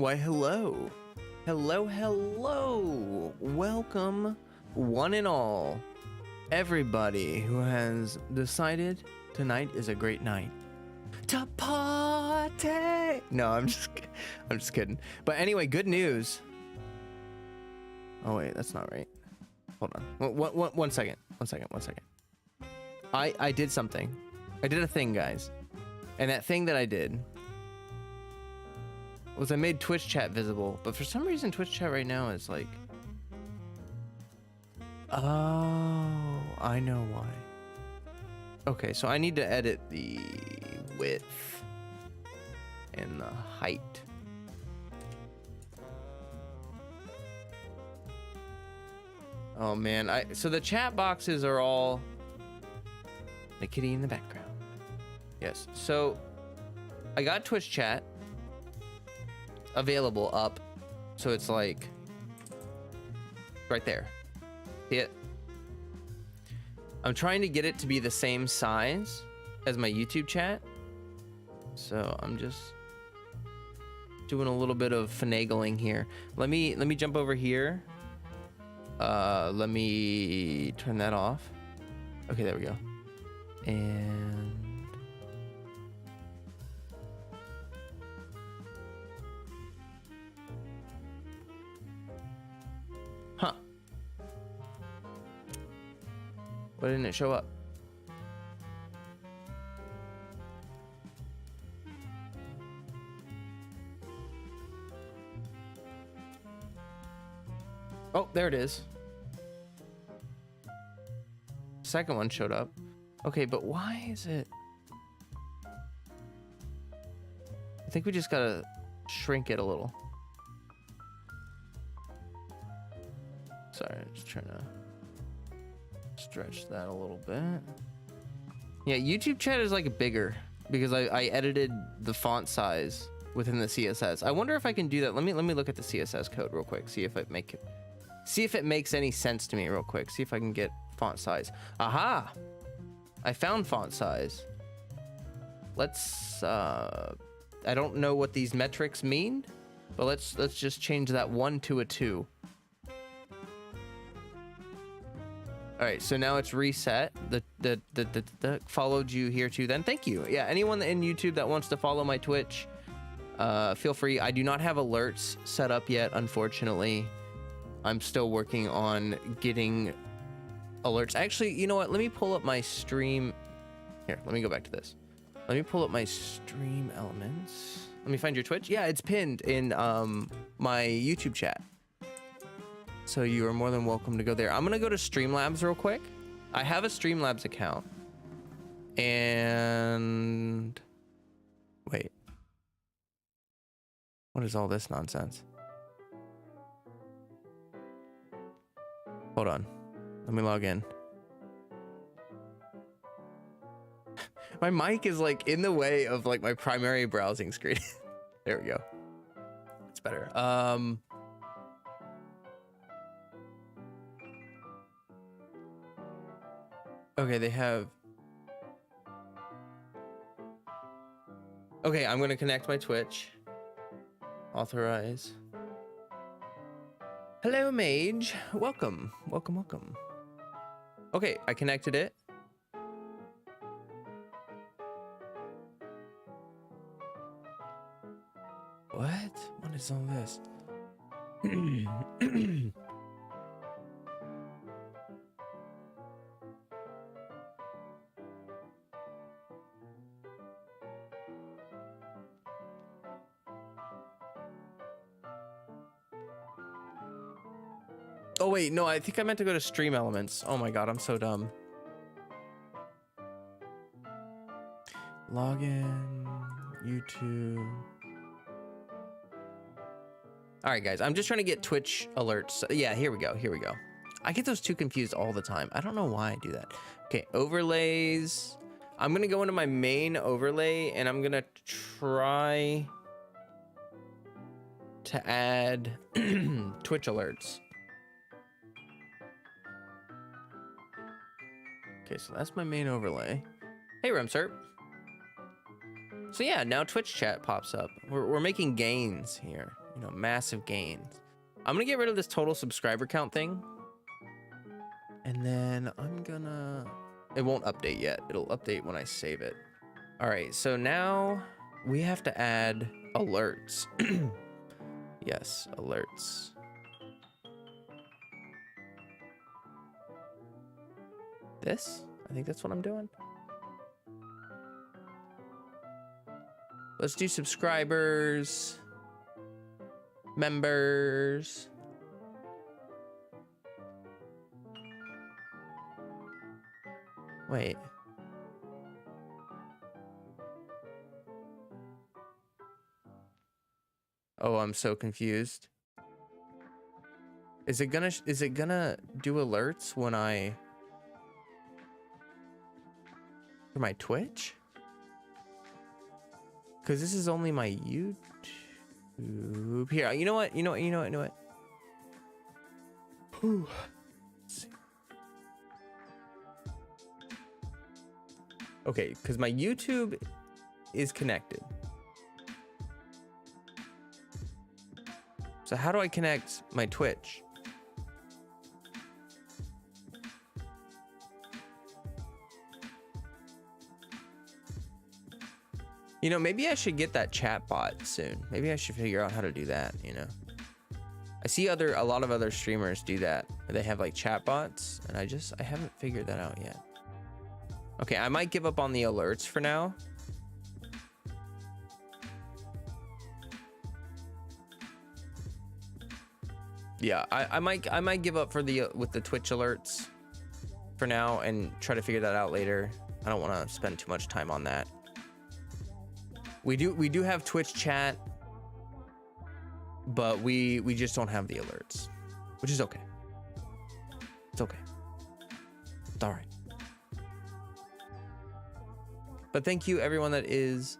Why, hello. Hello, hello. Welcome, one and all. Everybody who has decided tonight is a great night to party. No, I'm just kidding. But anyway, good news. Oh wait, that's not right. Hold on. One second. I did something. I did a thing, guys. And that thing that I did was I made Twitch chat visible, but for some reason Twitch chat right now is like, oh, I know why. Okay, so I need to edit the width and the height. Oh man, so the chat boxes are all the kitty in the background. Yes, so I got Twitch chat available up, so it's like right there. See it? I'm trying to get it to be the same size as my YouTube chat, so I'm just doing a little bit of finagling here. Let me jump over here. Let me turn that off. Okay, there we go. And huh. Why didn't it show up? Oh, there it is. Second one showed up. Okay, but why is it? I think we just gotta shrink it a little. Sorry, I'm just trying to stretch that a little bit. Yeah, YouTube chat is like bigger because I edited the font size within the CSS. I wonder if I can do that. Let me look at the CSS code real quick. See if it makes any sense to me real quick. See if I can get font size. Aha! I found font size. Let's I don't know what these metrics mean, but let's just change that 1 to a 2. All right, so now it's reset. The followed you here too. Then thank you. Yeah, anyone in YouTube that wants to follow my Twitch, feel free. I do not have alerts set up yet, unfortunately. I'm still working on getting alerts. Actually, you know what? Let me pull up my stream. Here, let me go back to this. Let me pull up my stream elements. Let me find your Twitch. Yeah, it's pinned in my YouTube chat. So you are more than welcome to go there. I'm gonna go to Streamlabs real quick. I have a Streamlabs account. And wait. What is all this nonsense? Hold on. Let me log in. My mic is like in the way of like my primary browsing screen. There we go. It's better. Okay, they have. Okay, I'm gonna connect my Twitch. Authorize. Hello, Mage. Welcome. Welcome. Okay, I connected it. What is all this? Oh wait, no, I think I meant to go to Stream Elements. Oh my god, I'm so dumb. Login, YouTube. All right, guys, I'm just trying to get Twitch alerts. Yeah, here we go. I get those two confused all the time. I don't know why I do that. Okay, overlays. I'm gonna go into my main overlay and I'm gonna try to add Twitch alerts. Okay, so that's my main overlay. Hey, Remserp. So yeah, now Twitch chat pops up. We're making gains here. You you know, massive gains. I'm gonna get rid of this total subscriber count thing. And then I'm gonna, it won't update yet. It'll update when I save it. All right, so now we have to add alerts. Yes, alerts. This? I think that's what I'm doing. Let's do subscribers, members. Wait. Oh, I'm so confused. Is it gonna do alerts when I for my Twitch? Because this is only my YouTube. Here, you know what? Whew. Let's see. Okay, because my YouTube is connected. So how do I connect my Twitch? You know, maybe I should get that chat bot soon. Maybe I should figure out how to do that, you know. I see a lot of other streamers do that. They have like chat bots, and I haven't figured that out yet. Okay, I might give up on the alerts for now. Yeah, I might give up for with the Twitch alerts for now and try to figure that out later. I don't want to spend too much time on that. We do have Twitch chat, but we just don't have the alerts, which is okay. It's okay. It's all right. But thank you everyone that is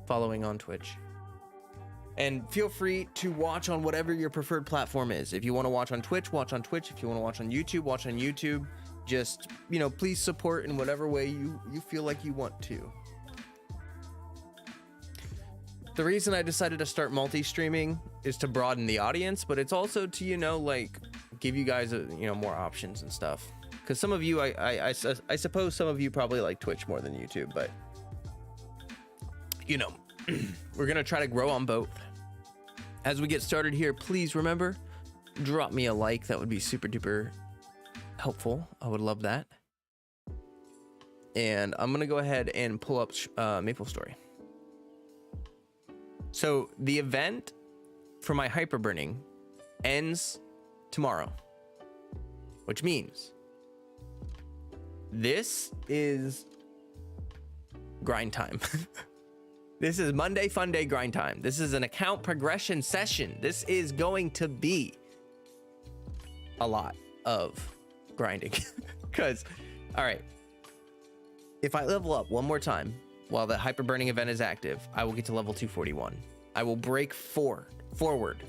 following on Twitch. And feel free to watch on whatever your preferred platform is. If you want to watch on Twitch, watch on Twitch. If you want to watch on YouTube, watch on YouTube. Just, you know, please support in whatever way you feel like you want to. The reason I decided to start multi-streaming is to broaden the audience, but it's also to, you know, like give you guys, you know, more options and stuff. Because some of you, I suppose some of you probably like Twitch more than YouTube, but you know, we're going to try to grow on both. As we get started here, please remember, drop me a like. That would be super duper helpful. I would love that. And I'm going to go ahead and pull up MapleStory. So the event for my hyperburning ends tomorrow, which means this is grind time. This is Monday Funday grind time. This is an account progression session. This is going to be a lot of grinding because, all right, if I level up one more time while the hyperburning event is active, I will get to level 241. I will break forward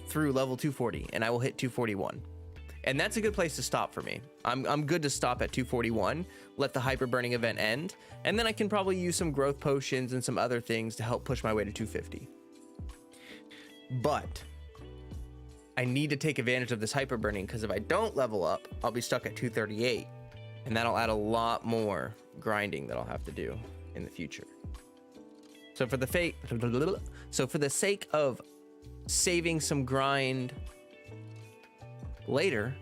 through level 240 and I will hit 241. And that's a good place to stop for me. I'm good to stop at 241, let the hyperburning event end, and then I can probably use some growth potions and some other things to help push my way to 250. But I need to take advantage of this hyperburning because if I don't level up, I'll be stuck at 238, and that'll add a lot more grinding that I'll have to do in the future. So for the sake of saving some grind later,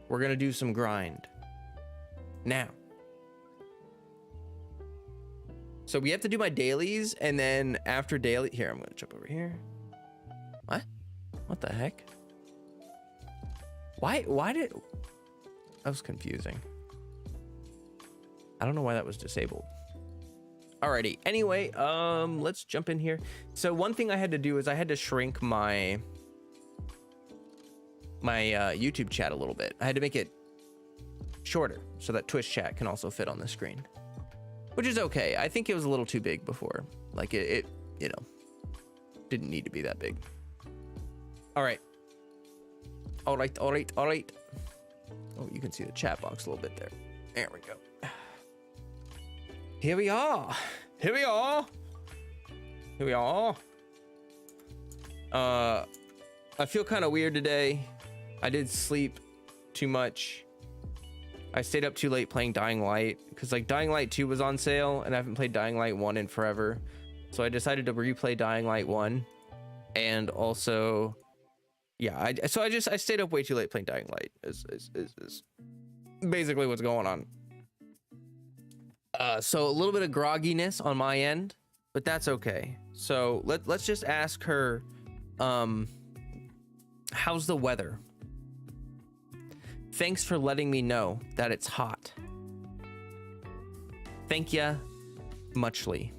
we're gonna do some grind now. So we have to do my dailies, and then after daily, here, I'm gonna jump over here. What the heck? Why did, that was confusing. I don't know why that was disabled. Alrighty, anyway, let's jump in here. So one thing I had to do is I had to shrink my YouTube chat a little bit. I had to make it shorter so that Twitch chat can also fit on the screen, which is okay. I think it was a little too big before. Like it you know, didn't need to be that big. All right. Oh, you can see the chat box a little bit there. There we go. Here we are. I feel kind of weird today. I did sleep too much. I stayed up too late playing Dying Light because like Dying Light 2 was on sale and I haven't played Dying Light 1 in forever. So I decided to replay Dying Light 1 and also yeah, I stayed up way too late playing Dying Light is basically what's going on. So a little bit of grogginess on my end, but that's okay. So let's just ask her how's the weather? Thanks for letting me know that it's hot. Thank ya muchly.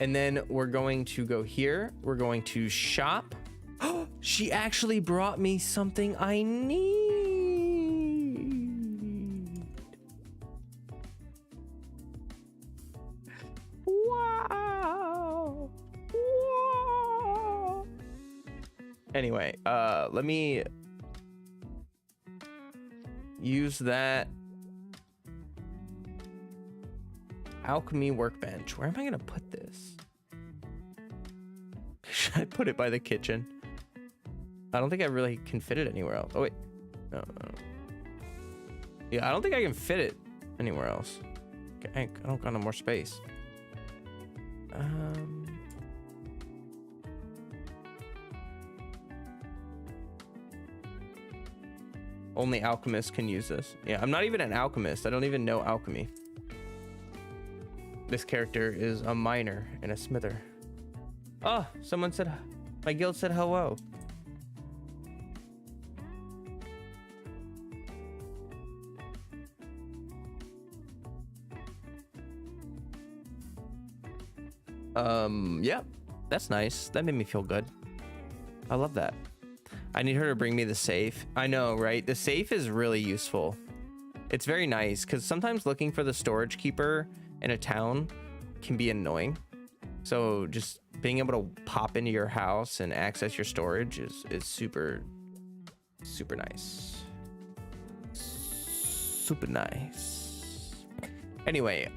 And then we're going to go here. We're going to shop. She actually brought me something I need. Wow. Wow. Anyway, let me use that alchemy workbench. Where am I gonna put this? Should I put it by the kitchen? I don't think I really can fit it anywhere else. Oh wait, no. Yeah, I don't think I can fit it anywhere else. I don't got no more space. Only alchemists can use this. Yeah, I'm not even an alchemist. I don't even know alchemy. This character is a miner and a smither. Oh, someone said, my guild said hello. Yeah, that's nice. That made me feel good. I love that. I need her to bring me the safe. I know, right? The safe is really useful. It's very nice because sometimes looking for the storage keeper in a town can be annoying. So just being able to pop into your house and access your storage is super, super nice. Super nice. Anyway,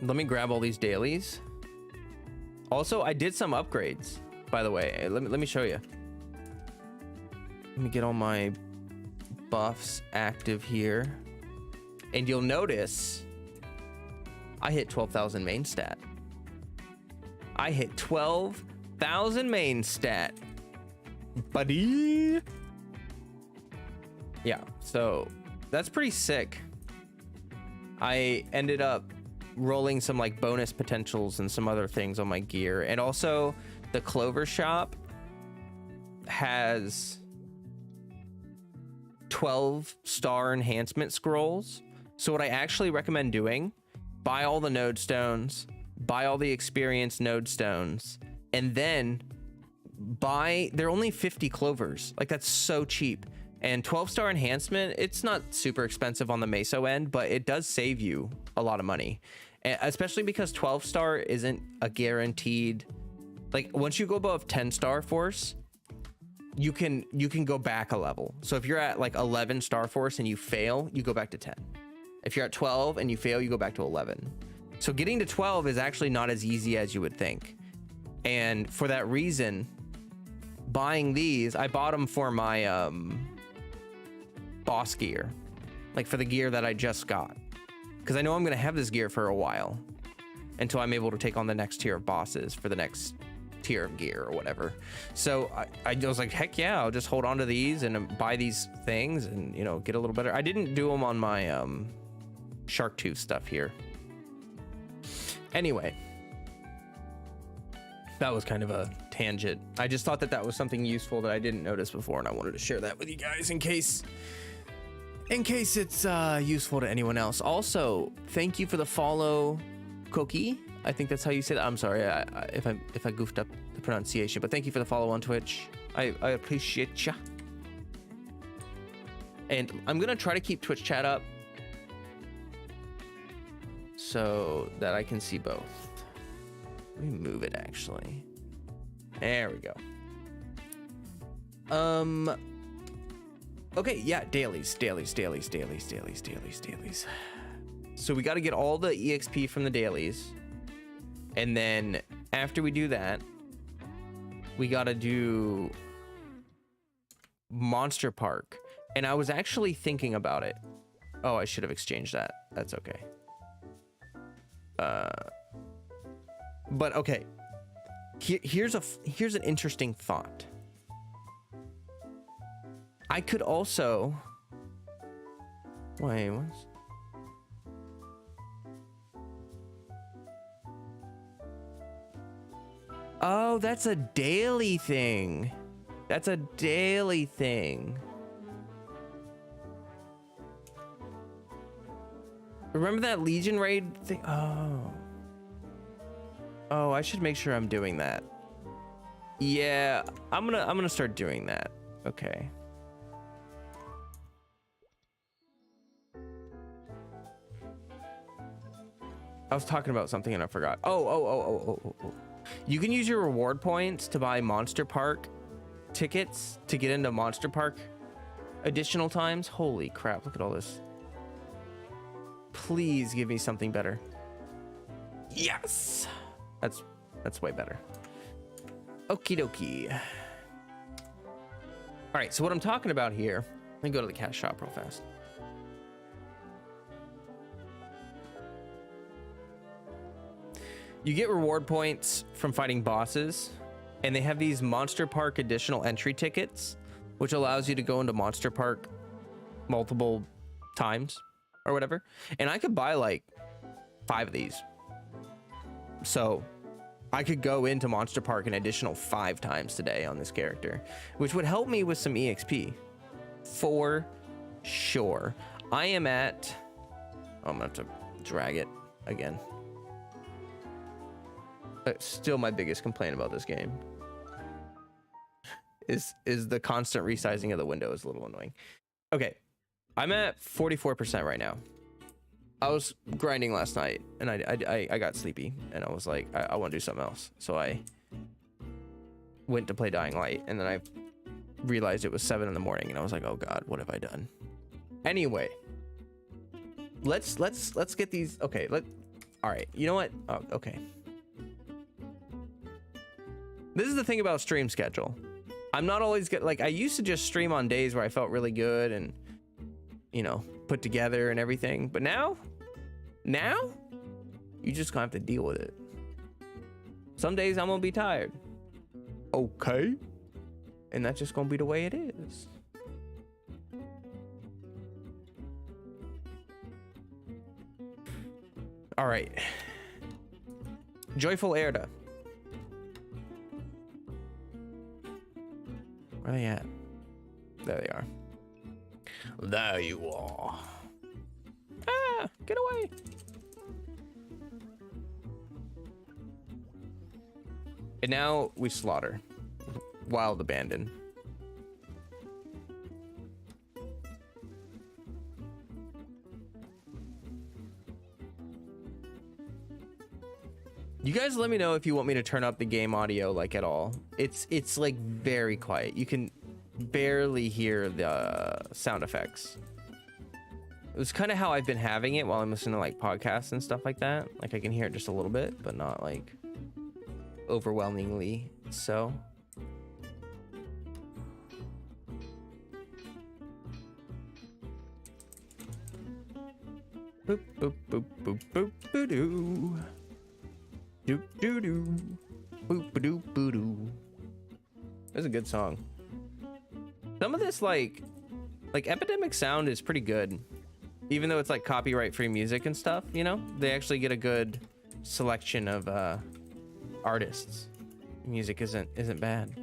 let me grab all these dailies. Also, I did some upgrades, by the way. Let me show you. Let me get all my buffs active here. And you'll notice I hit 12,000 main stat. I hit 12,000 main stat, buddy. Yeah, so that's pretty sick. I ended up rolling some like bonus potentials and some other things on my gear. And also the Clover shop has 12-star enhancement scrolls. So what I actually recommend doing, buy all the node stones, buy all the experience node stones, and then they're only 50 clovers. Like that's so cheap. And 12-star enhancement, it's not super expensive on the meso end, but it does save you a lot of money. And especially because 12-star isn't a guaranteed, like once you go above 10-star force, you can go back a level. So if you're at like 11 star force and you fail, you go back to 10. If you're at 12 and you fail, you go back to 11. So getting to 12 is actually not as easy as you would think. And for that reason, buying these, I bought them for my boss gear, like for the gear that I just got, because I know I'm gonna have this gear for a while until I'm able to take on the next tier of bosses for the next tier of gear or whatever. So I was like, heck yeah, I'll just hold on to these and buy these things and, you know, get a little better. I didn't do them on my shark tooth stuff here. Anyway, that was kind of a tangent. I just thought that was something useful that I didn't notice before, and I wanted to share that with you guys in case it's useful to anyone else. Also, thank you for the follow, Cookie. I think that's how you say that. I'm sorry if I goofed up the pronunciation, but thank you for the follow on Twitch. I appreciate ya. And I'm gonna try to keep Twitch chat up so that I can see both. Let me move it actually. There we go. Okay, yeah, dailies. So we got to get all the EXP from the dailies. And then after we do that, we gotta do Monster Park. And I was actually thinking about it. Oh, I should have exchanged that. That's okay. But okay. Here's an interesting thought. I could also... Wait, what? Oh, that's a daily thing. That's a daily thing. Remember that Legion raid thing? Oh. Oh, I should make sure I'm doing that. Yeah, I'm gonna start doing that. Okay. I was talking about something and I forgot. Oh. You can use your reward points to buy Monster Park tickets to get into Monster Park additional times. Holy crap, look at all this. Please give me something better. Yes! That's way better. Okie dokie. All right, so what I'm talking about here, let me go to the cash shop real fast. You get reward points from fighting bosses, and they have these Monster Park additional entry tickets, which allows you to go into Monster Park multiple times or whatever. And I could buy like 5 of these. So I could go into Monster Park an additional 5 times today on this character, which would help me with some EXP for sure. I am at, oh, I'm gonna have to drag it again. Still my biggest complaint about this game is the constant resizing of the window is a little annoying. Okay, I'm at 44% right now. I was grinding last night and I got sleepy and I was like, I want to do something else. So I went to play Dying Light and then I realized it was 7 in the morning and I was like, oh God, what have I done? Anyway, let's get these. Okay, all right, you know what? Oh, okay. This is the thing about stream schedule. I'm not always good. Like I used to just stream on days where I felt really good and, you know, put together and everything. But now you just gonna have to deal with it. Some days I'm gonna be tired. Okay. And that's just gonna be the way it is. All right. Joyful Erda. Where are they at? There they are. There you are. Ah, get away. And now we slaughter. Wild abandon. You guys let me know if you want me to turn up the game audio like at all. It's like very quiet. You can barely hear the sound effects. It was kind of how I've been having it while I'm listening to like podcasts and stuff like that. Like I can hear it just a little bit, but not like overwhelmingly so. Boop boop boop boop boop boo doo. Doo doo doo. Boop doo boo doo. That's a good song. Some of this like Epidemic sound is pretty good. Even though it's like copyright free music and stuff, you know? They actually get a good selection of artists. Music isn't bad.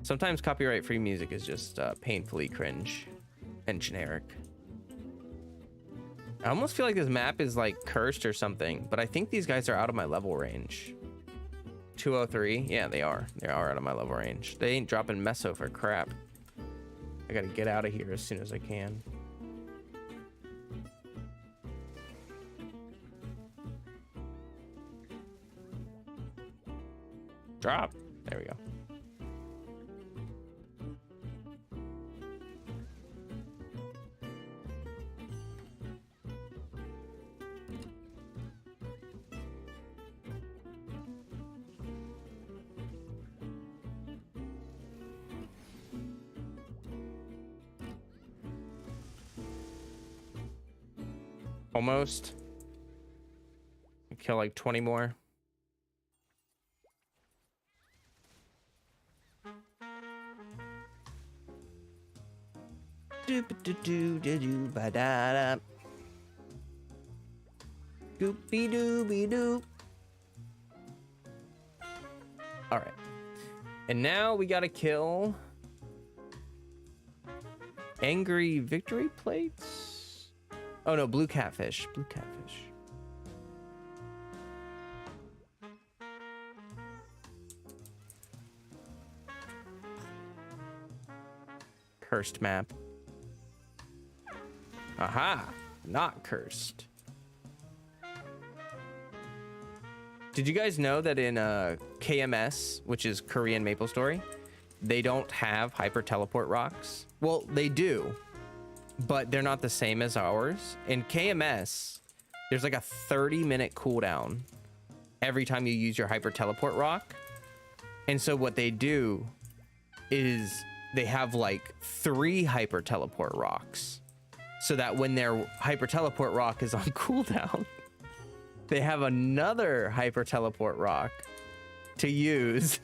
Sometimes copyright free music is just painfully cringe and generic. I almost feel like this map is like cursed or something, but I think these guys are out of my level range. 203, yeah, they are out of my level range. They ain't dropping meso for crap. I gotta get out of here as soon as I can. Drop. There we go. Almost. Kill like 20 more. Doop-a-doo-doo-doo-ba-da-da. Doopy-dooby-doo. All right. And now we gotta kill angry victory plates. Oh no, blue catfish. Blue catfish. Cursed map. Aha! Not cursed. Did you guys know that in KMS, which is Korean MapleStory, they don't have hyper teleport rocks? Well, they do, but they're not the same as ours. In KMS, there's like a 30-minute cooldown every time you use your hyper teleport rock. And so what they do is they have like 3 hyper teleport rocks, so that when their hyper teleport rock is on cooldown, they have another hyper teleport rock to use.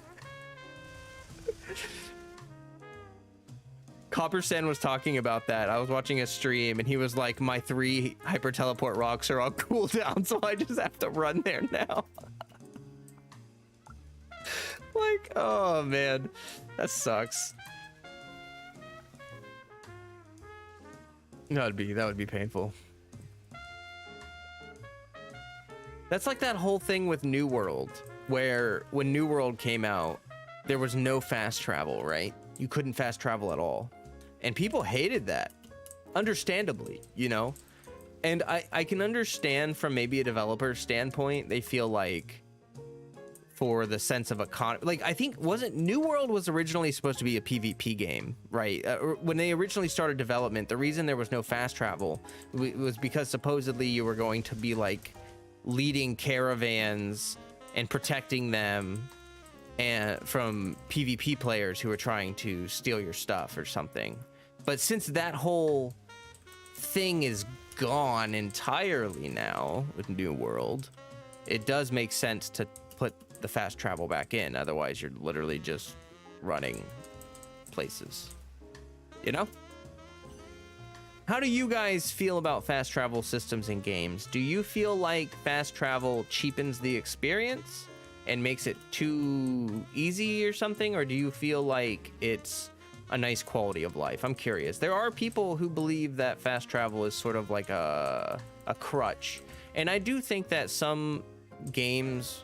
Copper Sand was talking about that. I was watching a stream and he was like, my 3 hyper teleport rocks are on cooldown, so I just have to run there now. Like, oh man, that sucks. That would be painful. That's like that whole thing with New World, where when New World came out, there was no fast travel, right? You couldn't fast travel at all. And people hated that, understandably, you know? And I can understand from maybe a developer standpoint, they feel like for the sense of economy, like I think New World was originally supposed to be a PvP game, right? When they originally started development, the reason there was no fast travel was because supposedly you were going to be like leading caravans and protecting them and from PvP players who are trying to steal your stuff or something. But since that whole thing is gone entirely now with New World, it does make sense to put the fast travel back in. Otherwise, you're literally just running places, you know? How do you guys feel about fast travel systems in games? Do you feel like fast travel cheapens the experience and makes it too easy or something? Or do you feel like it's a nice quality of life? I'm curious. There are people who believe that fast travel is sort of like a crutch. And I do think that some games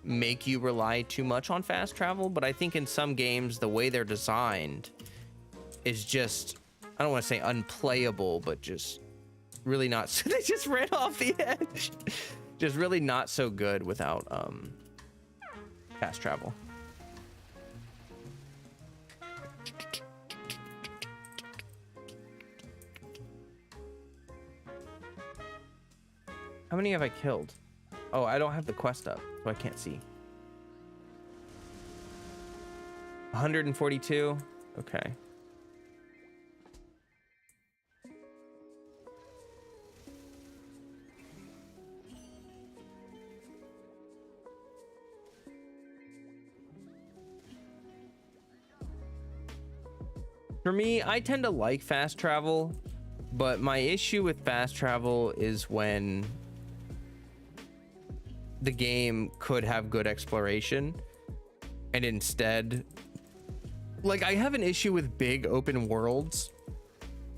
make you rely too much on fast travel, but I think in some games, the way they're designed is just, I don't want to say unplayable, but just really not. So they just ran off the edge. Just really not so good without fast travel. How many have I killed? Oh, I don't have the quest up, so I can't see. 142. Okay. For me, I tend to like fast travel, but my issue with fast travel is when the game could have good exploration and instead, like, I have an issue with big open worlds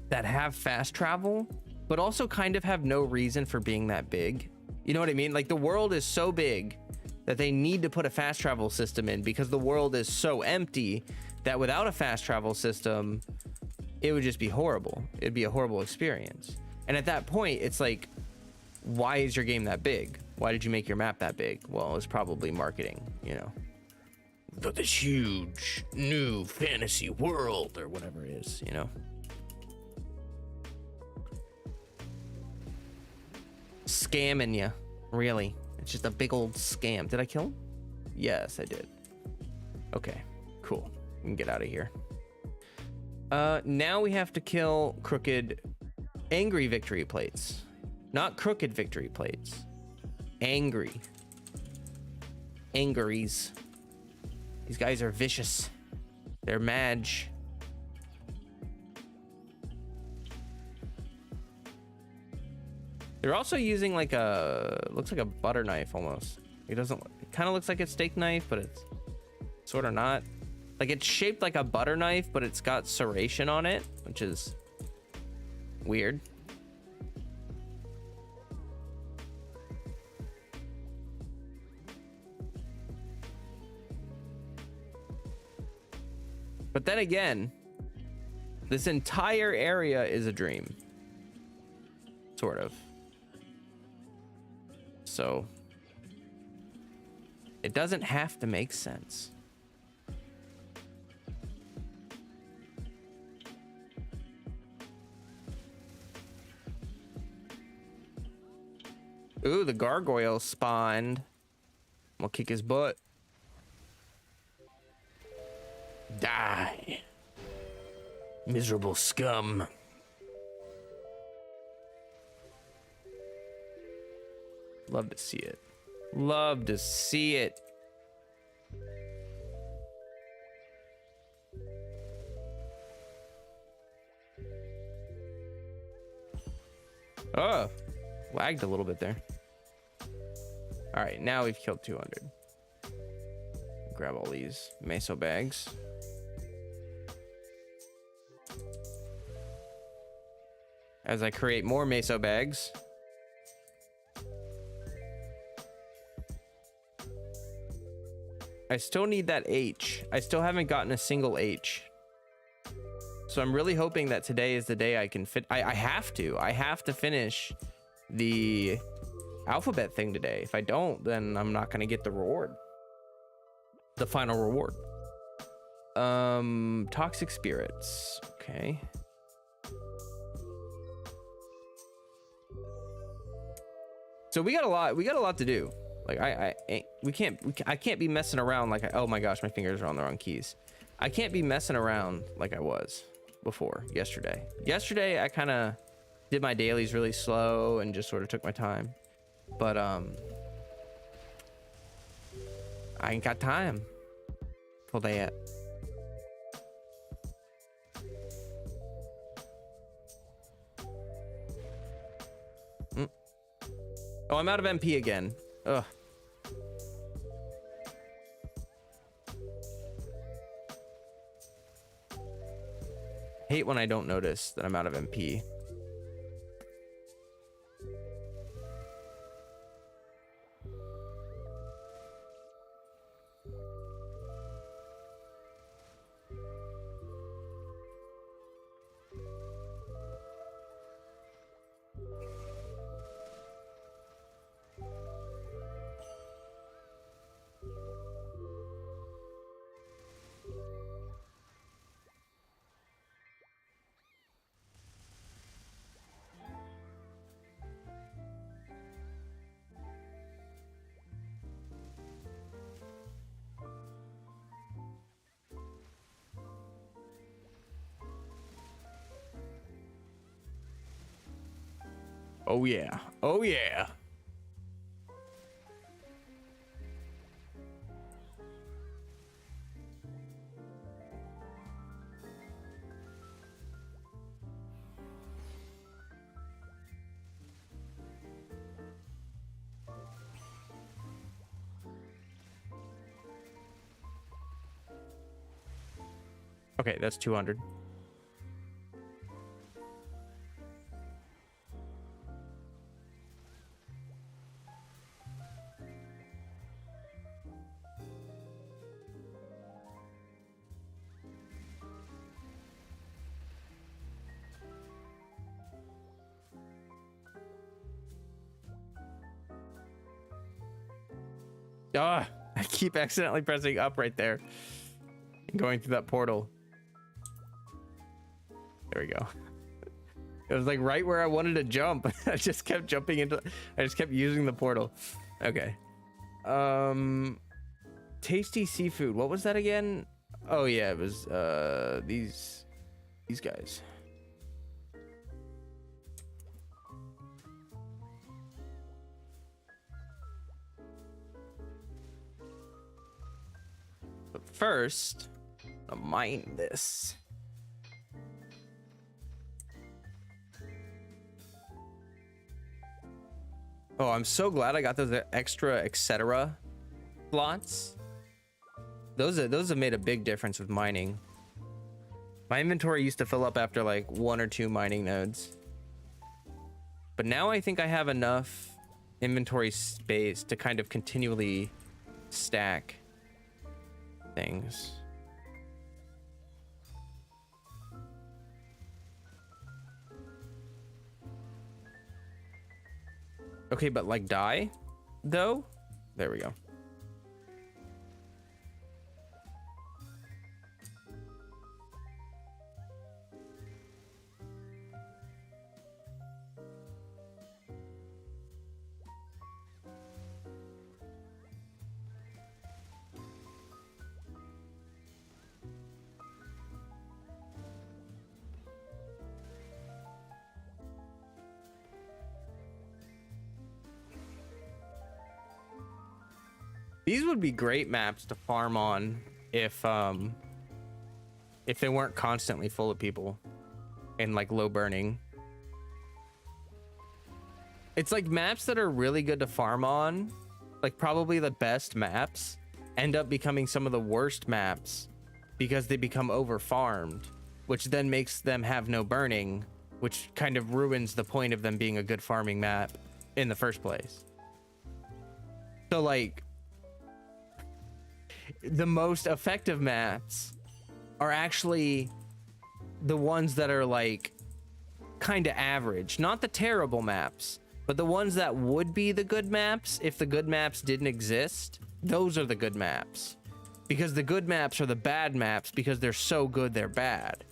that have fast travel, but also kind of have no reason for being that big. You know what I mean? Like, the world is so big that they need to put a fast travel system in because the world is so empty that without a fast travel system, it would just be horrible. It'd be a horrible experience. And at that point, it's like, why is your game that big? Why did you make your map that big? Well, it's probably marketing, you know. But this huge new fantasy world or whatever it is, you know. Scamming you, really. It's just a big old scam. Did I kill him? Yes, I did. Okay, cool. We can get out of here. Now we have to kill crooked angry victory plates. Not crooked victory plates. Angry. Angeries. These guys are vicious. They're Madge. They're also using like a, looks like a butter knife almost. It doesn't, it kind of looks like a steak knife, but it's sort of not. Like it's shaped like a butter knife, but it's got serration on it, which is weird. But then again, this entire area is a dream. Sort of. So it doesn't have to make sense. Ooh, the gargoyle spawned. We'll kick his butt. Die, miserable scum. Love to see it. Love to see it. Oh, lagged a little bit there. All right, now we've killed 200. Grab all these meso bags. As I create more meso bags. I still need that H. I still haven't gotten a single H. So I'm really hoping that today is the day I can fit. I have to finish the alphabet thing today. If I don't, then I'm not going to get the reward. The final reward. Toxic spirits. Okay. So we got a lot to do. Like I can't be messing around like oh my gosh, my fingers are on the wrong keys. I can't be messing around like I was before yesterday. Yesterday I kind of did my dailies really slow and just sort of took my time. But I ain't got time for that. Oh, I'm out of MP again. Ugh. Hate when I don't notice that I'm out of MP. Oh yeah. Oh yeah. Okay, that's 200. Ah, I keep accidentally pressing up right there and going through that portal. There we go. It was like right where I wanted to jump. I just kept jumping into, I just kept using the portal. Okay. Tasty seafood. What was that again? Oh yeah, it was these guys. first, I'll mine this. Oh, I'm so glad I got those extra etc. slots. Those have made a big difference with mining. My inventory used to fill up after like 1 or 2 mining nodes. But now I think I have enough inventory space to kind of continually stack things. Okay, but like die though? There we go. These would be great maps to farm on if they weren't constantly full of people and like low burning. It's like maps that are really good to farm on, like probably the best maps, end up becoming some of the worst maps because they become over farmed, which then makes them have no burning, which kind of ruins the point of them being a good farming map in the first place. So like, the most effective maps are actually the ones that are like kind of average, not the terrible maps, but the ones that would be the good maps if the good maps didn't exist. Those are the good maps, because the good maps are the bad maps because they're so good they're bad.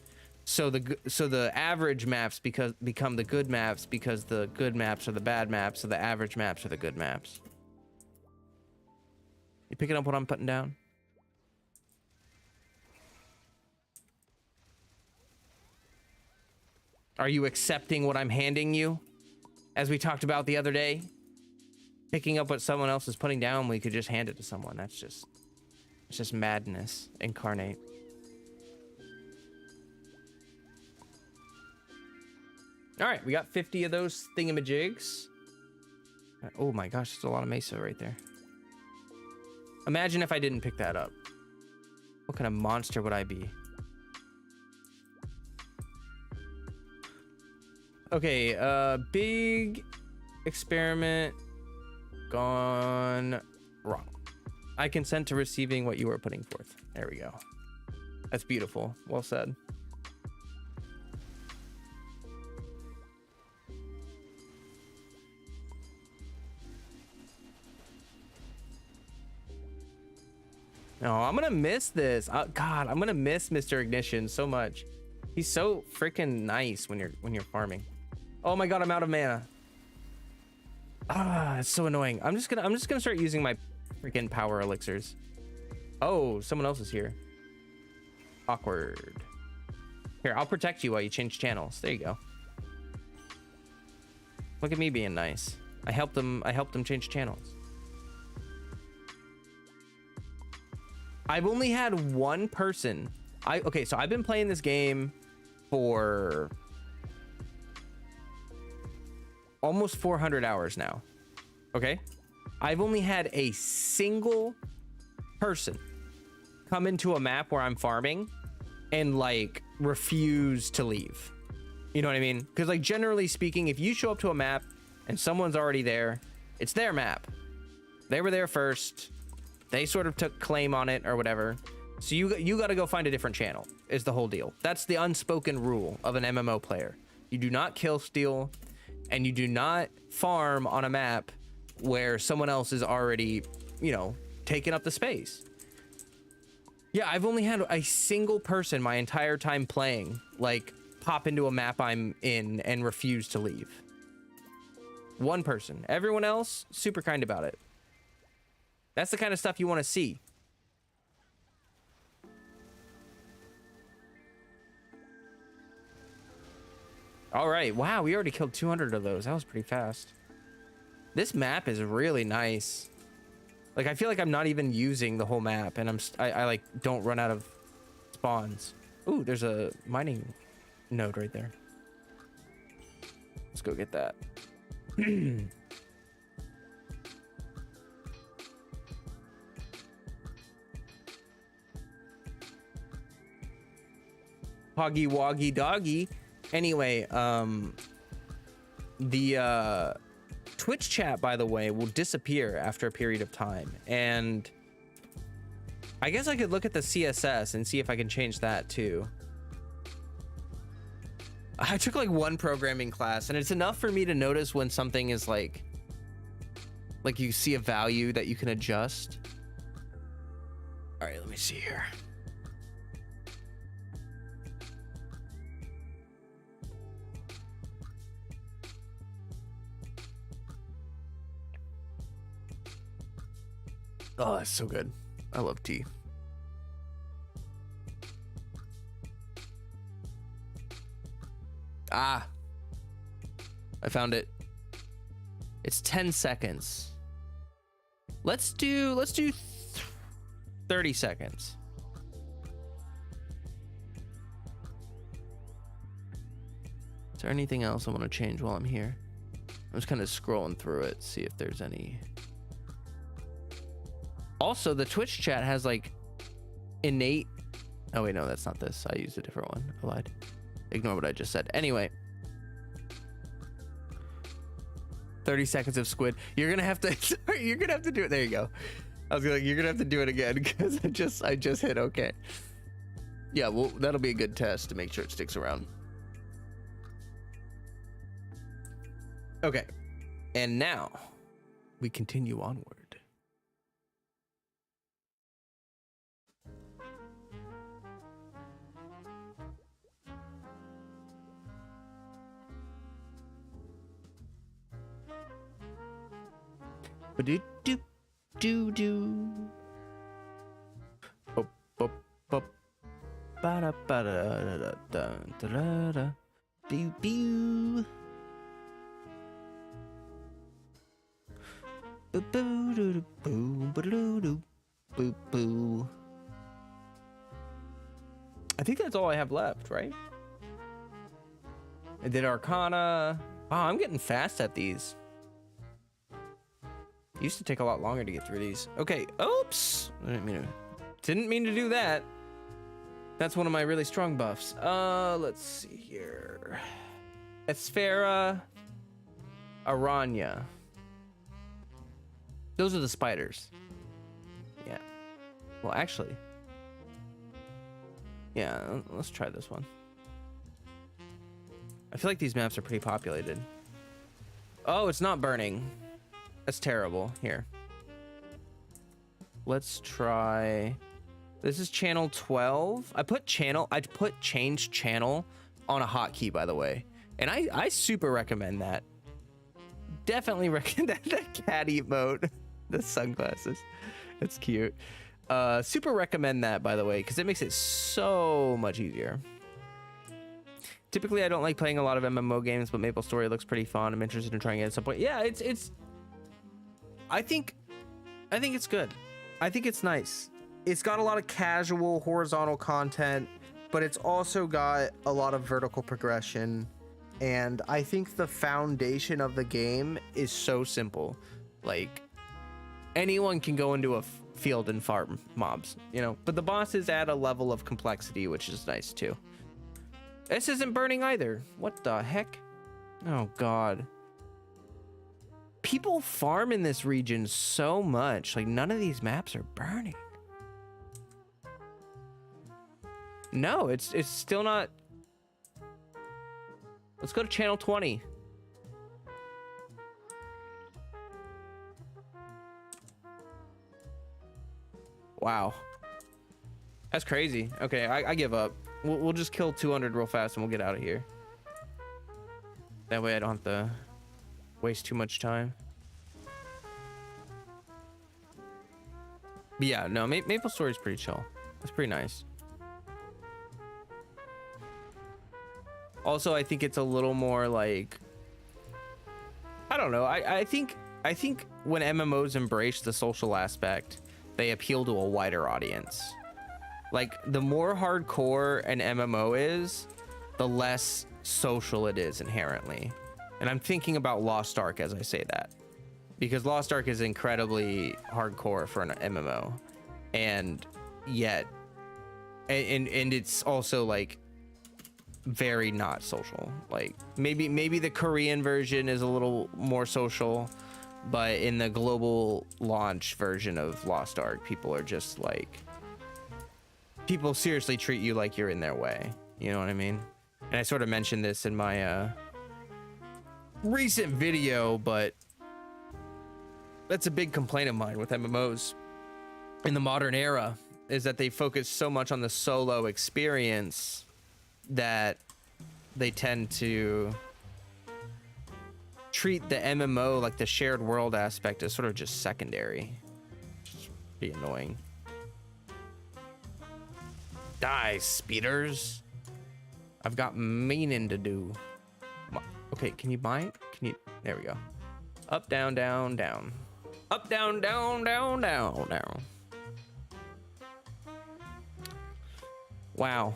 So the average maps become the good maps because the good maps are the bad maps, so the average maps are the good maps. You picking up what I'm putting down? Are you accepting what I'm handing you? As we talked about the other day, picking up what someone else is putting down, we could just hand it to someone. It's just madness incarnate. All right, we got 50 of those thingamajigs. Oh my gosh, there's a lot of mesa right there. Imagine if I didn't pick that up. What kind of monster would I be? Okay, big experiment gone wrong. I consent to receiving what you are putting forth. There we go. That's beautiful. Well said. No, I'm gonna miss this. God, I'm gonna miss Mr. Ignition so much. He's so freaking nice when you're farming. Oh my god, I'm out of mana. Ah, it's so annoying. I'm just gonna start using my freaking power elixirs. Oh, someone else is here. Awkward. Here, I'll protect you while you change channels. There you go. Look at me being nice. I helped them change channels. I've only had one person. Okay, so I've been playing this game for almost 400 hours now. Okay, I've only had a single person come into a map where I'm farming and like refuse to leave. You know what I mean? Because like generally speaking, if you show up to a map and someone's already there, it's their map. They were there first. They sort of took claim on it or whatever. So you got to go find a different channel is the whole deal. That's the unspoken rule of an MMO player. You do not kill steal, and you do not farm on a map where someone else is already, you know, taking up the space. Yeah, I've only had a single person my entire time playing, like, pop into a map I'm in and refuse to leave. One person. Everyone else, super kind about it. That's the kind of stuff you want to see. All right. Wow, we already killed 200 of those. That was pretty fast. This map is really nice. Like, I feel like I'm not even using the whole map, and I like don't run out of spawns. Ooh, there's a mining node right there. Let's go get that. Hoggy woggy doggy. Anyway, the Twitch chat, by the way, will disappear after a period of time, and I guess I could look at the CSS and see if I can change that too. I took like one programming class, and it's enough for me to notice when something is like you see a value that you can adjust. All right, let me see here. Oh, that's so good. I love tea. Ah, I found it. It's 10 seconds. Let's do 30 seconds. Is there anything else I want to change while I'm here? I'm just kind of scrolling through it, see if there's any. Also, the Twitch chat has like innate. Oh wait, no, that's not this. I used a different one. I lied. Ignore what I just said. Anyway, 30 seconds of squid. You're gonna have to. Sorry, you're gonna have to do it. There you go. I was like, you're gonna have to do it again because I just hit okay. Yeah, well, that'll be a good test to make sure it sticks around. Okay, and now we continue onward. Do do do do. Bop bop bop. Ba da ba da da da da da. Pew pew. Boo boo doo boo boo doo boo boo. I think that's all I have left, right? I did Arcana. Wow, I'm getting fast at these. Used to take a lot longer to get through these. Okay, oops. I didn't mean to do that. That's one of my really strong buffs. Let's see here. Esfera, Aranya. Those are the spiders. Yeah. Well, actually. Yeah, let's try this one. I feel like these maps are pretty populated. Oh, it's not burning. That's terrible. Here. Let's try. This is channel 12. I put change channel on a hotkey, by the way. And I super recommend that. Definitely recommend that cat emote. The sunglasses. It's cute. Super recommend that, by the way, because it makes it so much easier. Typically, I don't like playing a lot of MMO games, but MapleStory looks pretty fun. I'm interested in trying it at some point. Yeah, it's I think it's good. I think it's nice. It's got a lot of casual horizontal content, but it's also got a lot of vertical progression. And I think the foundation of the game is so simple. Like, anyone can go into a field and farm mobs, you know, but the bosses add a level of complexity, which is nice too. This isn't burning either. What the heck? Oh God. People farm in this region so much. Like, none of these maps are burning. No, it's still not. Let's go to channel 20. Wow. That's crazy. Okay, I give up. We'll just kill 200 real fast and we'll get out of here. That way I don't have to waste too much time. But yeah, no, MapleStory is pretty chill. It's pretty nice. Also, I think it's a little more like, I don't know. I think I think when MMOs embrace the social aspect, they appeal to a wider audience. Like, the more hardcore an MMO is, the less social it is inherently. And I'm thinking about Lost Ark as I say that, because Lost Ark is incredibly hardcore for an MMO, and yet, and it's also like very not social. Like, maybe the Korean version is a little more social, but in the global launch version of Lost Ark, people are just like, people seriously treat you like you're in their way. You know what I mean? And I sort of mentioned this in my recent video, but that's a big complaint of mine with MMOs in the modern era, is that they focus so much on the solo experience that they tend to treat the MMO, like the shared world aspect, as sort of just secondary. It's pretty annoying. Die, speeders. I've got meaning to do. Okay, can you bind? Can you? There we go. Up, down, down, down. Up, down, down, down, down, down. Wow.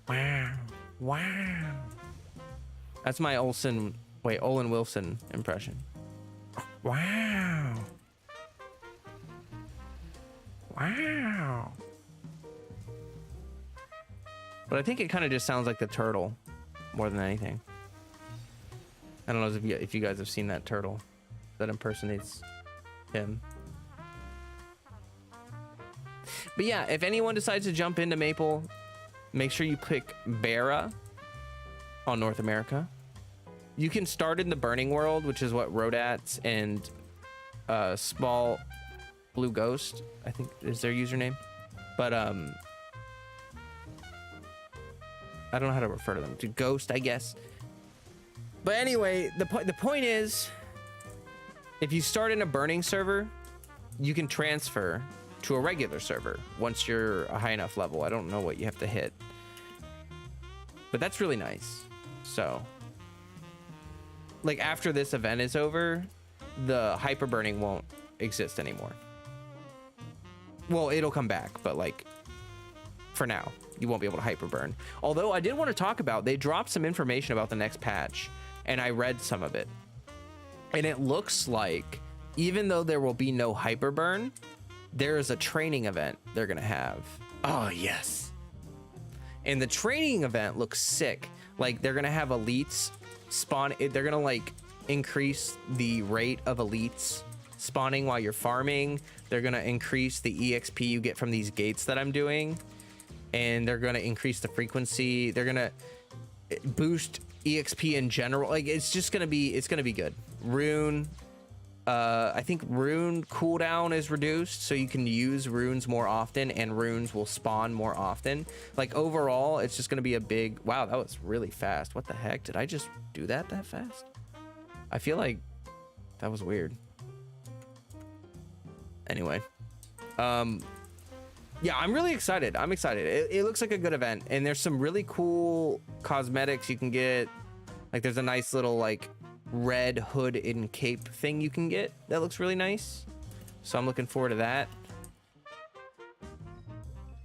Wow. Wow. That's my Owen Wilson impression. Wow. Wow. But I think it kind of just sounds like the turtle more than anything. I don't know if you guys have seen that turtle that impersonates him. But yeah, if anyone decides to jump into Maple, make sure you pick Bara on North America. You can start in the Burning World, which is what Rodats and Small Blue Ghost, I think is their username. But I don't know how to refer to them. To Ghost, I guess. But anyway, the point is, if you start in a Burning server, you can transfer to a regular server once you're a high enough level. I don't know what you have to hit, but that's really nice. So, like, after this event is over, the hyper burning won't exist anymore. Well, it'll come back, but like, for now, you won't be able to hyper burn. Although I did want to talk about, they dropped some information about the next patch, and I read some of it, and it looks like, even though there will be no hyper burn, there is a training event they're gonna have. Oh yes. And the training event looks sick. Like, they're gonna have elites spawn. They're gonna like increase the rate of elites spawning while you're farming. They're gonna increase the EXP you get from these gates that I'm doing, and they're gonna increase the frequency. They're gonna boost EXP in general. Like, it's gonna be good. Rune, I think rune cooldown is reduced, so you can use runes more often, and runes will spawn more often. Like, overall, it's just gonna be a big... Wow, that was really fast. What the heck? Did I just do that fast? I feel like that was weird. Anyway, yeah, I'm really excited. I'm excited. It looks like a good event, and there's some really cool cosmetics you can get. Like, there's a nice little like red hood and cape thing you can get that looks really nice, so I'm looking forward to that.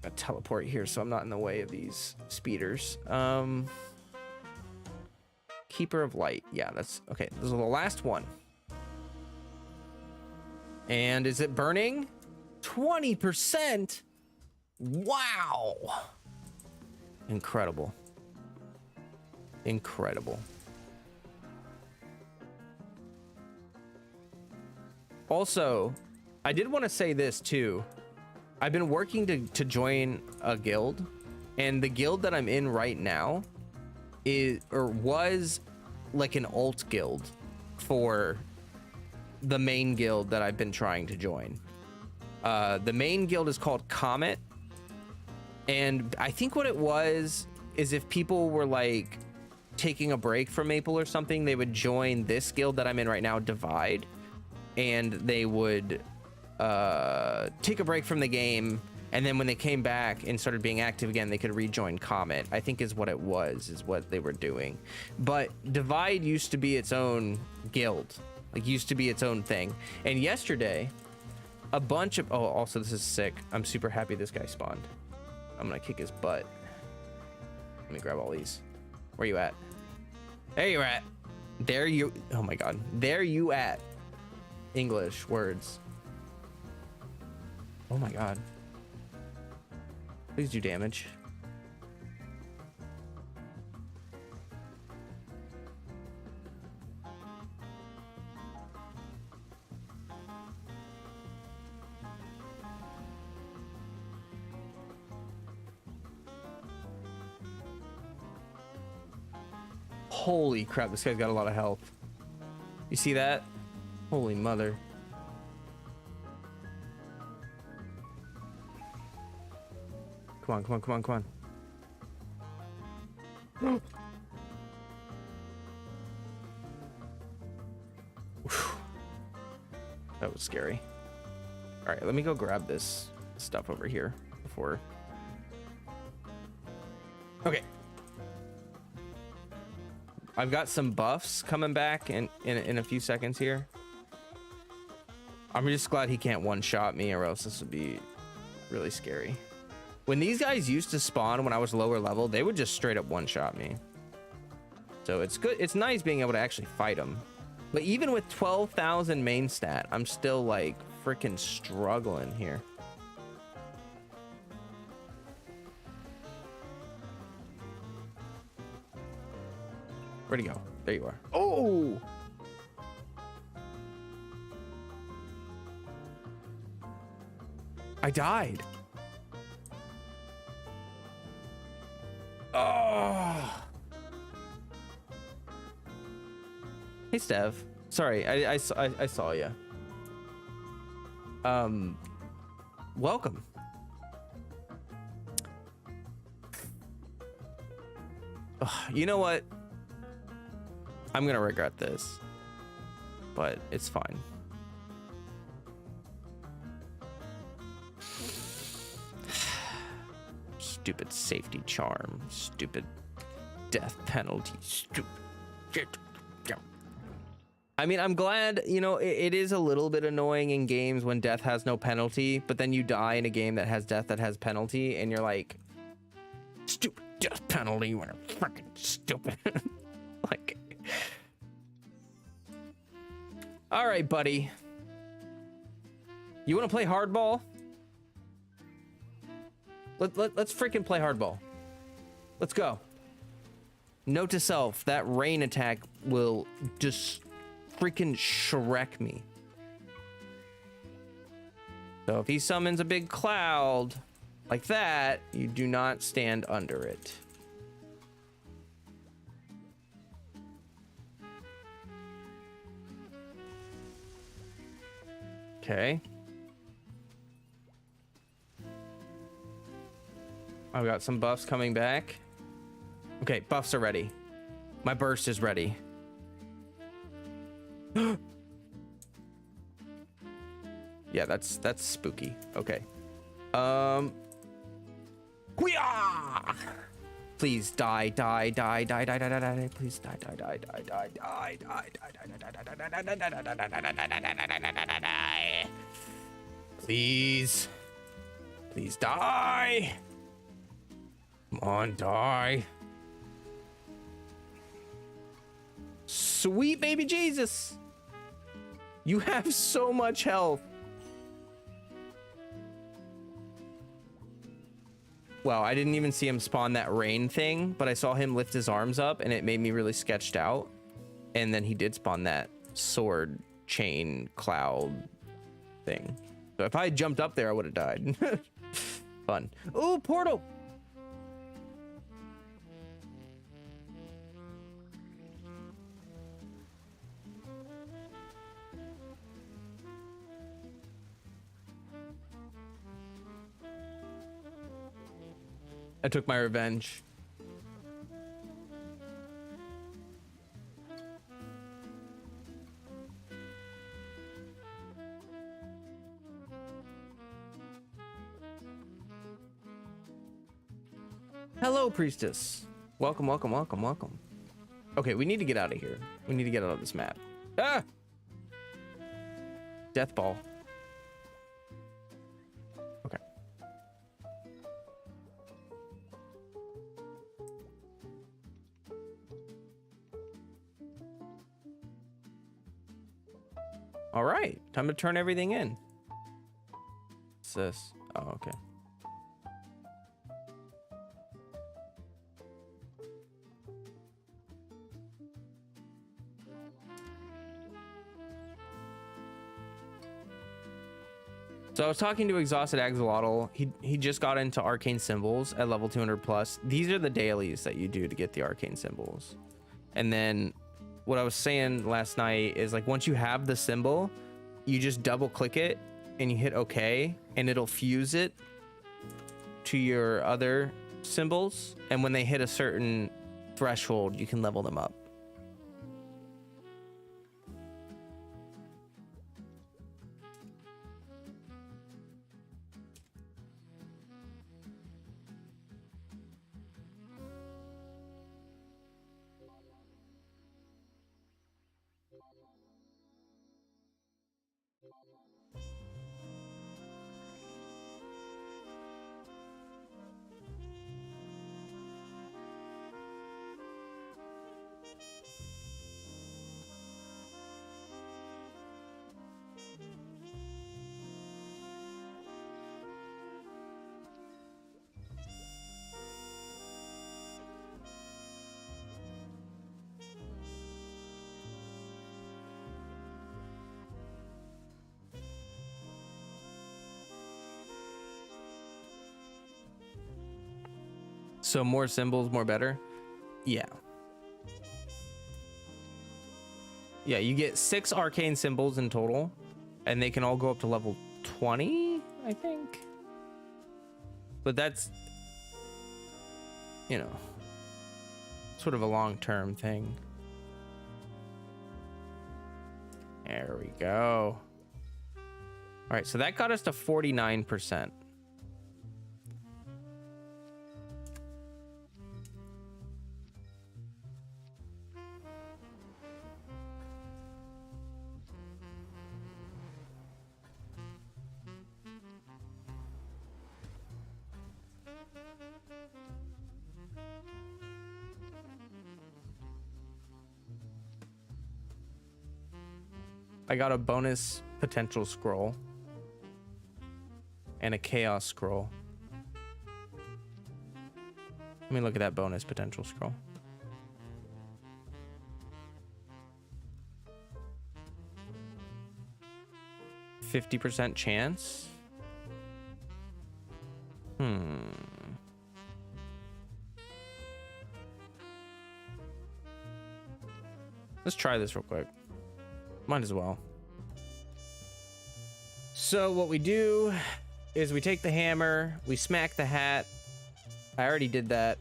I'll teleport here so I'm not in the way of these speeders. Keeper of Light. Yeah, that's okay. This is the last one. And is it burning? 20%. Wow. Incredible. Incredible. Also, I did want to say this too. I've been working to join a guild, and the guild that I'm in right now was like an alt guild for the main guild that I've been trying to join. The main guild is called Comet, and I think what it was is if people were like taking a break from Maple or something, they would join this guild that I'm in right now, Divide, and they would take a break from the game And then when they came back and started being active again, they could rejoin Comet, I think is what it was, is what they were doing. But Divide used to be its own guild, like used to be its own thing. And yesterday, a bunch of, oh, also this is sick. I'm super happy this guy spawned. I'm gonna kick his butt. Let me grab all these. Where you at? There you at. There you, oh my God. There you at. English words. Oh my God. Please do damage. Holy crap, this guy's got a lot of health. You see that? Holy mother. Come on, come on, come on, come on. That was scary. All right, let me go grab this stuff over here before. Okay. I've got some buffs coming back in a few seconds here. I'm just glad he can't one-shot me, or else this would be really scary. When these guys used to spawn when I was lower level, they would just straight up one-shot me. So it's good. It's nice being able to actually fight them. But even with 12,000 main stat, I'm still like freaking struggling here. Where'd he go? There you are. Oh! I died. Oh! Hey, Stev. Sorry, I saw you. Welcome. Ugh, you know what? I'm gonna regret this, but it's fine. Stupid safety charm, stupid death penalty, stupid. I mean, I'm glad, you know, it is a little bit annoying in games when death has no penalty, but then you die in a game that has death that has penalty, and you're like, stupid death penalty when I'm freaking stupid. Like, all right, buddy. You want to play hardball? Let's freaking play hardball. Let's go. Note to self, that rain attack will just freaking Shrek me. So if he summons a big cloud like that, you do not stand under it. Okay. I've got some buffs coming back. Okay, buffs are ready. My burst is ready. Yeah, that's spooky. Okay. Hoo-yah! Please die, die, die, die, die, die, die, die, please die, die, die, die, die, die, die, die. Please. Please die. Come on, die. Sweet baby Jesus. You have so much health. Wow, I didn't even see him spawn that rain thing, but I saw him lift his arms up and it made me really sketched out. And then he did spawn that sword chain cloud thing. So if I had jumped up there, I would have died. Fun. Oh, portal. I took my revenge. Hello, priestess. Welcome, welcome, welcome, welcome. Okay, we need to get out of here. We need to get out of this map. Ah! Death ball. Okay. All right, time to turn everything in. What's this? Oh, okay. So I was talking to Exhausted Axolotl. He just got into arcane symbols at level 200 plus. These are the dailies that you do to get the arcane symbols. And then what I was saying last night is like once you have the symbol, you just double click it and you hit OK and it'll fuse it to your other symbols. And when they hit a certain threshold, you can level them up. So more symbols, more better. Yeah. Yeah, you get 6 arcane symbols in total, and they can all go up to level 20, I think. But that's, you know, sort of a long-term thing. There we go. All right, so that got us to 49%. I got a bonus potential scroll and a chaos scroll. Let me look at that bonus potential scroll. %50 chance. Let's try this real quick. Might as well. So what we do is we take the hammer, we smack the hat. I already did that.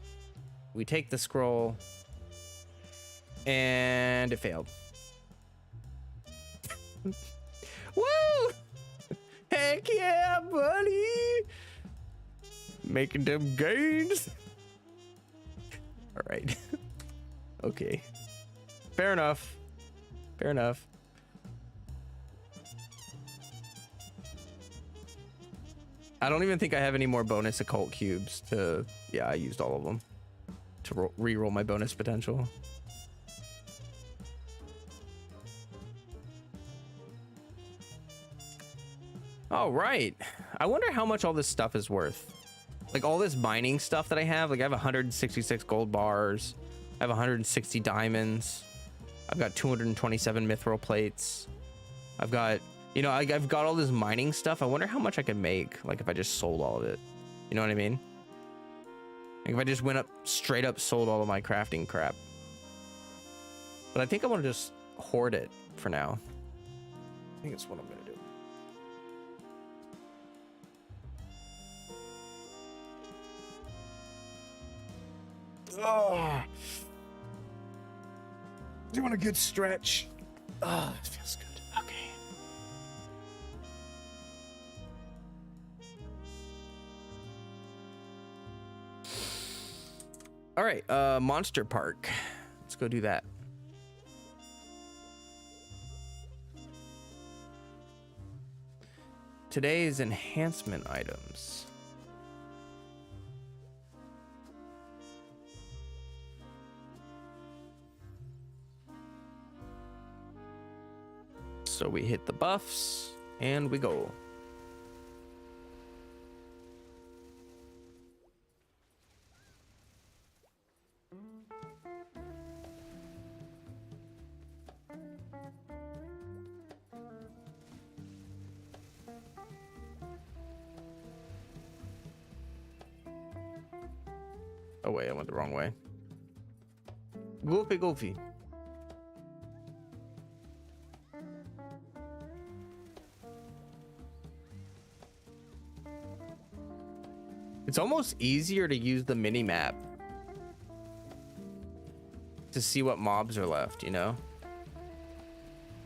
We take the scroll, and it failed. Woo! Heck yeah, buddy! Making them gains. All right. Okay. Fair enough. Fair enough. I don't even think I have any more bonus occult cubes to... Yeah, I used all of them to re-roll my bonus potential. All right. I wonder how much all this stuff is worth. Like all this mining stuff that I have. Like I have 166 gold bars. I have 160 diamonds. I've got 227 mithril plates. I've got... You know, I've got all this mining stuff. I wonder how much I could make, like, if I just sold all of it. You know what I mean? Like, if I just went up, straight up sold all of my crafting crap. But I think I want to just hoard it for now. I think that's what I'm going to do. Oh. Doing a good stretch. Oh, it feels good. Okay. All right, Monster Park. Let's go do that. Today's enhancement items. So we hit the buffs and we go. Oh wait, I went the wrong way. Goofy, goofy. It's almost easier to use the mini map to see what mobs are left, you know?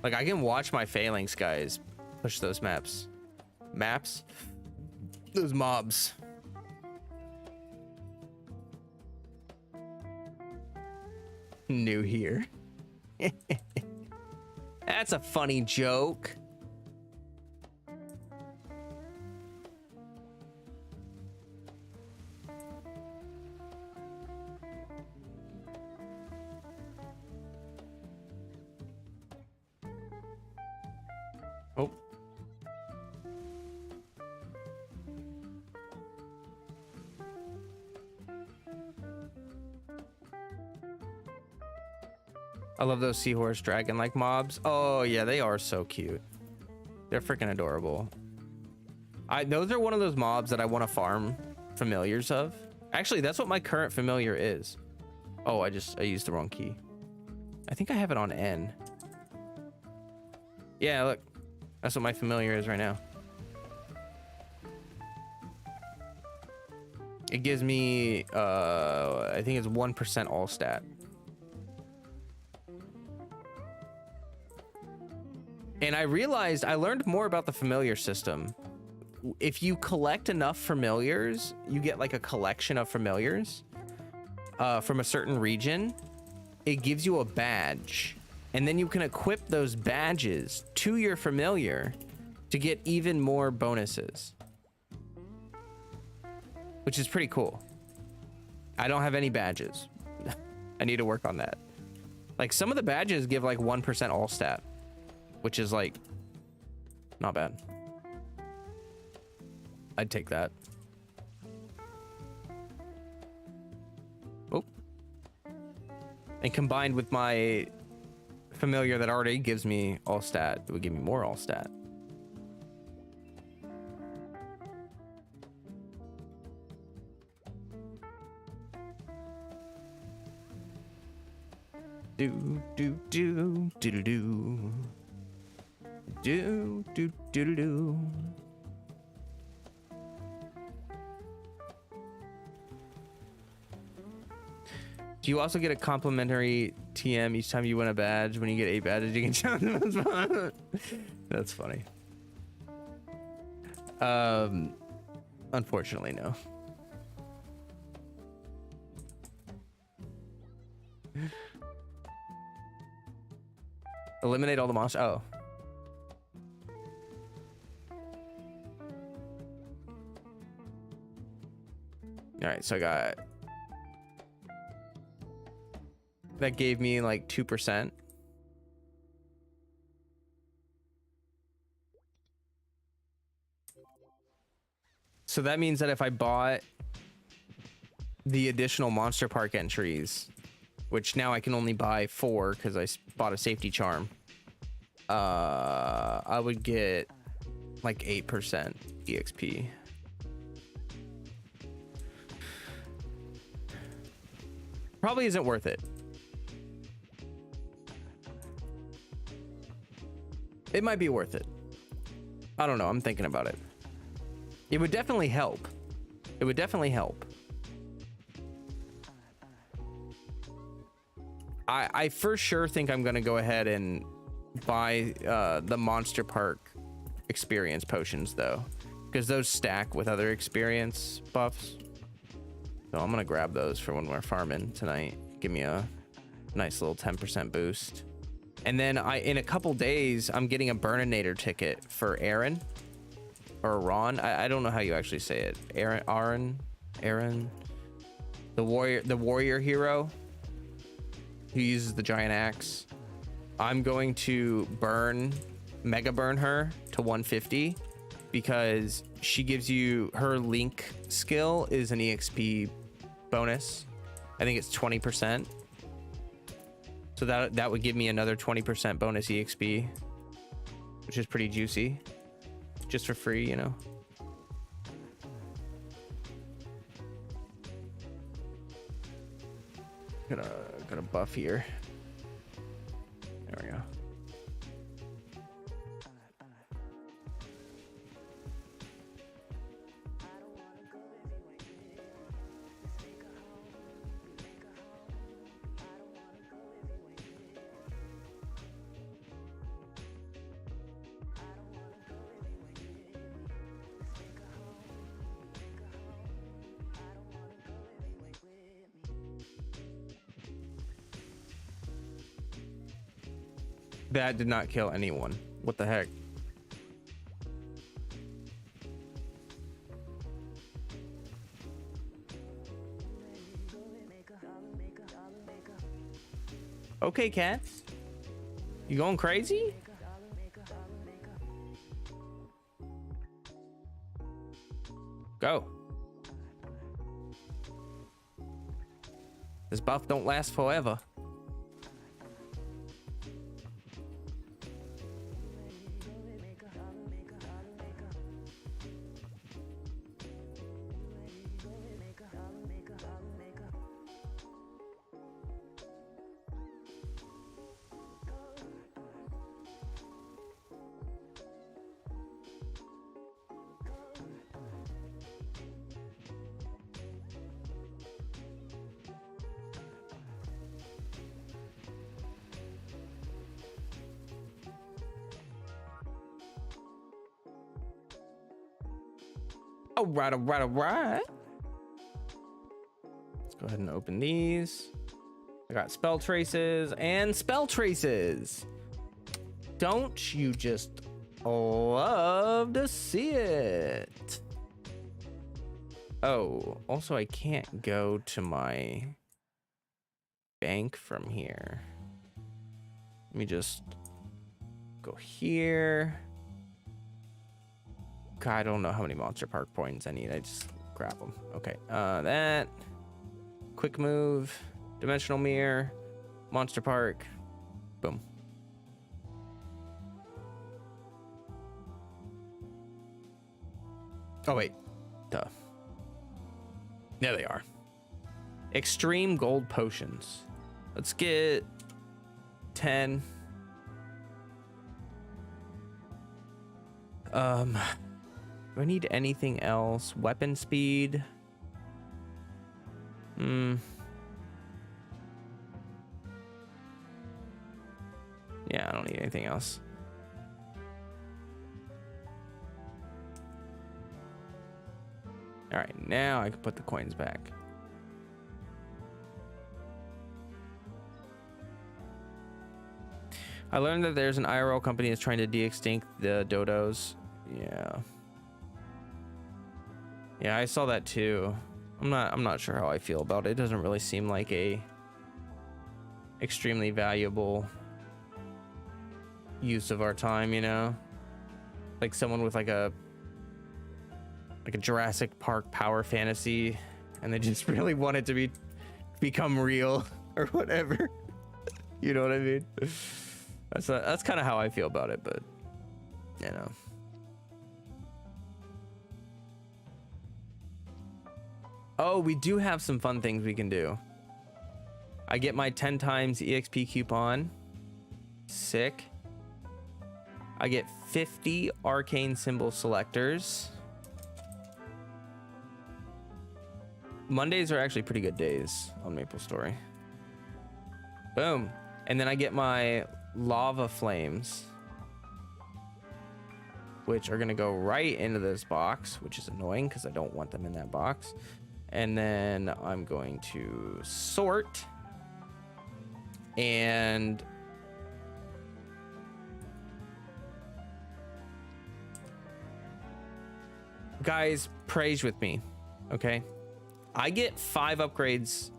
Like I can watch my phalanx guys push those maps. Those mobs. New here. That's a funny joke. Oh. I love those seahorse dragon like mobs. Oh yeah, they are so cute. They're freaking adorable. Those are one of those mobs that I want to farm familiars of. Actually, that's what my current familiar is. Oh, I used the wrong key. I think I have it on N. Yeah, look. That's what my familiar is right now. It gives me, I think it's 1% all stat. And I realized I learned more about the familiar system. If you collect enough familiars, you get like a collection of familiars from a certain region. It gives you a badge. And then you can equip those badges to your familiar to get even more bonuses. Which is pretty cool. I don't have any badges. I need to work on that. Like some of the badges give like 1% all stat, which is like not bad. I'd take that. Oh. And combined with my familiar that already gives me all stat, it would give me more all stat. Do do do do do do do do do do. Do you also get a complimentary TM each time you win a badge? When you get 8 badges, you can challenge them. That's funny. Unfortunately, no. Eliminate all the monsters. Oh. All right, so I got... That gave me like 2%. So that means that if I bought the additional Monster Park entries, which now I can only buy 4 because I bought a safety charm, I would get like 8% EXP. Probably isn't worth it. It might be worth it. I don't know. I'm thinking about it. It would definitely help. It would definitely help. I for sure think I'm going to go ahead and buy the Monster Park experience potions, though, because those stack with other experience buffs. So I'm gonna grab those for when we're farming tonight. Give me a nice little 10% boost. And then in a couple days, I'm getting a Burninator ticket for Aaron or Ron. I don't know how you actually say it. Aaron, the warrior hero who uses the giant axe. I'm going to mega burn her to 150 because she gives you, her link skill is an EXP bonus. I think it's 20%. So that would give me another 20% bonus EXP, which is pretty juicy, just for free, you know. Gonna buff here. There we go. That did not kill anyone. What the heck? Okay, cats. You going crazy? Go. This buff don't last forever. All right. Let's go ahead and open these. I got spell traces and spell traces. Don't you just love to see it? Oh, also I can't go to my bank from here. Let me just go here. God, I don't know how many monster park points I need. I just grab them. Okay, that quick move, dimensional mirror, monster park, boom. Oh wait, duh. There they are. Extreme gold potions. Let's get 10. Do I need anything else? Weapon speed. Yeah, I don't need anything else. All right, now I can put the coins back. I learned that there's an IRL company that's trying to de-extinct the dodos. Yeah, I saw that too. I'm not sure how I feel about it. It doesn't really seem like a extremely valuable use of our time, you know? Like someone with like a Jurassic Park power fantasy and they just really want it to become real or whatever. You know what I mean? That's kind of how I feel about it, but you know. Oh, we do have some fun things we can do. I get my 10 times EXP coupon. Sick. I get 50 arcane symbol selectors. Mondays are actually pretty good days on MapleStory. Boom. And then I get my lava flames, which are going to go right into this box, which is annoying because I don't want them in that box. And then I'm going to sort. And guys, praise with me, okay? I get 5 upgrades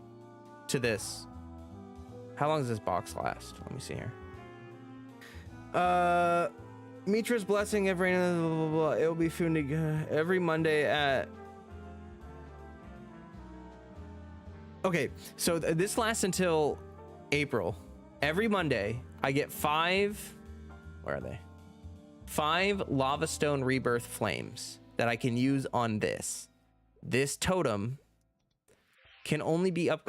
to this. How long does this box last? Let me see here. Mitra's blessing every blah, blah, blah. It will be Funday every Monday at. Okay, so this lasts until April. Every Monday, I get 5. Where are they? 5 lava stone rebirth flames that I can use on this. This totem can only be up.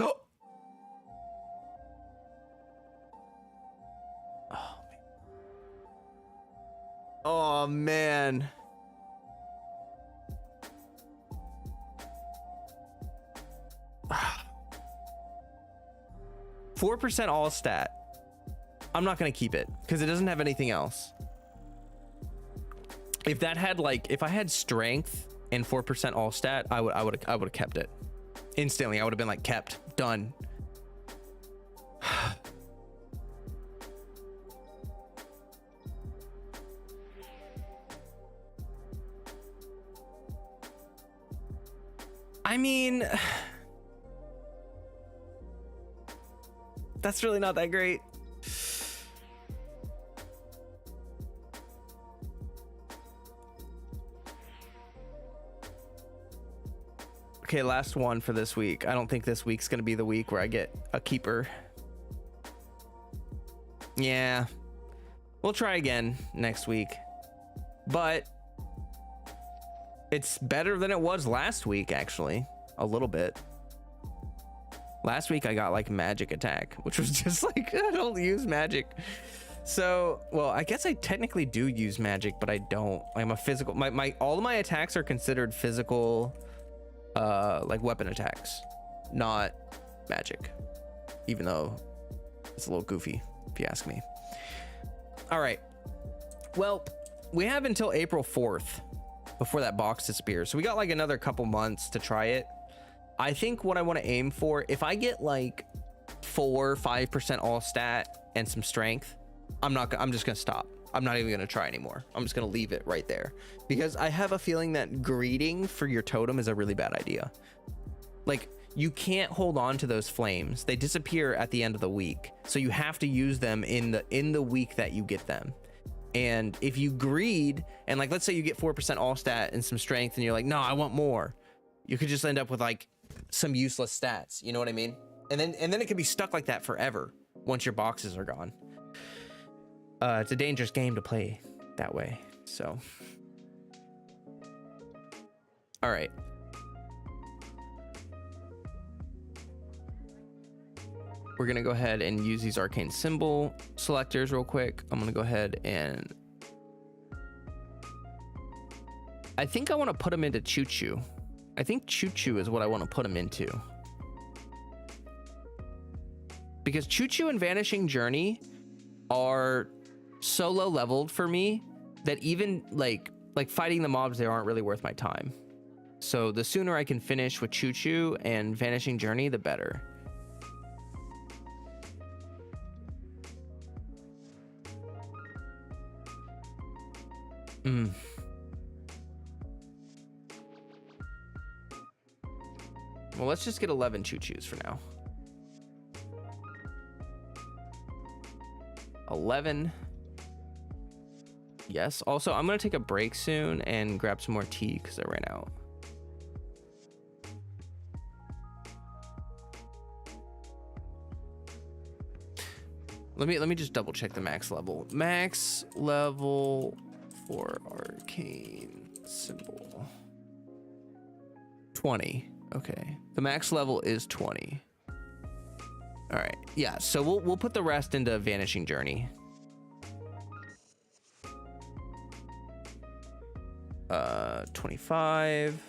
Oh man. Oh, 4% all stat. I'm not gonna keep it because it doesn't have anything else. If that had like, if I had strength and 4% all stat, I would have kept it instantly. I would have been like, kept, done. I mean, that's really not that great. Okay, last one for this week. I don't think this week's gonna be the week where I get a keeper. Yeah, we'll try again next week, but it's better than it was last week, actually, a little bit. Last week I got like magic attack, which was just like, I don't use magic. So, well, I guess I technically do use magic, but I don't. I'm a physical, all of my attacks are considered physical, like weapon attacks, not magic, even though it's a little goofy if you ask me. All right, well, we have until April 4th before that box disappears, so we got like another couple months to try it. I think what I want to aim for, if I get like 4-5% all stat and some strength, I'm just gonna stop. I'm not even gonna try anymore. I'm just gonna leave it right there, because I have a feeling that greeding for your totem is a really bad idea. Like, you can't hold on to those flames. They disappear at the end of the week, so you have to use them in the week that you get them. And if you greed, and like, let's say you get 4% all stat and some strength, and you're like, no, I want more, you could just end up with like some useless stats. You know what I mean? And then it can be stuck like that forever once your boxes are gone. It's a dangerous game to play that way. So, all right. We're gonna go ahead and use these arcane symbol selectors real quick. I'm gonna go ahead and I think I want to put them into Choo Choo. I think Choo Choo is what I want to put them into, because Choo Choo and Vanishing Journey are so low leveled for me that even like fighting the mobs there aren't really worth my time. So the sooner I can finish with Choo Choo and Vanishing Journey, the better. Well, let's just get 11 Choo Choos for now. 11. Yes. Also, I'm going to take a break soon and grab some more tea because I ran out. Let me just double check the max level. Max level for arcane symbol. 20. Okay. The max level is 20. All right. Yeah, so we'll put the rest into Vanishing Journey. 25.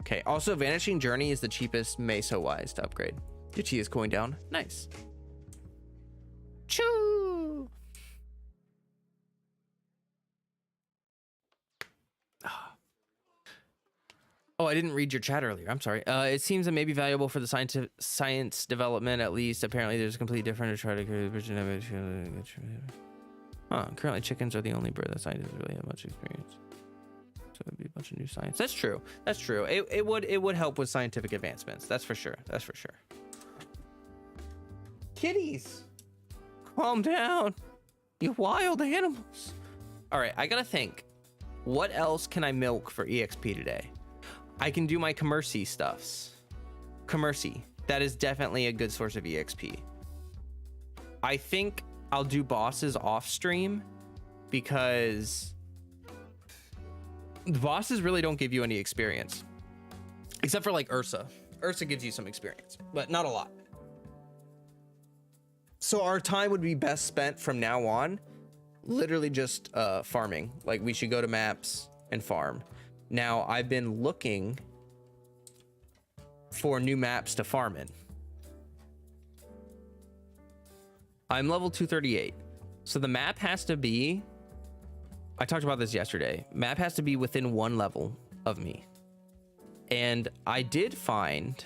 Okay, also Vanishing Journey is the cheapest Meso-wise to upgrade. Your Chi is going down. Nice. Choo! Oh, I didn't read your chat earlier. I'm sorry. It seems it may be valuable for the science development, at least. Apparently, there's a completely different to try to create a currently, chickens are the only bird that scientists really have much experience. So it'd be a bunch of new science. That's true. That's true. It would help with scientific advancements. That's for sure. That's for sure. Kitties, calm down. You wild animals. All right, I gotta think. What else can I milk for EXP today? I can do my commercy stuffs. Commercy. That is definitely a good source of EXP. I think I'll do bosses off stream because the bosses really don't give you any experience. Except for like Ursa. Ursa gives you some experience, but not a lot. So our time would be best spent from now on literally just farming. Like we should go to maps and farm. Now, I've been looking for new maps to farm in. I'm level 238. So the map has to be, I talked about this yesterday. Map has to be within 1 level of me. And I did find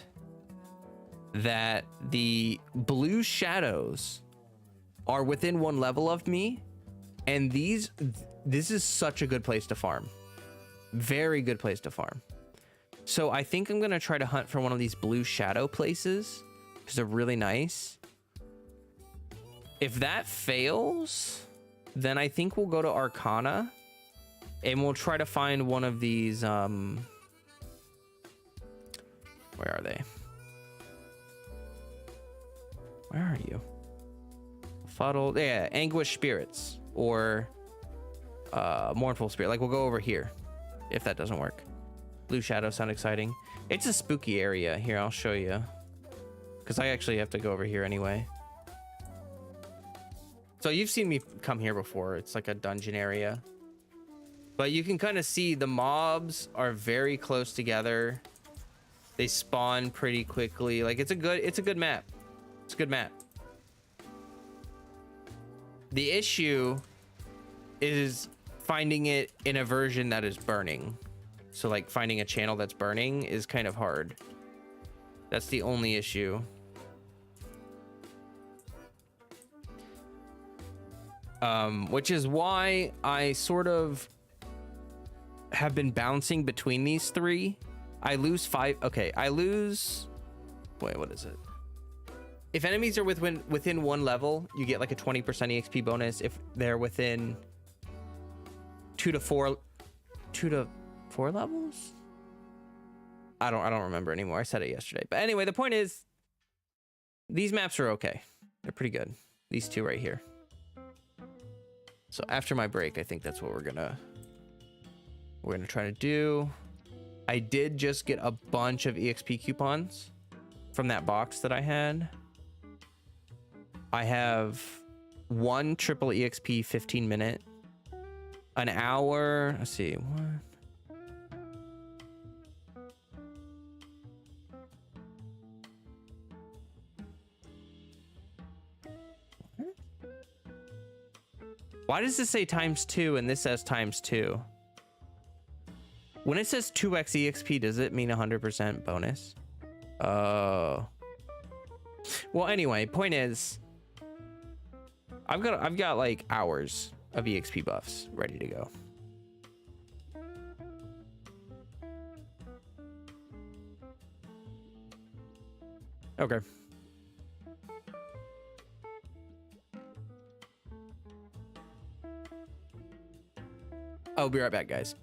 that the blue shadows are within 1 level of me. And this is such a good place to farm. Very good place to farm. So I think I'm gonna try to hunt for one of these blue shadow places because they're really nice. If that fails, then I think we'll go to Arcana and we'll try to find one of these where are they? Where are you? Fuddled. Yeah, Anguish Spirits or Mournful Spirit. Like we'll go over here. If that doesn't work. Blue shadows sound exciting. It's a spooky area. Here, I'll show you. Because I actually have to go over here anyway. So you've seen me come here before. It's like a dungeon area. But you can kind of see the mobs are very close together. They spawn pretty quickly. Like it's a good map. It's a good map. The issue is finding it in a version that is burning. So like finding a channel that's burning is kind of hard. That's the only issue. Which is why I sort of have been bouncing between these 3. I lose 5. Okay, I lose. Wait, what is it? If enemies are within 1 level, you get like a 20% EXP bonus. If they're within 2 to 4 levels. I don't remember anymore. I said it yesterday. But anyway, the point is these maps are okay. They're pretty good. These 2 right here. So after my break, I think that's what we're gonna try to do. I did just get a bunch of EXP coupons from that box that I had. I have 1 triple EXP 15-minute, an hour. Let's see. 1. Why does this say ×2 and this says ×2? When it says 2x EXP, does it mean 100% bonus? Well, anyway, point is, I've got like hours of EXP buffs ready to go. Okay. I'll be right back, guys.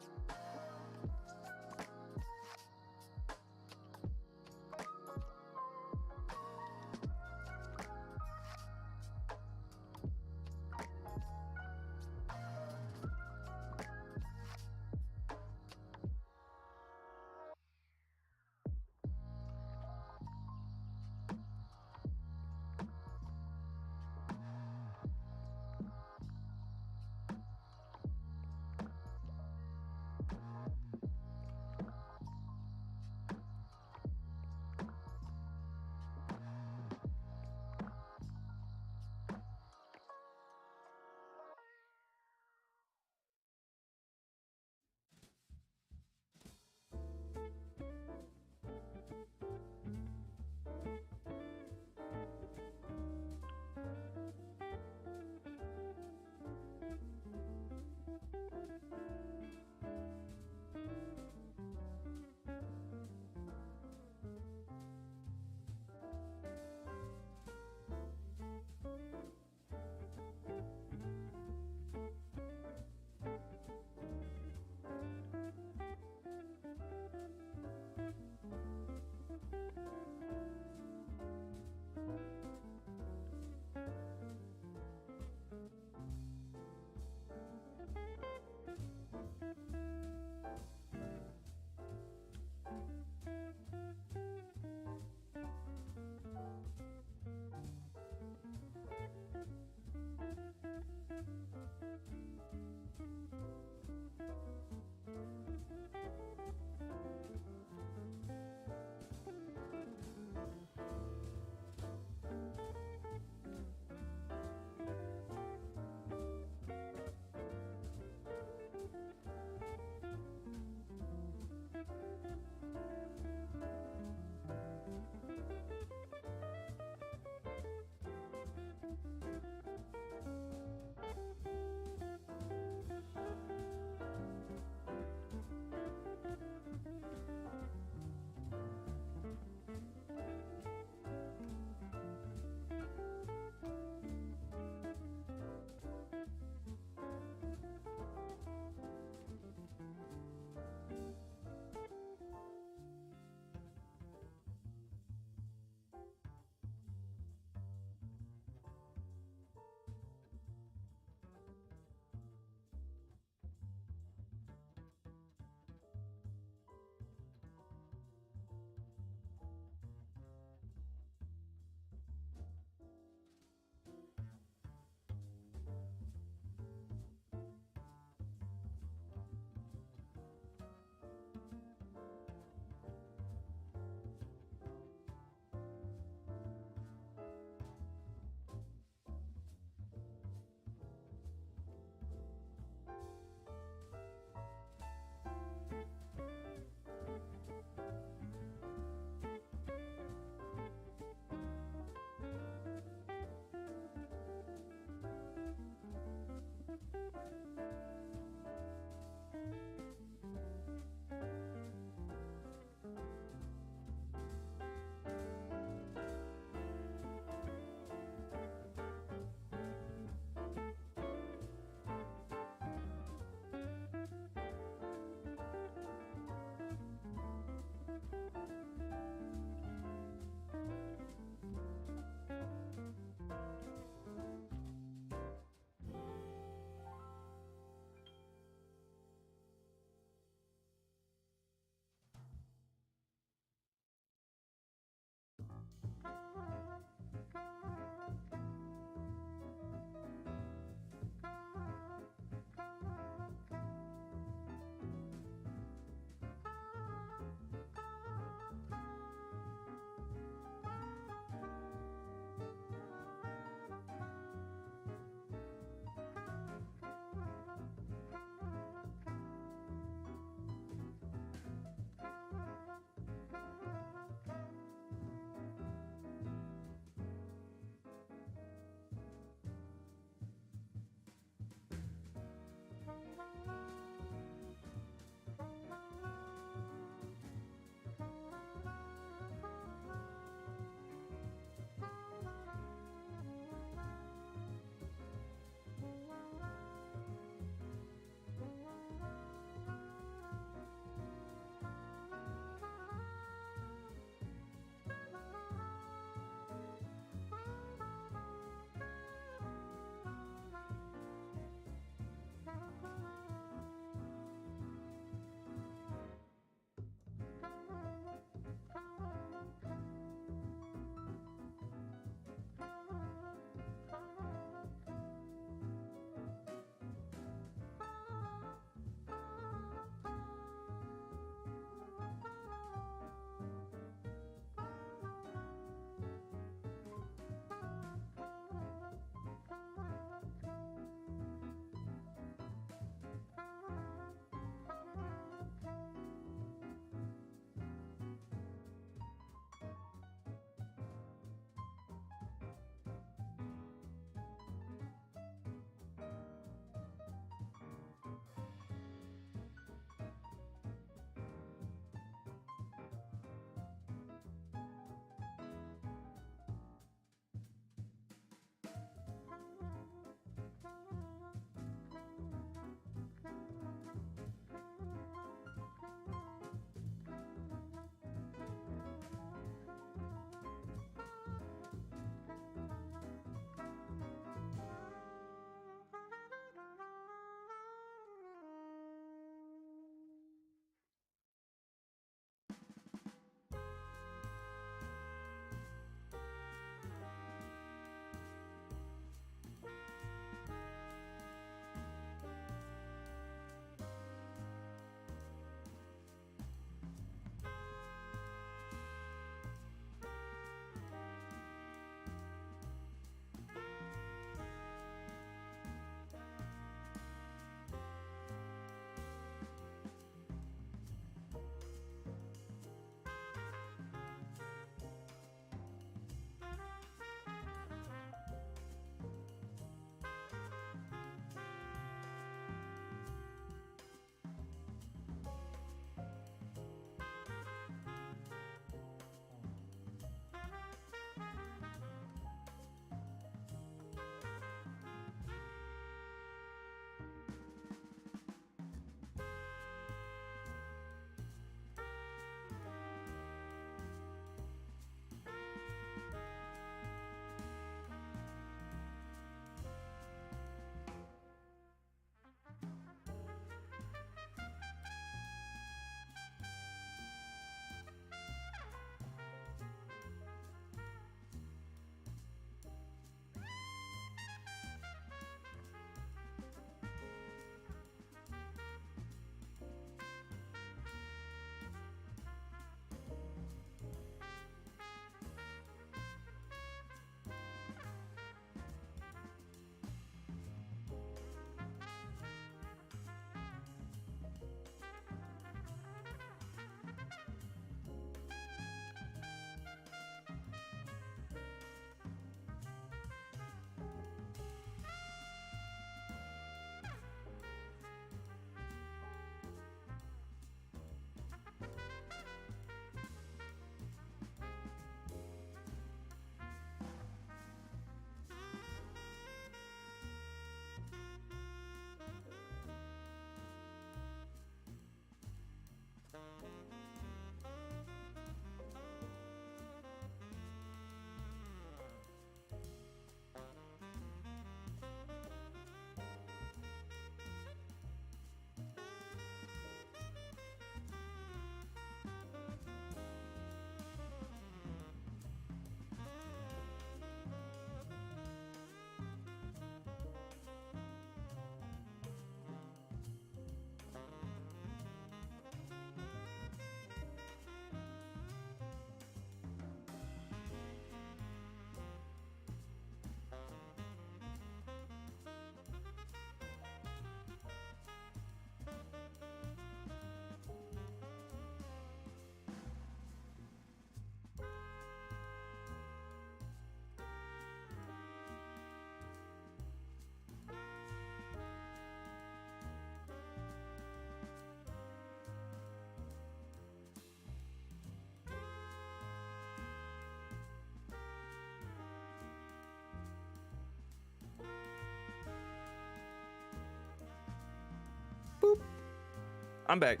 I'm back.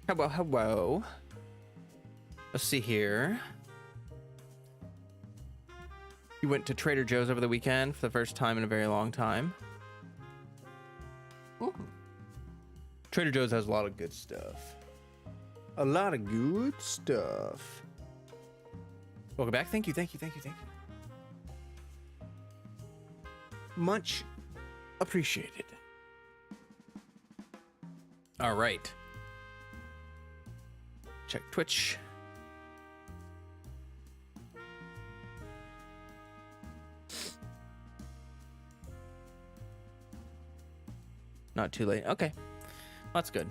Hello, hello. Let's see here. You went to Trader Joe's over the weekend for the first time in a very long time. Ooh. Trader Joe's has a lot of good stuff. A lot of good stuff. Welcome back. Thank you, thank you, thank you, thank you. Much appreciated. All right. Check Twitch. Not too late. Okay. That's good.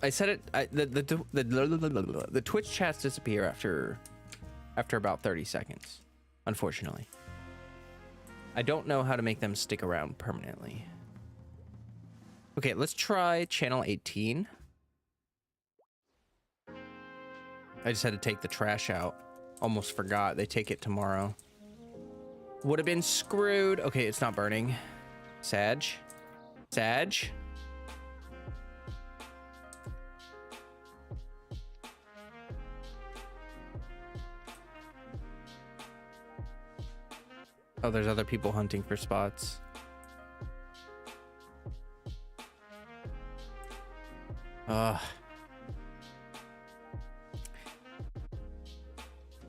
I said it. The Twitch chats disappear after about 30 seconds. Unfortunately, I don't know how to make them stick around permanently. Okay, let's try channel 18. I just had to take the trash out. Almost forgot. They take it tomorrow. Would have been screwed. Okay, it's not burning. Sag. Sag. Oh, there's other people hunting for spots.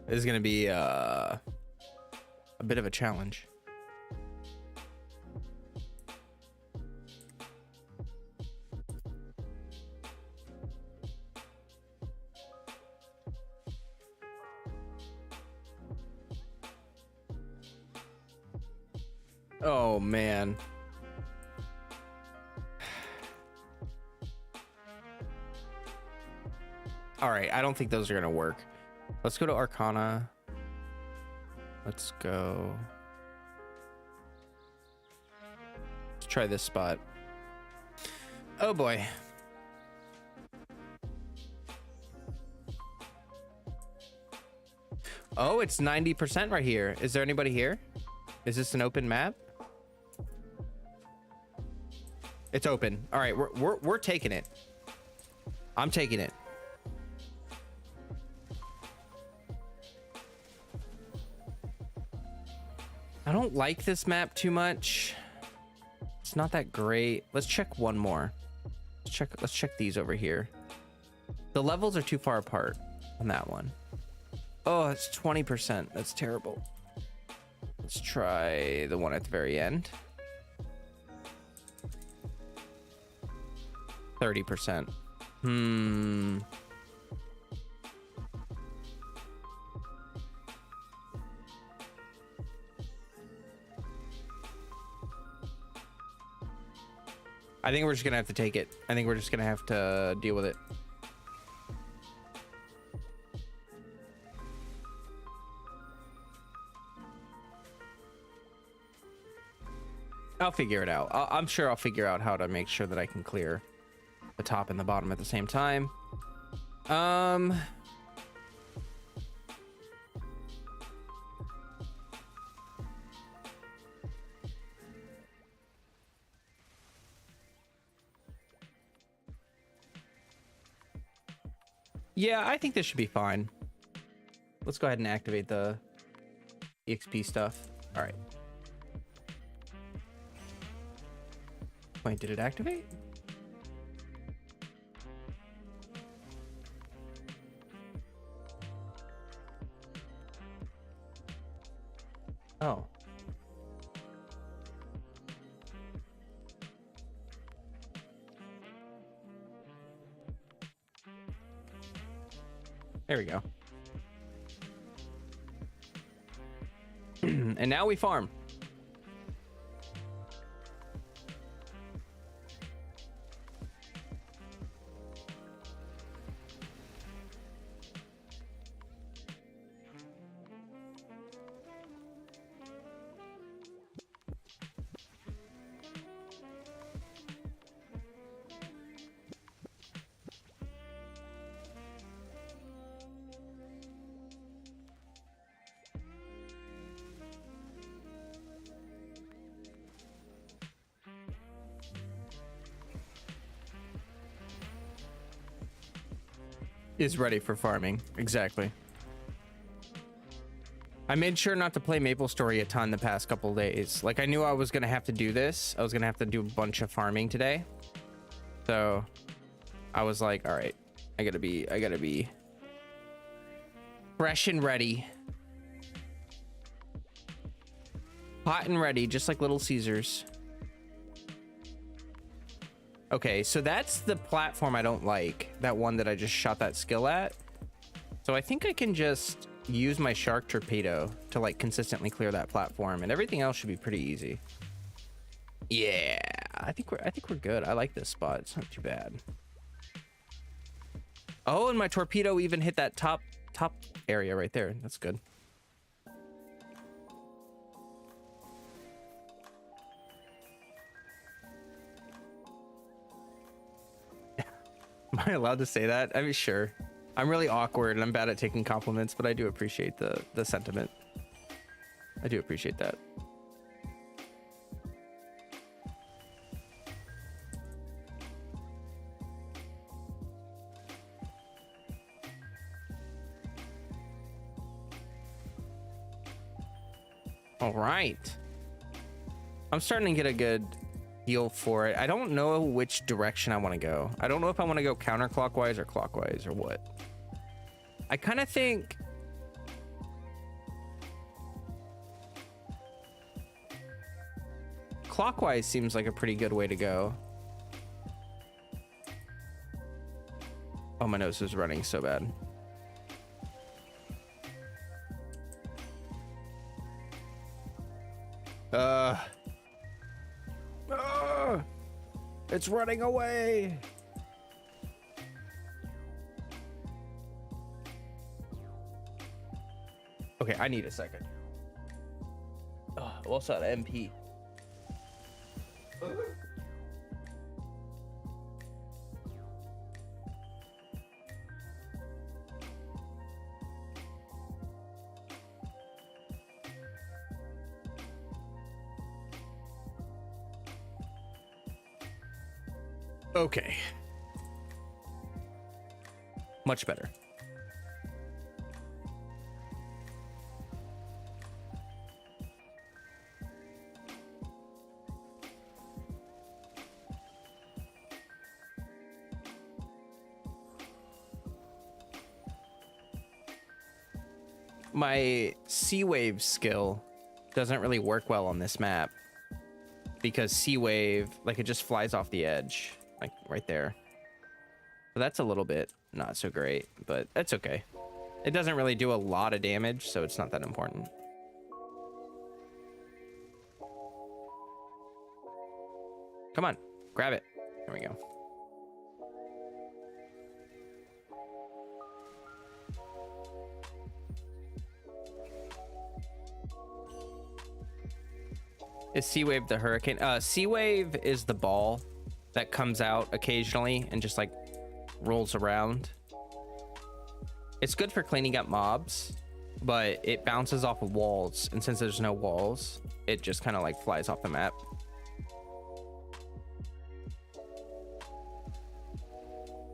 This is gonna be a bit of a challenge. Oh man. All right, I don't think those are gonna work. Let's go to Arcana. Let's go. Let's try this spot. Oh boy. Oh, it's 90% right here. Is there anybody here? Is this an open map? It's open. All right, we're taking it. I'm taking it. I don't like this map too much. It's not that great. Let's check one more. Let's check these over here. The levels are too far apart on that one. Oh, it's 20%. That's terrible. Let's try the one at the very end. 30%. I think we're just gonna have to take it. I think we're just gonna have to deal with it. I'll figure it out. I'm sure I'll figure out how to make sure that I can clear the top and the bottom at the same time. Yeah, I think this should be fine. Let's go ahead and activate the EXP stuff. All right. Wait, did it activate? Oh. There we go. And now we farm. is ready for farming. Exactly. I made sure not to play MapleStory a ton the past couple days. Like, I knew I was gonna have to do this. I was gonna have to do a bunch of farming today. So I was like, all right, I gotta be fresh and ready. Hot and ready, just like Little Caesars. Okay, so that's the platform I don't like. That one that I just shot that skill at. So I think I can just use my shark torpedo to like consistently clear that platform, and everything else should be pretty easy. Yeah, I think we're good. I like this spot. It's not too bad. Oh, and my torpedo even hit that top area right there. That's good. Am I allowed to say that? I mean, sure. I'm really awkward and I'm bad at taking compliments, but I do appreciate the sentiment. I do appreciate that. All right. I'm starting to get a good feel for it. I don't know which direction I want to go. I don't know if I want to go counterclockwise or clockwise or what. I kind of think clockwise seems like a pretty good way to go. Oh, my nose is running so bad. It's running away. Okay, I need a second. Oh, what's that MP? Okay. Much better. My sea wave skill doesn't really work well on this map because sea wave, like, it just flies off the edge, like right there. So that's a little bit not so great, but that's okay. It doesn't really do a lot of damage, so it's not that important. Come on, grab it. There we go. Is Sea Wave the hurricane? Sea Wave is the ball that comes out occasionally and just like rolls around. It's good for cleaning up mobs, but it bounces off of walls, and since there's no walls, it just kind of like flies off the map.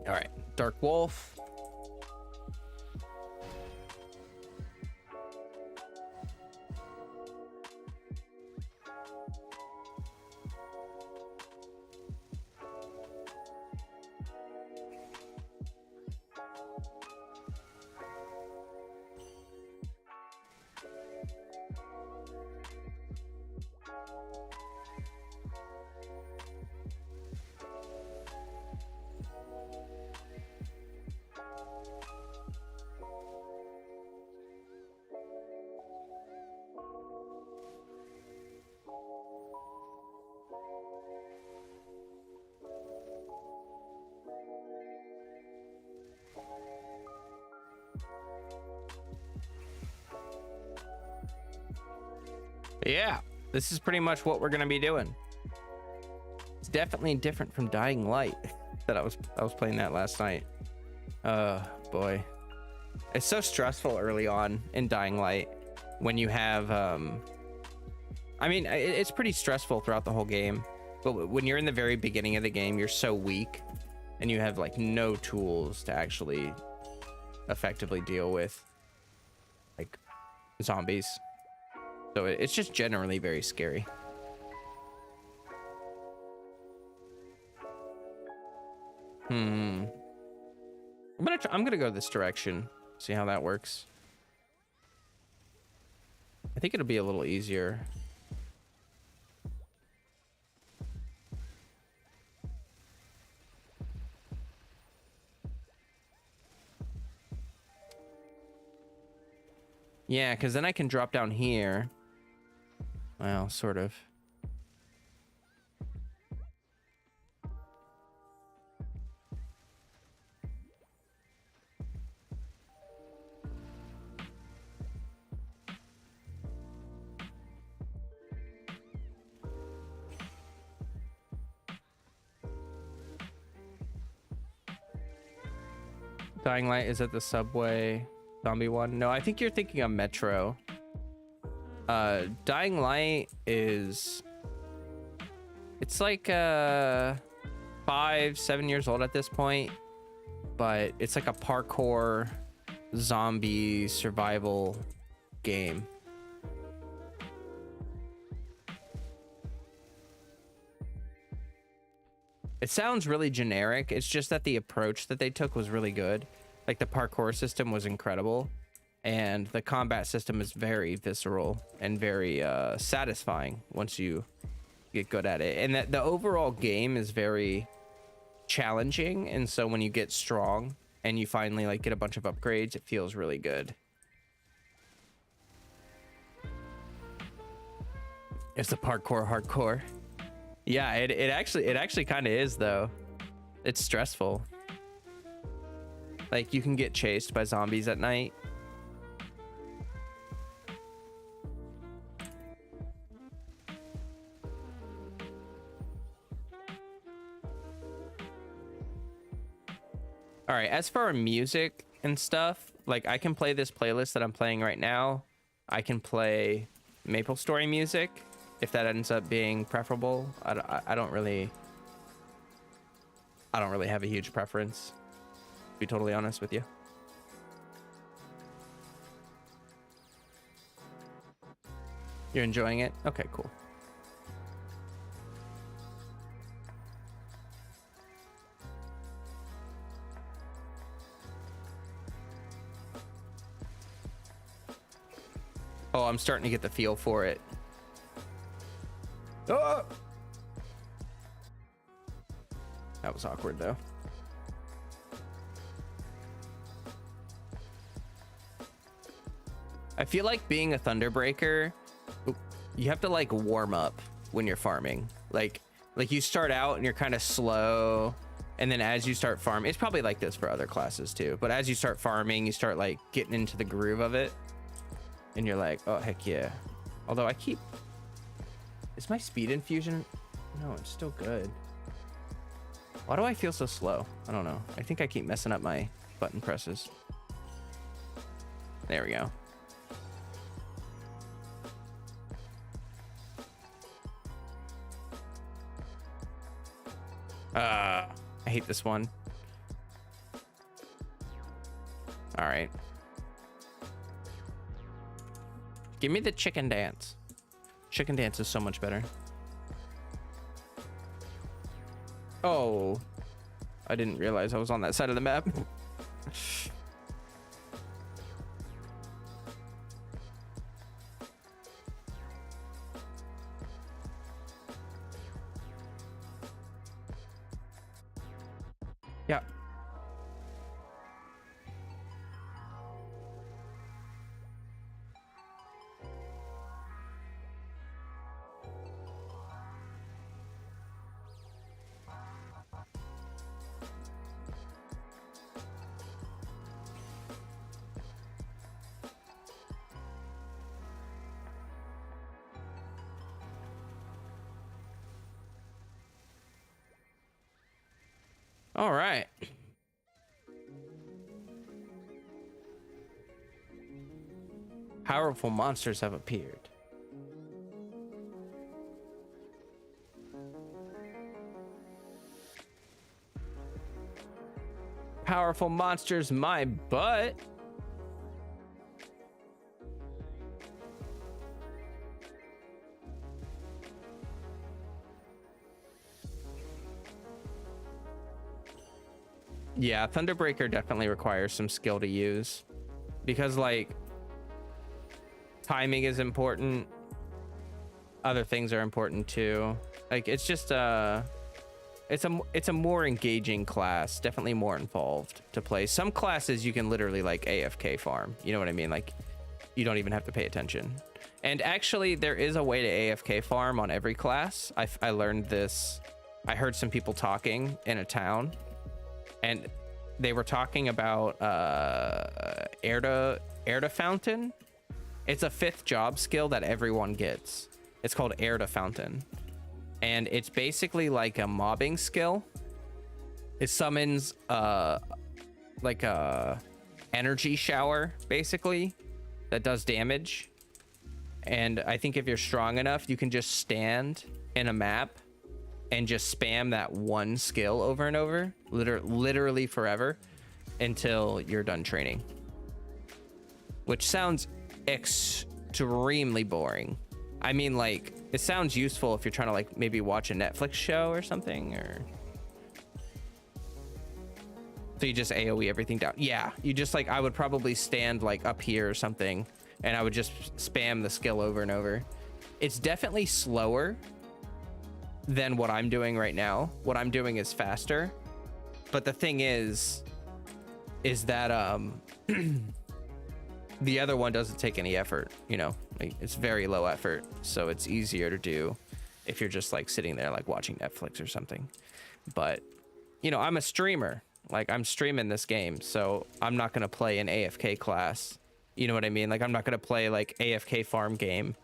All right, Dark Wolf. Yeah, this is pretty much what we're gonna be doing. It's definitely different from Dying Light that I was playing that last night. Boy, it's so stressful early on in Dying Light when you have I mean, it's pretty stressful throughout the whole game, but when you're in the very beginning of the game, you're so weak and you have like no tools to actually effectively deal with like zombies. So it's just generally very scary. I'm gonna go this direction, see how that works. I think it'll be a little easier. Yeah, because then I can drop down here. Well, sort of. Dying Light is at the subway. Zombie one. No, I think you're thinking of Metro. Dying Light is... It's like 5-7 years old at this point. But it's like a parkour zombie survival game. It sounds really generic. It's just that the approach that they took was really good. Like the parkour system was incredible, and the combat system is very visceral and very satisfying once you get good at it. And that the overall game is very challenging, and so when you get strong and you finally like get a bunch of upgrades, it feels really good. It's the parkour hardcore. Yeah, it actually kind of is though. It's stressful. Like you can get chased by zombies at night. All right, as for music and stuff, like I can play this playlist that I'm playing right now. I can play MapleStory music if that ends up being preferable. I don't really have a huge preference, to be totally honest with you. You're enjoying it? Okay, cool. Oh, I'm starting to get the feel for it. Oh! That was awkward though. I feel like being a Thunderbreaker, you have to like warm up when you're farming. Like you start out and you're kind of slow, and then as you start farming, it's probably like this for other classes too, but as you start farming, you start like getting into the groove of it, and you're like, oh heck yeah. Although I keep... Is my speed infusion? No, it's still good. Why do I feel so slow? I don't know. I think I keep messing up my button presses. There we go. I hate this one. All right. Give me the chicken dance. Chicken dance is so much better. Oh, I didn't realize I was on that side of the map. Yeah. All right. Powerful monsters have appeared. powerful monsters, my butt. Yeah, Thunderbreaker definitely requires some skill to use because like timing is important. Other things are important too. Like it's just it's a more engaging class, definitely more involved to play. Some classes you can literally like AFK farm, you know what I mean? Like you don't even have to pay attention. And actually there is a way to AFK farm on every class. I learned this. I heard some people talking in a town and they were talking about air to fountain. It's a 5th job skill that everyone gets. It's called air to fountain. And it's basically like a mobbing skill. It summons like a energy shower basically that does damage. And I think if you're strong enough, you can just stand in a map and just spam that one skill over and over, literally forever, until you're done training. Which sounds extremely boring. I mean, like, it sounds useful if you're trying to, like, maybe watch a Netflix show or something, or... So you just AoE everything down. Yeah, you just, like, I would probably stand, like, up here or something, and I would just spam the skill over and over. It's definitely slower than what I'm doing right now. What I'm doing is faster. But the thing is that, the other one doesn't take any effort, you know, like it's very low effort, so it's easier to do if you're just like sitting there like watching Netflix or something. But you know, I'm a streamer, like I'm streaming this game, so I'm not going to play an AFK class, you know what I mean? Like I'm not going to play like AFK farm game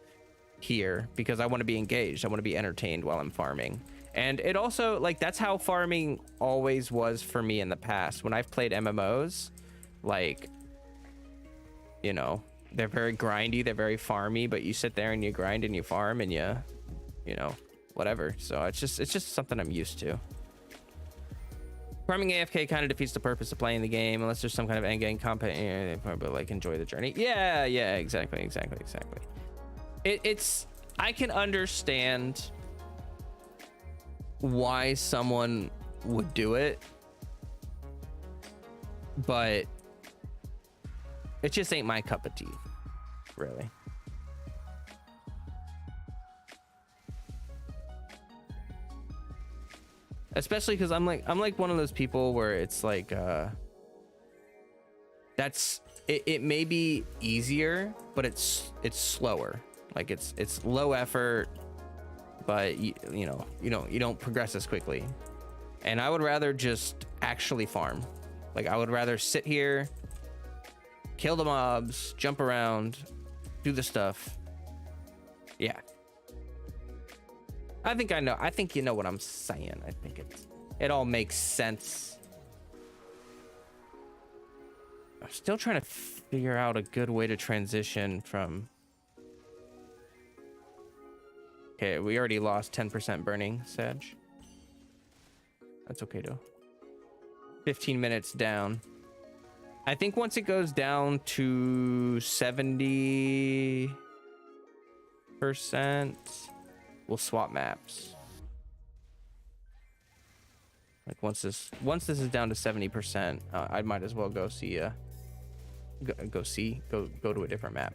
here because I want to be engaged. I want to be entertained while I'm farming. And it also, like, that's how farming always was for me in the past. When I've played MMOs, like, you know, they're very grindy, they're very farmy, but you sit there and you grind and you farm and you know, whatever. So it's just something I'm used to. Farming AFK kind of defeats the purpose of playing the game unless there's some kind of end game content, but like enjoy the journey. Yeah, exactly. It's I can understand why someone would do it, but it just ain't my cup of tea, really. Especially because I'm like one of those people where it's like that's it may be easier, but it's slower. Like it's low effort, but you know you don't progress as quickly. And I would rather just actually farm. Like I would rather sit here, kill the mobs, jump around, do the stuff. Yeah. I think you know what I'm saying. I think it all makes sense. I'm still trying to figure out a good way to transition from... Okay, we already lost 10% burning, Sedge. That's okay though. 15 minutes down. I think once it goes down to 70%, we'll swap maps. Like once this is down to 70%, I might as well go see go to a different map.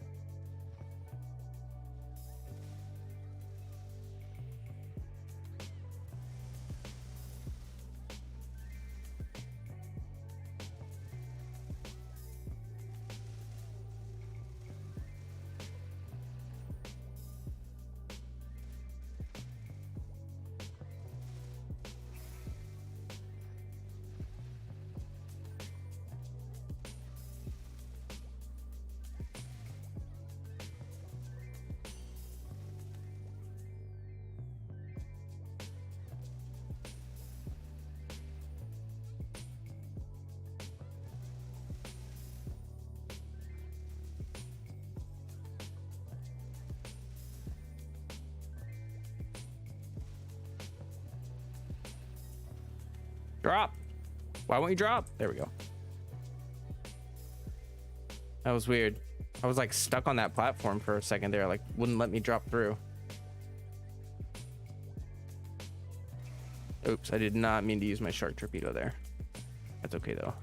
Drop. Why won't you drop? There we go. That was weird. I was like stuck on that platform for a second there, like wouldn't let me drop through. Oops, I did not mean to use my shark torpedo there. That's okay though.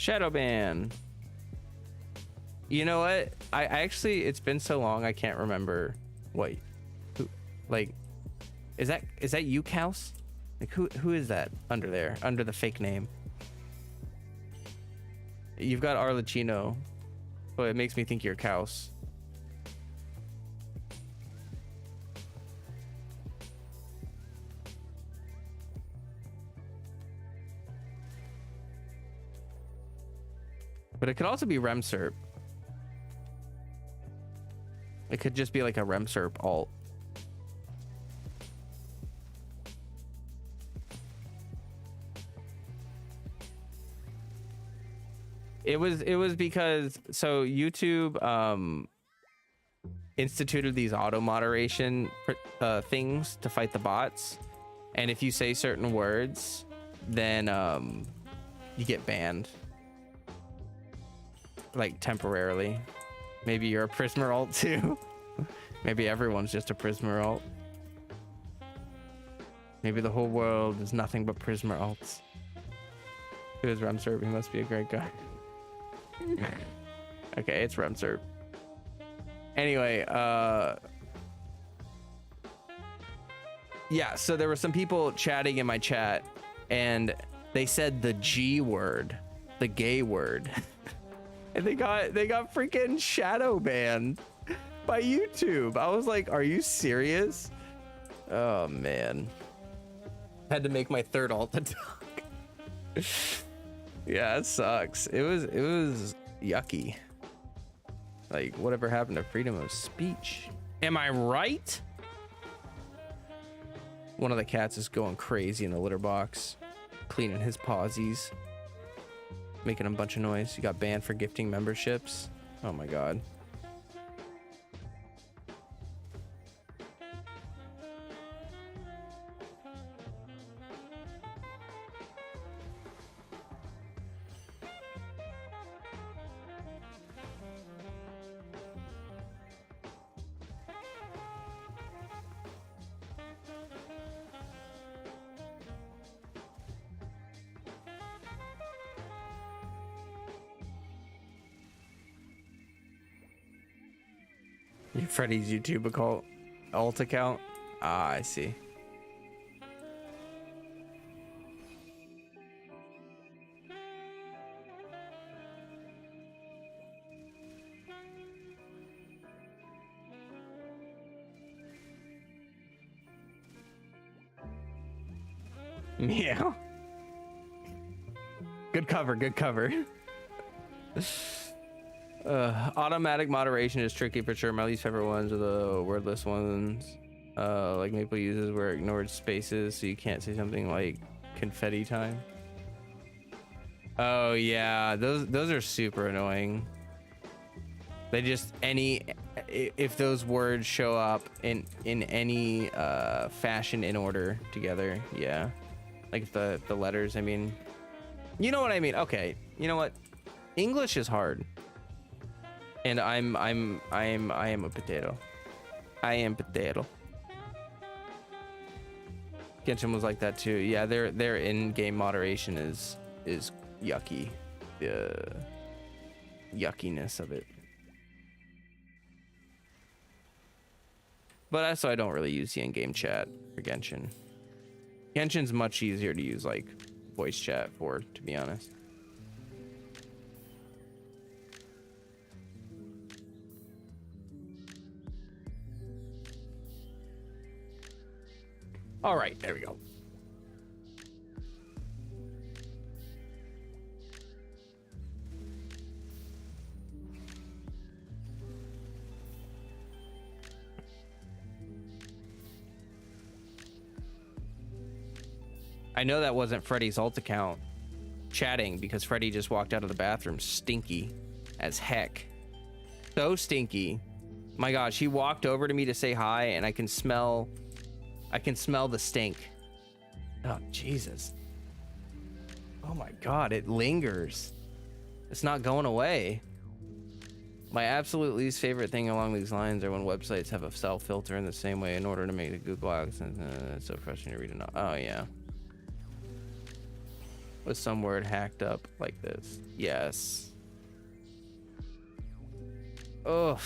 Shadow ban. You know what? I actually, it's been so long I can't remember what, who, like, is that you, Kaus? Like who is that under there, under the fake name? You've got Arlecchino, but it makes me think you're Kaus. But it could also be Remserp. It could just be like a Remserp alt. It was because so YouTube instituted these auto moderation things to fight the bots, and if you say certain words, then you get banned. Like temporarily. Maybe you're a Prismer alt too. Maybe everyone's just a Prismer alt. Maybe the whole world is nothing but Prismer alts. Who is Remserp? He must be a great guy. Okay, it's Remserp. Anyway, yeah, so there were some people chatting in my chat and they said the G word, the gay word. And they got freaking shadow banned by YouTube. I was like, are you serious? Oh man. Had to make my third alt to talk. Yeah, it sucks. It was yucky. Like, whatever happened to freedom of speech? Am I right? One of the cats is going crazy in the litter box, cleaning his pawsies. Making a bunch of noise. You got banned for gifting memberships. Oh my god. Freddy's YouTube alt account. Ah, I see. Meow. Good cover, good cover. Automatic moderation is tricky for sure. My least favorite ones are the wordless ones. Like Maple uses where it ignored spaces, so you can't say something like confetti time. Oh yeah, those are super annoying. They just if those words show up in any fashion in order together, yeah. Like the letters, I mean. You know what I mean? Okay. You know what? English is hard. And I am a potato. I am potato. Genshin was like that too. Yeah, their in-game moderation is yucky. The yuckiness of it. But that's why I don't really use the in-game chat for Genshin. Genshin's much easier to use like voice chat for, to be honest. All right, there we go. I know that wasn't Freddy's alt account chatting because Freddy just walked out of the bathroom stinky as heck. So stinky. My gosh, he walked over to me to say hi and I can smell the stink. Oh, Jesus. Oh my God, it lingers. It's not going away. My absolute least favorite thing along these lines are when websites have a self filter in the same way in order to make the Google accent. It's so frustrating to read it. Oh yeah. With some word hacked up like this. Yes. Ugh.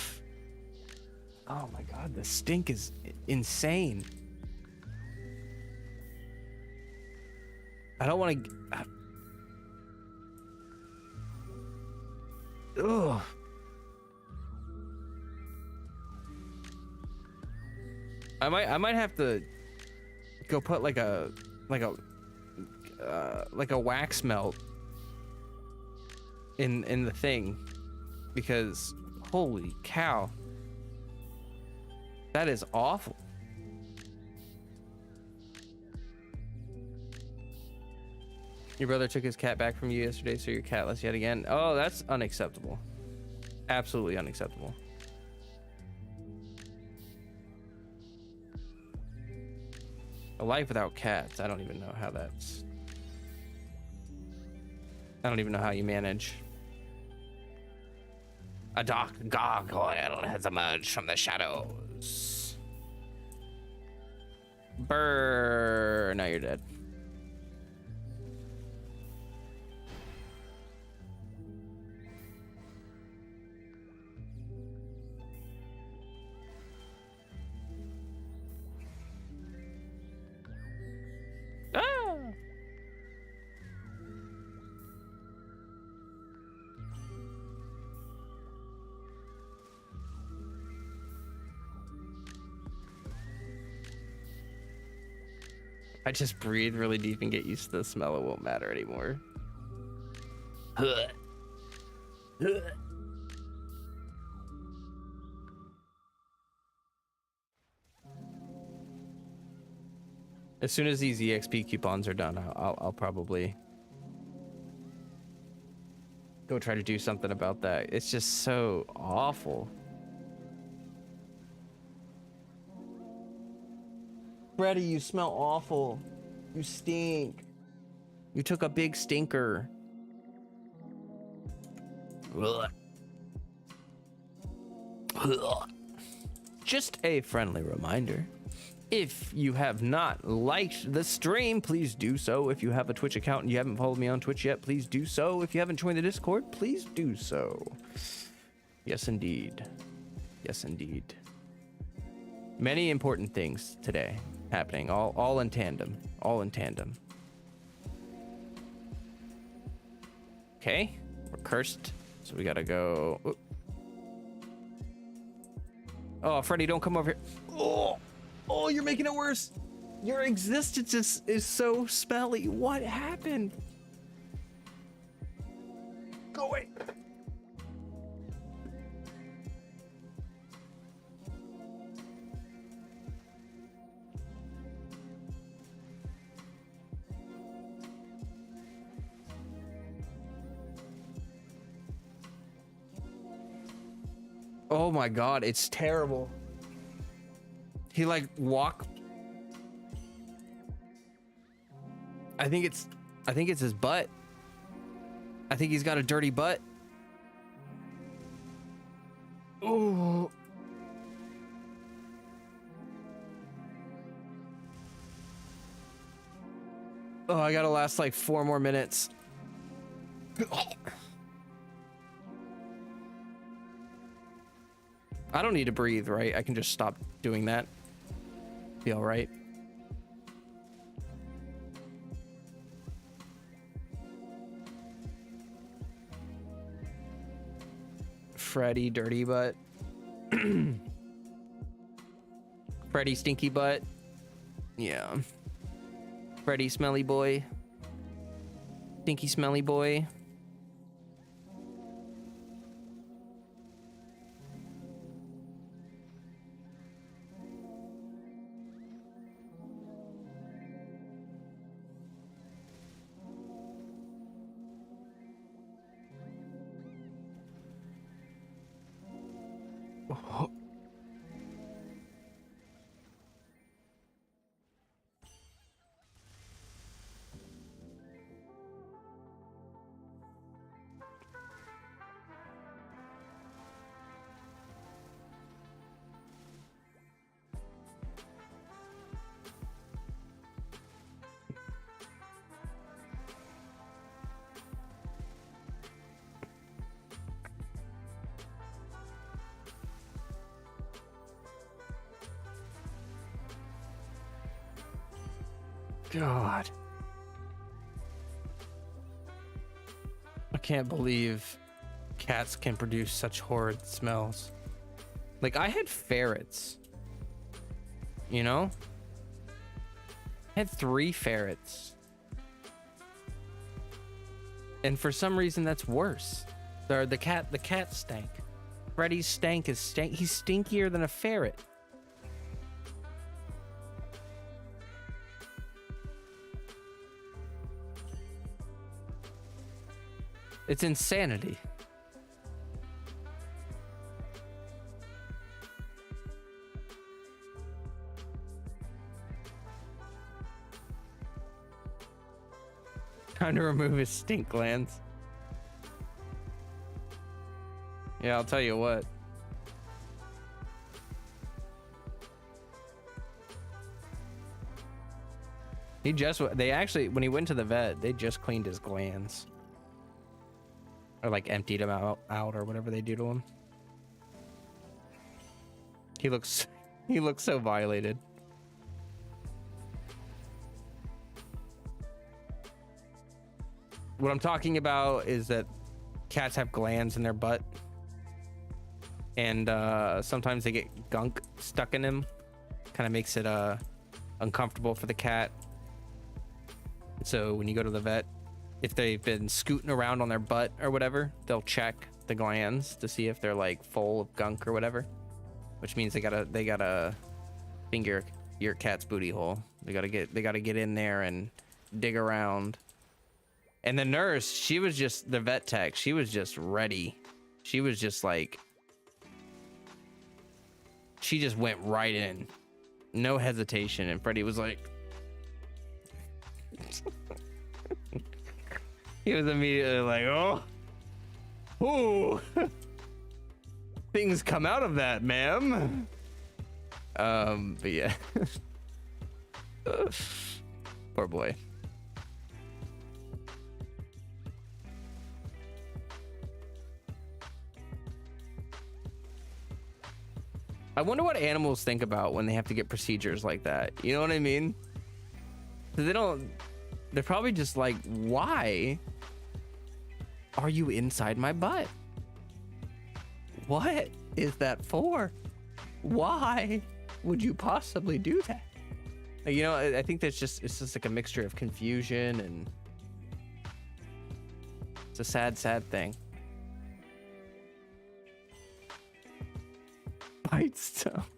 Oh my God, the stink is insane. I don't want to. Ugh. I might have to go put like a wax melt in the thing, because holy cow, that is awful. Your brother took his cat back from you yesterday, so you're catless yet again. Oh, that's unacceptable. Absolutely unacceptable. A life without cats. I don't even know how that's... I don't even know how you manage. A dark gargoyle has emerged from the shadows. Brrr. Now you're dead. Ah! I just breathe really deep and get used to the smell. It won't matter anymore. As soon as these EXP coupons are done, I'll probably go try to do something about that. It's just so awful. Freddy, you smell awful. You stink. You took a big stinker. Just a friendly reminder. If you have not liked the stream, please do so. If you have a Twitch account and you haven't followed me on Twitch yet, please do so. If you haven't joined the Discord, please do so. Yes, indeed. Yes, indeed. Many important things today happening, all in tandem. All in tandem. Okay, we're cursed, so we gotta go. Oh, Freddy, don't come over here. Oh, you're making it worse. Your existence is so smelly. What happened? Go away. Oh my God, it's terrible. He like walked. I think it's his butt. I think he's got a dirty butt. Oh. Oh, I gotta last like 4 more minutes. I don't need to breathe, right? I can just stop doing that. Be all right. Freddy dirty butt. Freddy stinky butt. Yeah. Freddy smelly boy. Stinky smelly boy. God. I can't believe cats can produce such horrid smells. Like, I had ferrets. You know? I had 3 ferrets. And for some reason that's worse. The cat stank. Freddy's stank is he's stinkier than a ferret. It's insanity. Trying to remove his stink glands. Yeah, I'll tell you what. They actually, when he went to the vet, they just cleaned his glands. Or like emptied him out or whatever they do to him. He looks so violated. What I'm talking about is that cats have glands in their butt. And sometimes they get gunk stuck in them. Kind of makes it uncomfortable for the cat. So when you go to the vet, if they've been scooting around on their butt or whatever, they'll check the glands to see if they're like full of gunk or whatever, which means they gotta finger your cat's booty hole. They gotta get in there and dig around. And the nurse, the vet tech, she was just ready. She was just like, she just went right in, no hesitation. And Freddy was like, he was immediately like, oh, ooh, things come out of that, ma'am. But yeah, poor boy. I wonder what animals think about when they have to get procedures like that. You know what I mean? They're probably just like, why are you inside my butt? What is that for? Why would you possibly do that? Like, you know, I think it's just like a mixture of confusion, and it's a sad thing. Bite stuff.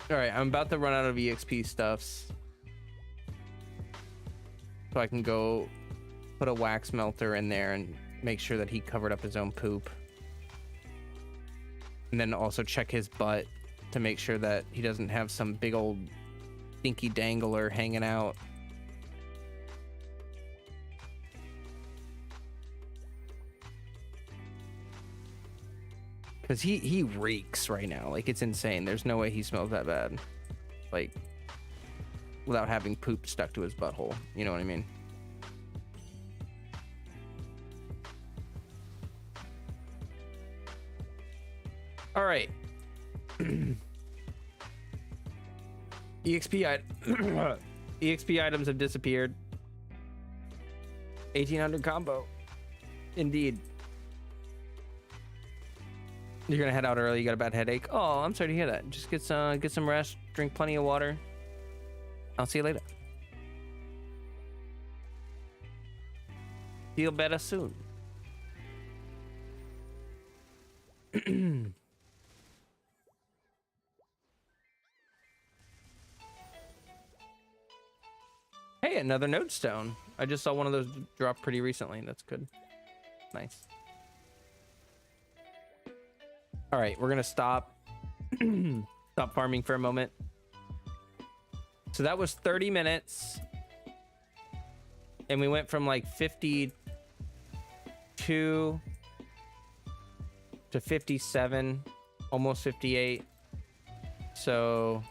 All right, I'm about to run out of EXP stuffs, so I can go put a wax melter in there and make sure that he covered up his own poop, and then also check his butt to make sure that he doesn't have some big old stinky dangler hanging out. Because he reeks right now. Like, it's insane. There's no way he smells that bad. Like, without having poop stuck to his butthole. You know what I mean? All right. EXP items have disappeared. 1800 combo. Indeed. You're gonna head out early. You got a bad headache. Oh, I'm sorry to hear that. Just get some rest. Drink plenty of water. I'll see you later. Feel better soon. Hey, another node stone. I just saw one of those drop pretty recently. That's good. Nice. All right, we're gonna stop stop farming for a moment. So that was 30 minutes, and we went from like 52 to 57, almost 58. So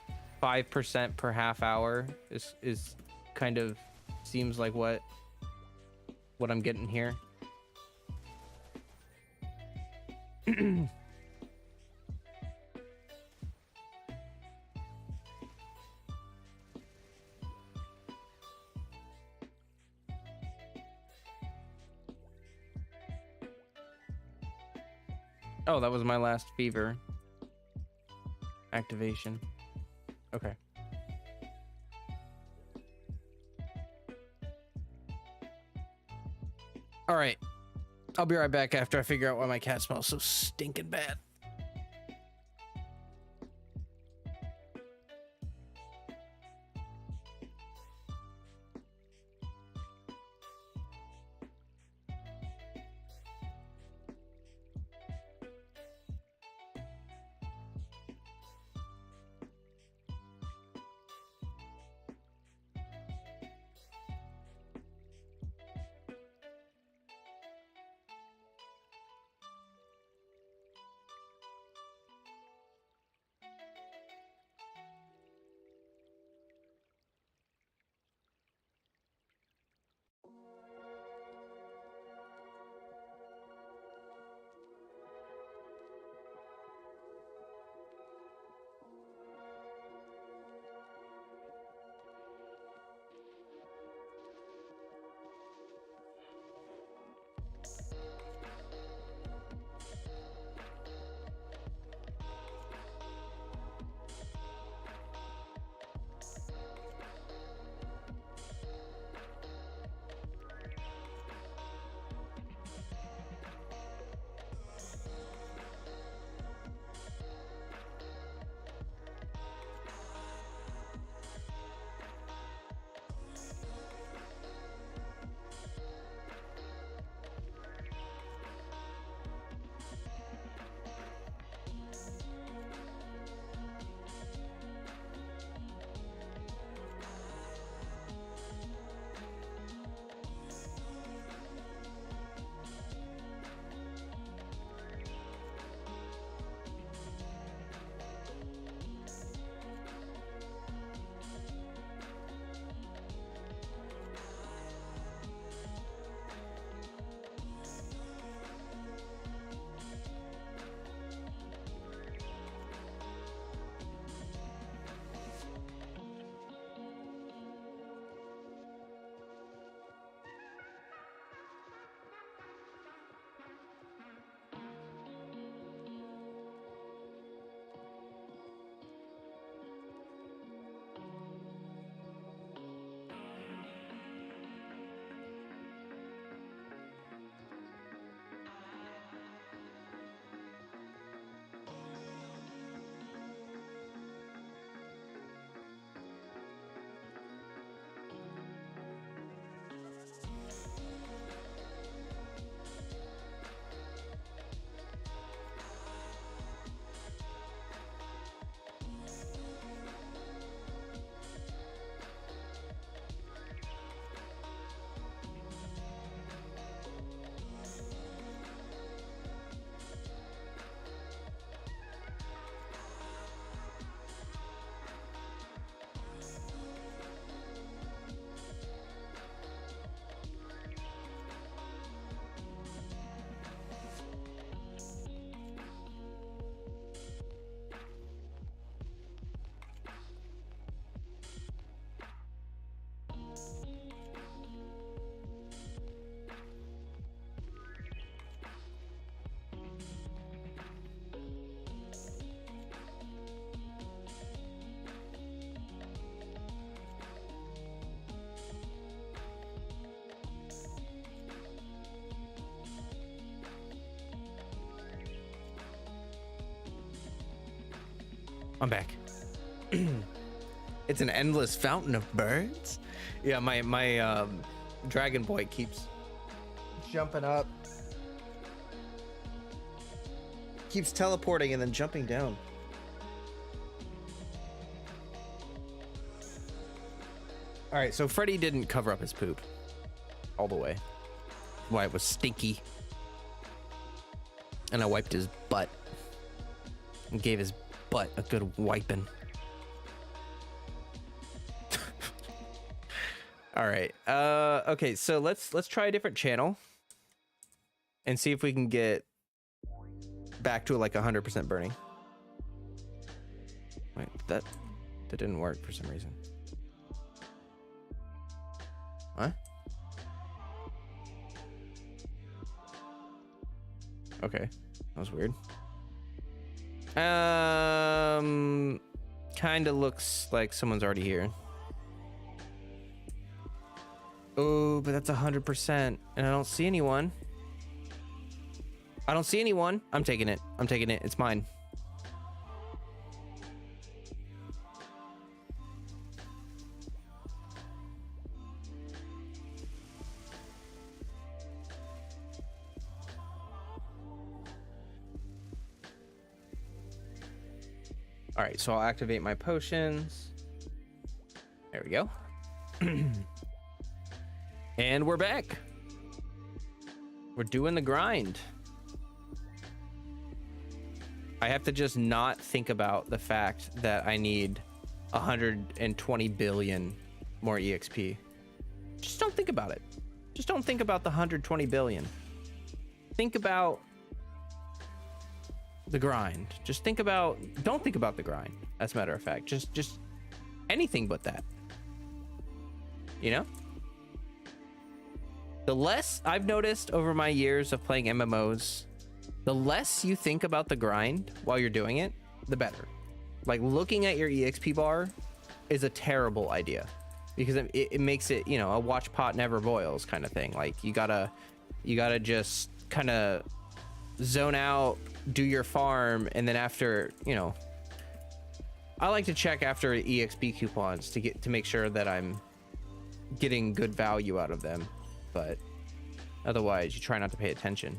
5% per half hour is kind of seems like what I'm getting here. Oh, that was my last fever activation. Okay. All right. I'll be right back after I figure out why my cat smells so stinking bad. I'm back. It's an endless fountain of birds. Yeah, my dragon boy keeps jumping up, keeps teleporting and then jumping down. All right, so Freddy didn't cover up his poop all the way. Why it was stinky. And I wiped his butt and gave his butt a good wiping. All right. Okay, so let's try a different channel and see if we can get back to like 100% burning. Wait, that didn't work for some reason. What? Okay, that was weird. Kind of looks like someone's already here. Oh, but that's 100%, and I don't see anyone. I don't see anyone. I'm taking it. I'm taking it. It's mine. All right, so I'll activate my potions. There we go. And we're back. We're doing the grind. I have to just not think about the fact that I need 120 billion more EXP. Just don't think about it. Just don't think about the 120 billion. Think about the grind. Just think about, don't think about the grind, as a matter of fact. Just anything but that. You know? The less I've noticed over my years of playing MMOs, the less you think about the grind while you're doing it, the better. Like, looking at your EXP bar is a terrible idea, because it makes it, you know, a watch pot never boils kind of thing. Like, you gotta just kind of zone out, do your farm, and then after, you know, I like to check after EXP coupons to make sure that I'm getting good value out of them. But otherwise, you try not to pay attention.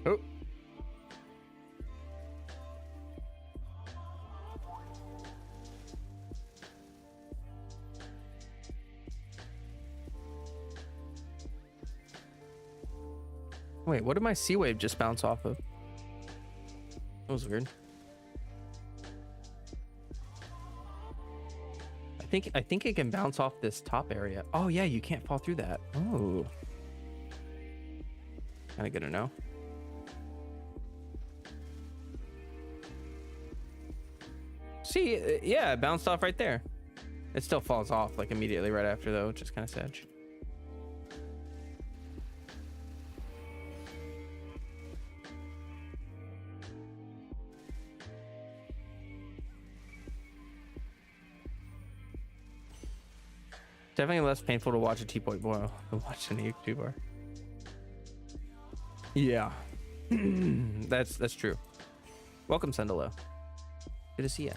Oh. Wait, what did my sea wave just bounce off of? That was weird. I think it can bounce off this top area. Oh yeah, you can't fall through that. Oh, kind of good to know. See, yeah, it bounced off right there. It still falls off like immediately right after though, which is kind of sad. Definitely less painful to watch a T-point boil than watching a YouTuber. Yeah, that's true. Welcome, Sendalo. Good to see you.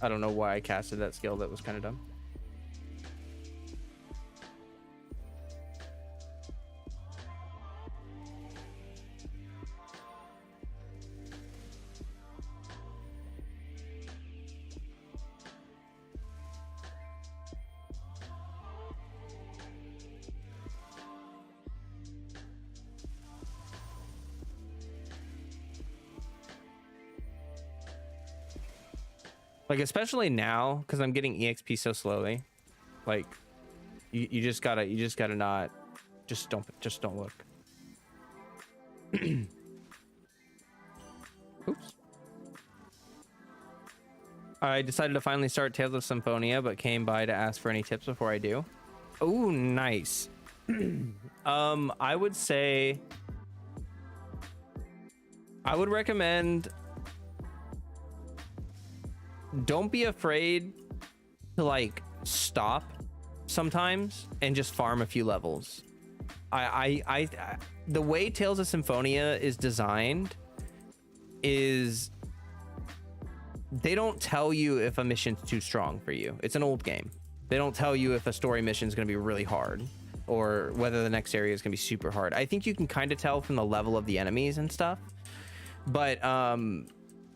I don't know why I casted that skill. That was kind of dumb. Like, especially now, because I'm getting EXP so slowly. Like, you just gotta not, just don't look. Oops. I decided to finally start Tales of Symphonia, but came by to ask for any tips before I do. Oh, nice. I would say, I would recommend, don't be afraid to like stop sometimes and just farm a few levels. The way Tales of Symphonia is designed is they don't tell you if a mission's too strong for you. It's an old game. They don't tell you if a story mission is going to be really hard or whether the next area is going to be super hard. I think you can kind of tell from the level of the enemies and stuff. But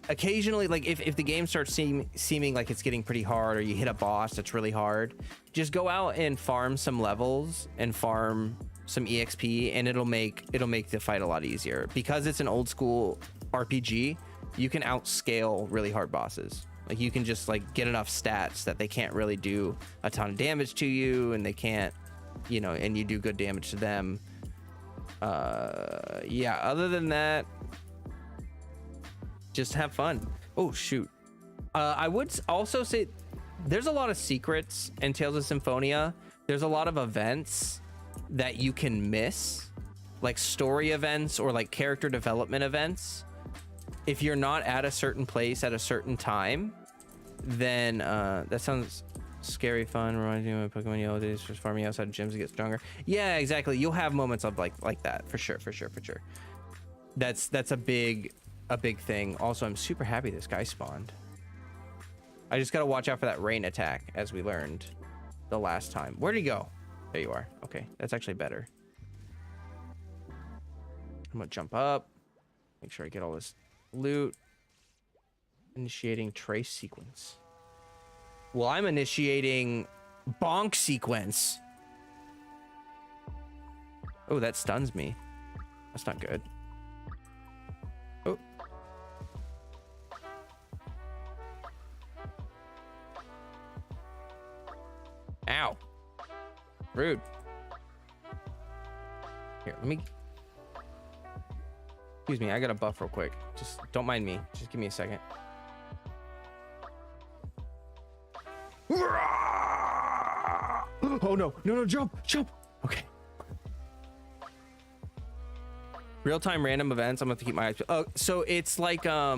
occasionally, like if the game starts seeming like it's getting pretty hard, or you hit a boss that's really hard, just go out and farm some levels and farm some EXP, and it'll make the fight a lot easier. Because it's an old school RPG, you can outscale really hard bosses. Like you can just like get enough stats that they can't really do a ton of damage to you, and they can't, you know, and you do good damage to them. Yeah, other than that, just have fun. Oh shoot. I would also say there's a lot of secrets in Tales of Symphonia. There's a lot of events that you can miss, like story events or like character development events. If you're not at a certain place at a certain time, then that sounds scary fun. Reminds me of Pokemon Yellow days, just farming outside gyms to get stronger. Yeah, exactly. You'll have moments of like that for sure. That's a big thing. Also, I'm super happy this guy spawned. I just gotta watch out for that rain attack, as we learned the last time. Where'd he go? There you are. Okay, that's actually better. I'm gonna jump up, make sure I get all this loot. Initiating trace sequence. Well, I'm initiating bonk sequence. Oh, that stuns me. That's not good. Oh. Ow. Rude. Here, let me... Excuse me, I got a buff real quick. Just don't mind me. Just give me a second. Oh no, jump. Okay. Real-time random events. I'm gonna have to keep my eyes. Oh, so it's like I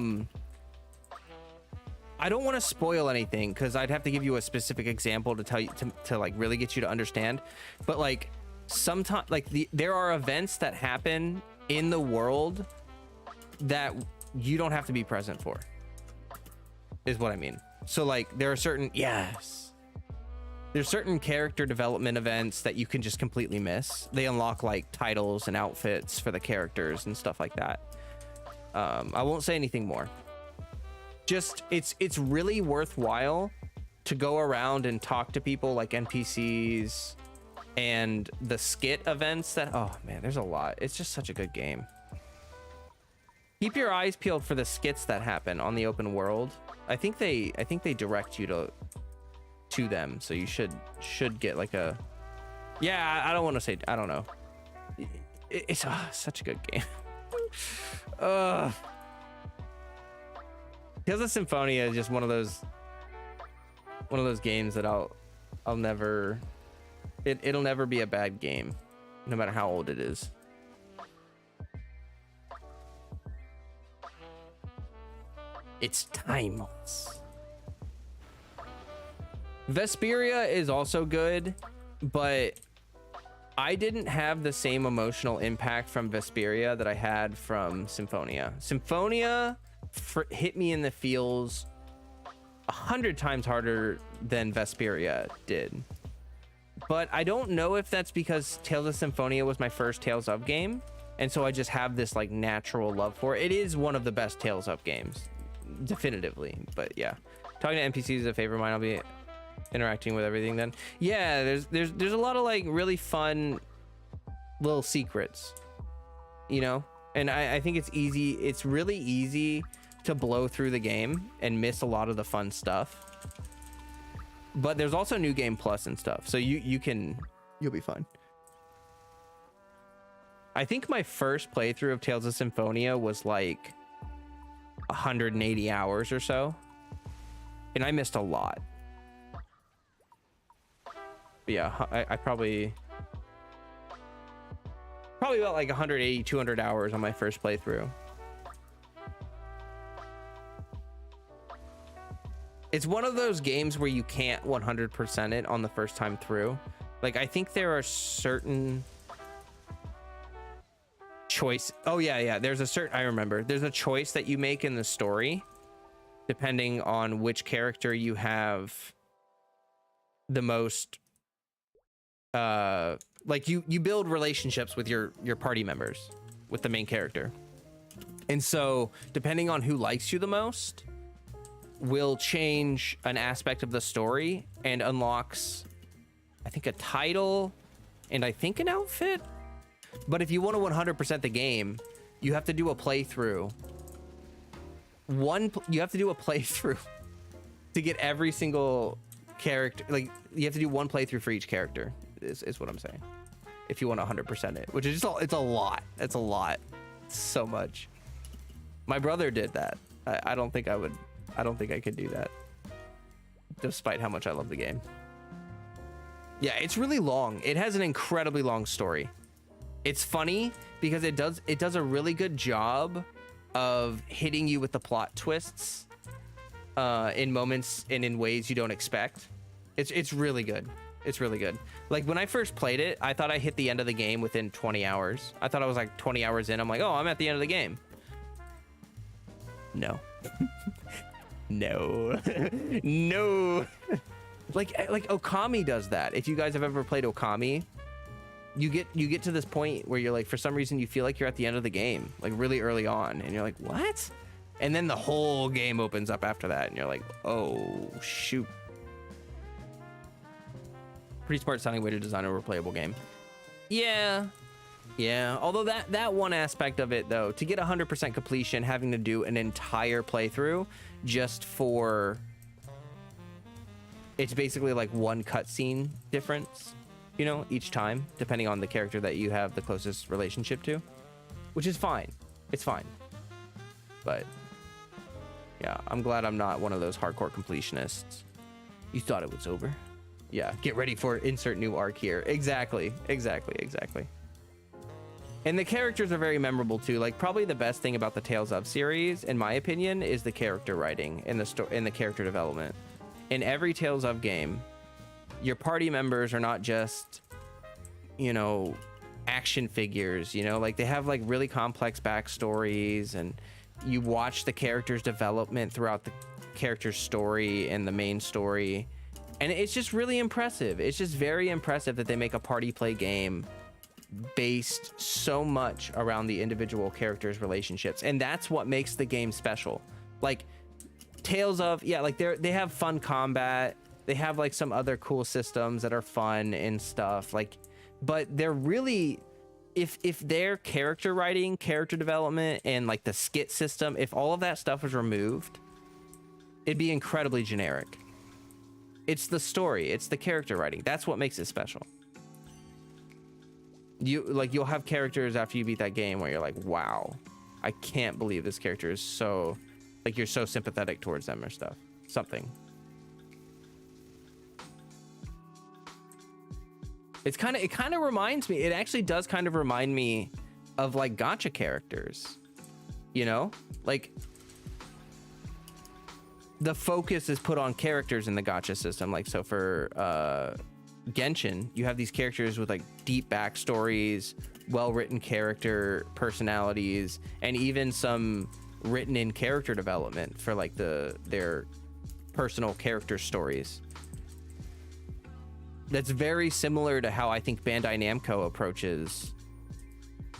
don't want to spoil anything because I'd have to give you a specific example to tell you to like really get you to understand. But like sometimes like there are events that happen in the world that you don't have to be present for, is what I mean. So like there are certain there's certain character development events that you can just completely miss. They unlock like titles and outfits for the characters and stuff like that. I won't say anything more. Just it's really worthwhile to go around and talk to people like NPCs and the skit events that, oh man, there's a lot. It's just such a good game. Keep your eyes peeled for the skits that happen on the open world. I think they direct you to them, so you should get like a, yeah, I don't want to say, I don't know. It's such a good game. Tales of Symphonia is just one of those games that I'll never, it'll never be a bad game, no matter how old it is. It's timeless. Vesperia is also good, but I didn't have the same emotional impact from Vesperia that I had from Symphonia. Symphonia hit me in the feels 100 times harder than Vesperia did. But I don't know if that's because Tales of Symphonia was my first Tales of game, and so I just have this like natural love for it. It is one of the best Tales of games, definitively. But yeah, talking to NPCs is a favorite of mine. I'll be interacting with everything then. Yeah, there's a lot of like really fun little secrets, you know, and I think it's really easy to blow through the game and miss a lot of the fun stuff. But there's also New Game Plus and stuff, so you'll be fine. I think my first playthrough of Tales of Symphonia was like 180 hours or so, and I missed a lot. But yeah, I probably about like 180, 200 hours on my first playthrough. It's one of those games where you can't 100% it on the first time through. Like, I think there are certain choice. Oh yeah, there's a certain, I remember, there's a choice that you make in the story depending on which character you have the most like you build relationships with your party members, with the main character. And so depending on who likes you the most will change an aspect of the story and unlocks, I think, a title and I think an outfit. But if you want to 100% the game, you have to do a playthrough. You have to do a playthrough to get every single character. Like, you have to do one playthrough for each character is what I'm saying. If you want to 100% it, which is just, it's a lot. It's a lot. It's so much. My brother did that. I don't think I would. I don't think I could do that, despite how much I love the game. Yeah, it's really long. It has an incredibly long story. It's funny because it does a really good job of hitting you with the plot twists in moments and in ways you don't expect. It's really good. It's really good. Like, when I first played it, I thought I hit the end of the game within 20 hours. I thought I was like 20 hours in. I'm like, oh, I'm at the end of the game. No. No. No. Like Okami does that. If you guys have ever played Okami, you get to this point where you're like, for some reason you feel like you're at the end of the game, like really early on, and you're like, what? And then the whole game opens up after that, and you're like, oh shoot. Pretty smart sounding way to design a replayable game. Yeah. Although that one aspect of it, though, to get 100% completion, having to do an entire playthrough just for, it's basically like one cutscene difference, you know, each time, depending on the character that you have the closest relationship to, which is fine. It's fine. But yeah, I'm glad I'm not one of those hardcore completionists. You thought it was over? Yeah, get ready for insert new arc here. Exactly. And the characters are very memorable too. Like, probably the best thing about the Tales of series, in my opinion, is the character writing and the character development. In every Tales of game, your party members are not just, you know, action figures, you know, like they have like really complex backstories, and you watch the character's development throughout the character's story and the main story. And it's just really impressive. It's just very impressive that they make a party play game based so much around the individual characters' relationships. And that's what makes the game special. Like, Tales of, yeah, like they have fun combat. They have like some other cool systems that are fun and stuff. Like, but they're really, if their character writing, character development, and like the skit system, if all of that stuff was removed, it'd be incredibly generic. It's the story, it's the character writing. That's what makes it special. You'll have characters after you beat that game where you're like, wow, I can't believe this character is so, like, you're so sympathetic towards them or stuff. Something. It kind of reminds me, it actually does kind of remind me of like gacha characters, you know, like the focus is put on characters in the gacha system. Like, so for Genshin, you have these characters with like deep backstories, well-written character personalities, and even some written in character development for like their personal character stories. That's very similar to how I think Bandai Namco approaches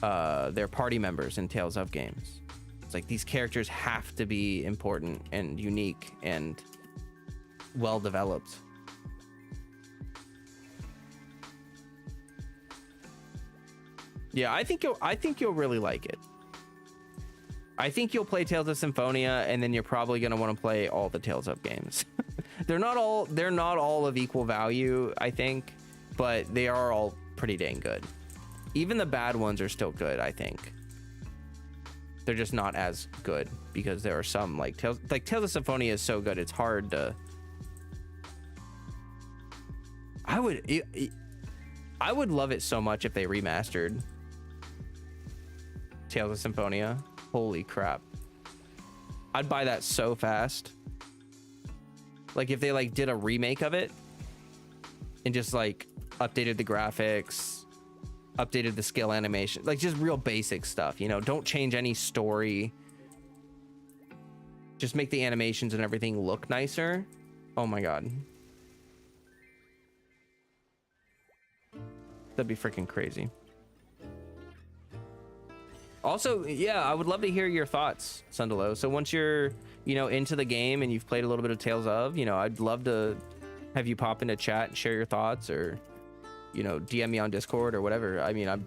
their party members in Tales of games. It's like these characters have to be important and unique and well developed. Yeah, I think you'll really like it. I think you'll play Tales of Symphonia, and then you're probably gonna want to play all the Tales of games. They're not all of equal value, I think, but they are all pretty dang good. Even the bad ones are still good, I think. They're just not as good because there are some like Tales of Symphonia is so good it's hard to. I would love it so much if they remastered Tales of Symphonia. Holy crap. I'd buy that so fast. Like if they like did a remake of it and just like updated the graphics, updated the skill animation, like just real basic stuff, you know, don't change any story. Just make the animations and everything look nicer. Oh my God. That'd be freaking crazy. Also, yeah, I would love to hear your thoughts, Sundalo. So once you're, you know, into the game and you've played a little bit of Tales of, you know, I'd love to have you pop into chat and share your thoughts, or, you know, DM me on Discord or whatever. I mean,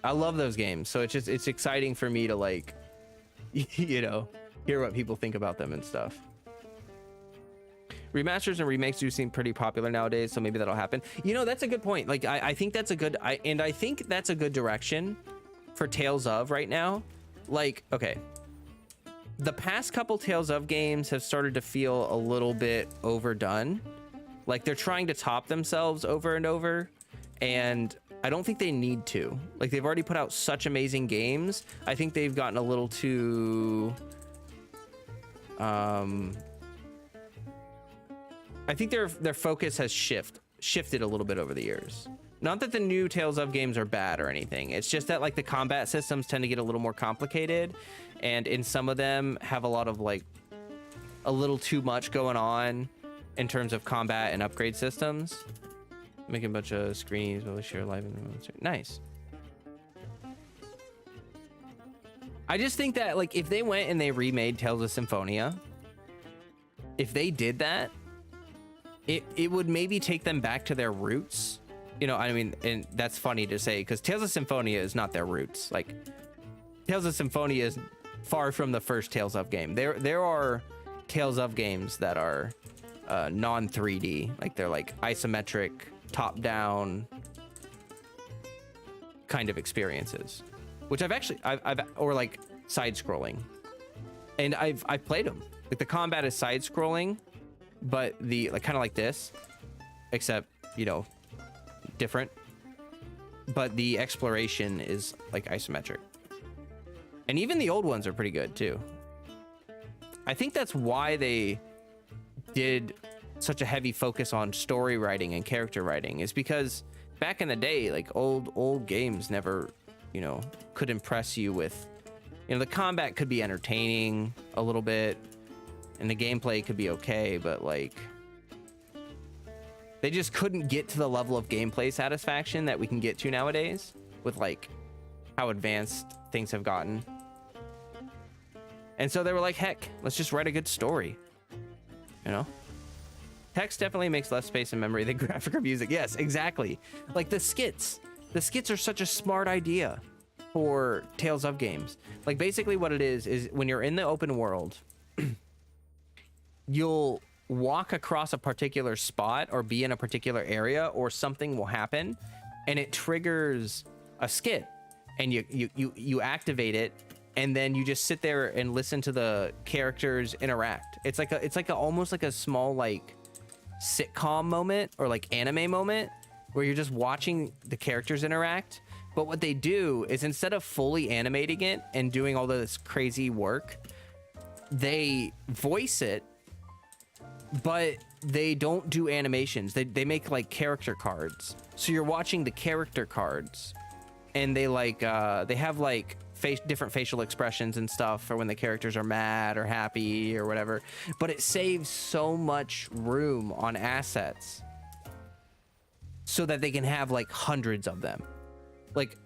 I love those games. So it's just, it's exciting for me to like, you know, hear what people think about them and stuff. Remasters and remakes do seem pretty popular nowadays, so maybe that'll happen. You know, that's a good point. Like, I think that's a good, I think that's a good direction for Tales of right now. Like, okay, the past couple Tales of games have started to feel a little bit overdone. Like they're trying to top themselves over and over, and I don't think they need to. Like they've already put out such amazing games. I think they've gotten a little too I think their focus has shifted a little bit over the years. Not that the new Tales of games are bad or anything. It's just that like the combat systems tend to get a little more complicated, and in some of them have a lot of like a little too much going on in terms of combat and upgrade systems. Making a bunch of screens, will share live in the nice. I just think that like if they went and they remade Tales of Symphonia, if they did that, it would maybe take them back to their roots. You know, I mean, and that's funny to say because Tales of Symphonia is not their roots. Like Tales of Symphonia is far from the first Tales of game. There are Tales of games that are non 3D, like they're like isometric, top down kind of experiences, which I've or like side scrolling, and I've played them. Like the combat is side scrolling, but the like kind of like this, except, you know, different, but the exploration is like isometric, and even the old ones are pretty good too. I think that's why they did such a heavy focus on story writing and character writing, is because back in the day, like old games never, you know, could impress you with, you know, the combat could be entertaining a little bit and the gameplay could be okay, but like they just couldn't get to the level of gameplay satisfaction that we can get to nowadays with like how advanced things have gotten. And so they were like, heck, let's just write a good story, you know? Text definitely makes less space and memory than graphic or music. Yes, exactly. Like the skits are such a smart idea for Tales of games. Like basically what it is when you're in the open world, you'll walk across a particular spot or be in a particular area, or something will happen and it triggers a skit, and you activate it, and then you just sit there and listen to the characters interact. It's like almost like a small like sitcom moment or like anime moment where you're just watching the characters interact. But what they do is instead of fully animating it and doing all this crazy work, they voice it, but they don't do animations. They make like character cards. So you're watching the character cards, and they like they have like different facial expressions and stuff for when the characters are mad or happy or whatever. But it saves so much room on assets so that they can have like hundreds of them. Like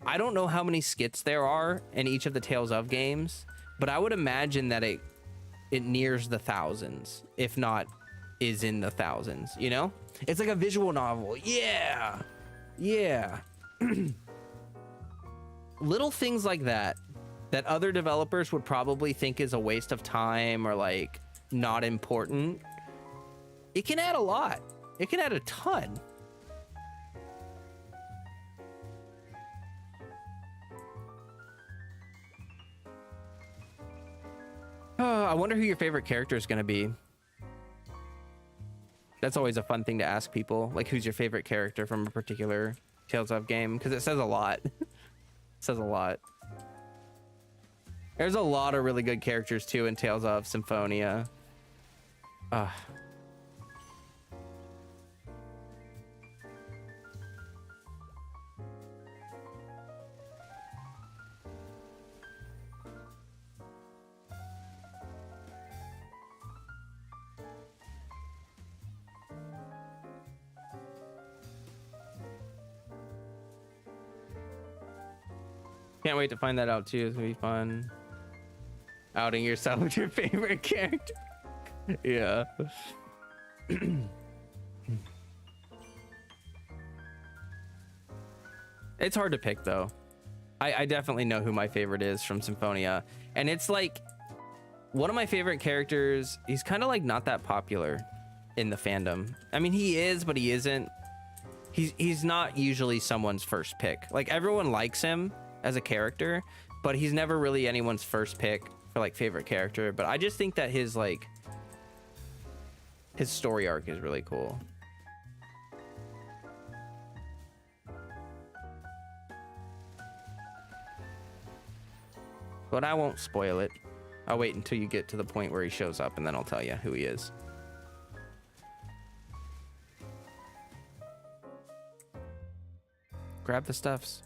I don't know how many skits there are in each of the Tales of games, but I would imagine that it nears the thousands, if not is in the thousands, you know? It's like a visual novel. Yeah. Little things like that other developers would probably think is a waste of time or like not important, it can add a lot. It can add a ton. I wonder who your favorite character is going to be. That's always a fun thing to ask people. Like, who's your favorite character from a particular Tales of game? Because it says a lot. It says a lot. There's a lot of really good characters, too, in Tales of Symphonia. Uh, can't wait to find that out too. It's gonna be fun. Outing yourself with your favorite character. Yeah. It's hard to pick though. I definitely know who my favorite is from Symphonia, and it's like one of my favorite characters. He's kind of like not that popular in the fandom. I mean, he is, but he isn't. He's not usually someone's first pick. Like, everyone likes him as a character, but he's never really anyone's first pick for like favorite character. But I just think that his story arc is really cool. But I won't spoil it. I'll wait until you get to the point where he shows up, and then I'll tell you who he is. Grab the stuffs.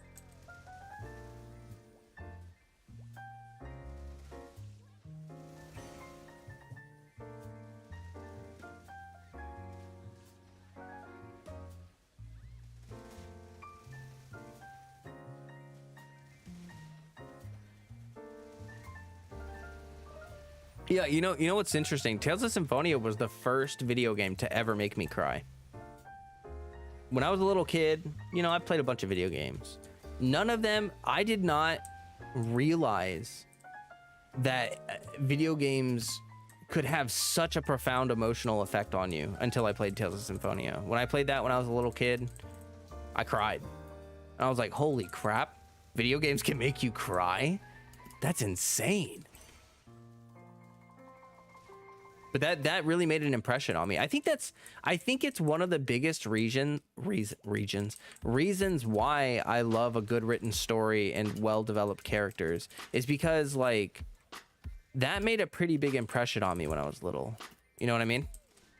Yeah, you know what's interesting? Tales of Symphonia was the first video game to ever make me cry. When I was a little kid, I played a bunch of video games. None of them, I did not realize that video games could have such a profound emotional effect on you until I played Tales of Symphonia. When I played that when I was a little kid, I cried. And I was like, holy crap, video games can make you cry? That's insane. But that really made an impression on me. I think it's one of the biggest reasons why I love a good written story and well-developed characters, is because like that made a pretty big impression on me when I was little. You know what I mean?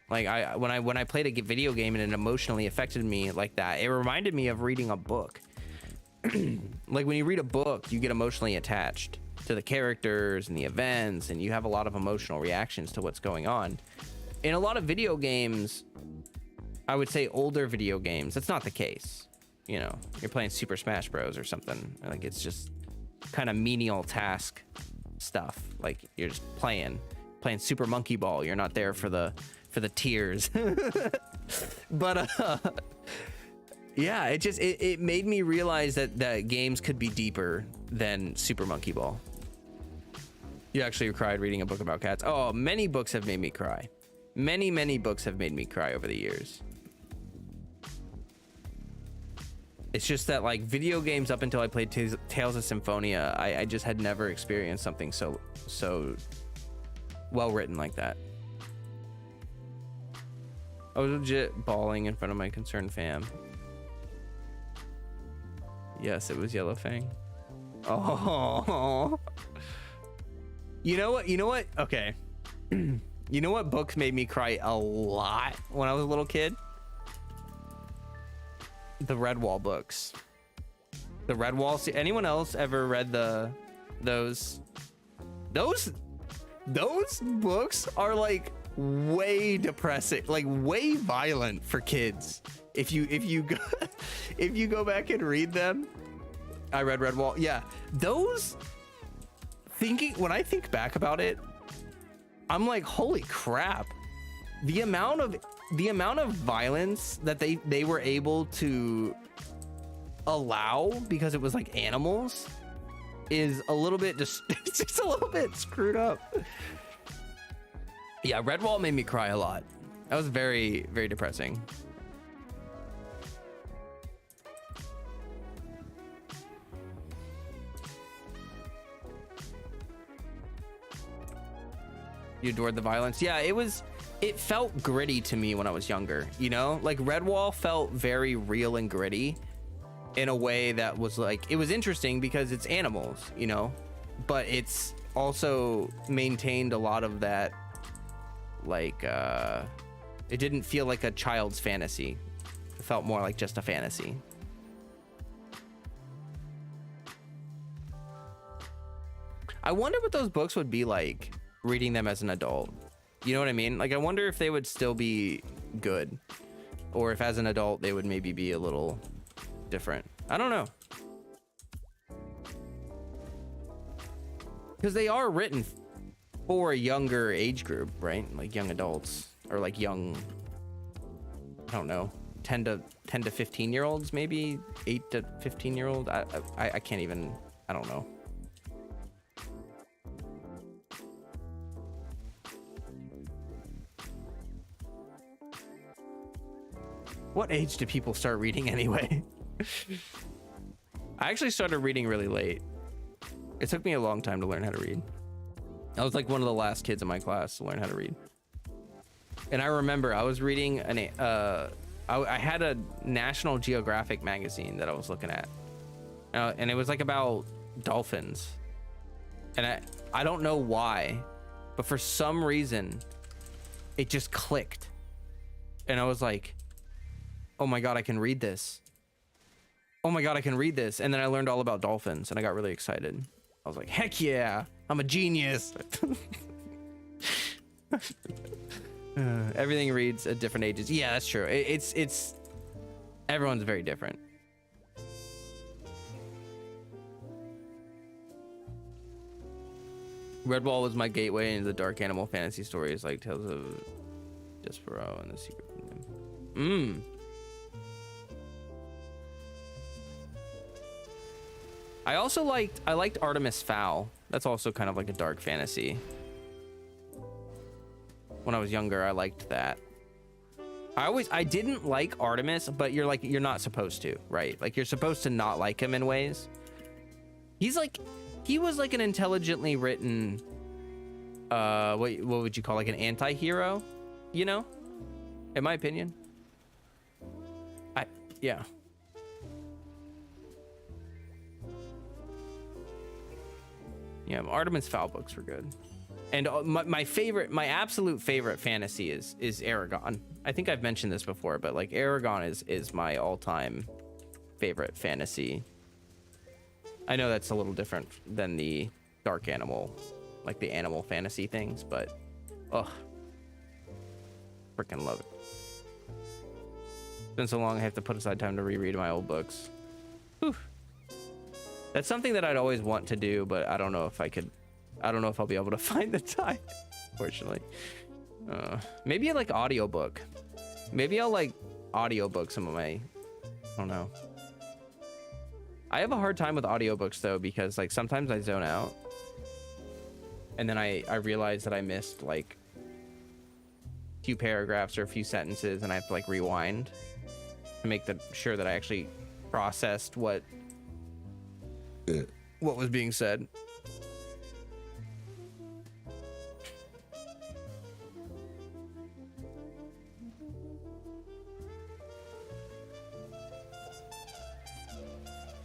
Like when I played a video game and it emotionally affected me like that, it reminded me of reading a book. Like when you read a book, you get emotionally attached to the characters and the events, and you have a lot of emotional reactions to what's going on. In a lot of video games, I would say older video games, that's not the case. You're playing Super Smash Bros or something, like it's just kind of menial task stuff. Like you're just playing Super Monkey Ball. You're not there for the tears. But yeah, it made me realize that games could be deeper than Super Monkey Ball. You actually cried reading a book about cats? Oh, many books have made me cry. Many books have made me cry over the years. It's just that like video games, up until I played Tales of Symphonia, I just had never experienced something so well written like that. I was legit bawling in front of my concerned fam. Yes, it was Yellowfang. Oh. You know what? Okay. You know what books made me cry a lot when I was a little kid? The Redwall books. The Redwall. Anyone else ever read those books are like way depressing, like way violent for kids. If you go back and read them. I read Redwall. Yeah, those. When I think back about it, I'm like, holy crap, the amount of violence that they were able to allow because it was like animals is a little bit it's just a little bit screwed up. Yeah, Redwall made me cry a lot. That was very, very depressing. You adored the violence. Yeah, it felt gritty to me when I was younger, like Redwall felt very real and gritty in a way that was like, it was interesting because it's animals, but it's also maintained a lot of that like it didn't feel like a child's fantasy. It felt more like just a fantasy. I wonder what those books would be like reading them as an adult. You know what I mean? Like, I wonder if they would still be good, or if as an adult they would maybe be a little different. I don't know. Because they are written for a younger age group, right? Like young adults, or like young, I don't know, 10 to 15 year olds, maybe 8 to 15 year old. I can't even, I don't know. What age do people start reading anyway? I actually started reading really late. It took me a long time to learn how to read. I was like one of the last kids in my class to learn how to read. And I remember I was reading I had a National Geographic magazine that I was looking at. And it was like about dolphins. And I don't know why, but for some reason it just clicked. And I was like, oh my God, I can read this. Oh my God, I can read this. And then I learned all about dolphins and I got really excited. I was like, heck yeah, I'm a genius. Everything reads at different ages. Yeah, that's true. It's everyone's very different. Redwall was my gateway into the dark animal fantasy stories like Tales of Despero and the Secret Kingdom. I liked Artemis Fowl. That's also kind of like a dark fantasy. When I was younger, I liked that. I didn't like Artemis, but you're not supposed to, right? Like, you're supposed to not like him in ways. He was like an intelligently written, what would you call, like an anti-hero, you know? In my opinion. Yeah. Yeah, Artemis Fowl books were good. And my absolute favorite fantasy is Aragon. I think I've mentioned this before, but like Aragon is my all-time favorite fantasy. I know that's a little different than the dark animal, like the animal fantasy things, but freaking love it. It's been so long I have to put aside time to reread my old books. Whew. That's something that I'd always want to do, but I don't know if I could. I don't know if I'll be able to find the time, fortunately. Maybe like audiobook. Maybe I'll like audiobook some of my, I don't know. I have a hard time with audiobooks though, because like sometimes I zone out and then I realize that I missed like a few paragraphs or a few sentences and I have to like rewind to make sure that I actually processed what was being said.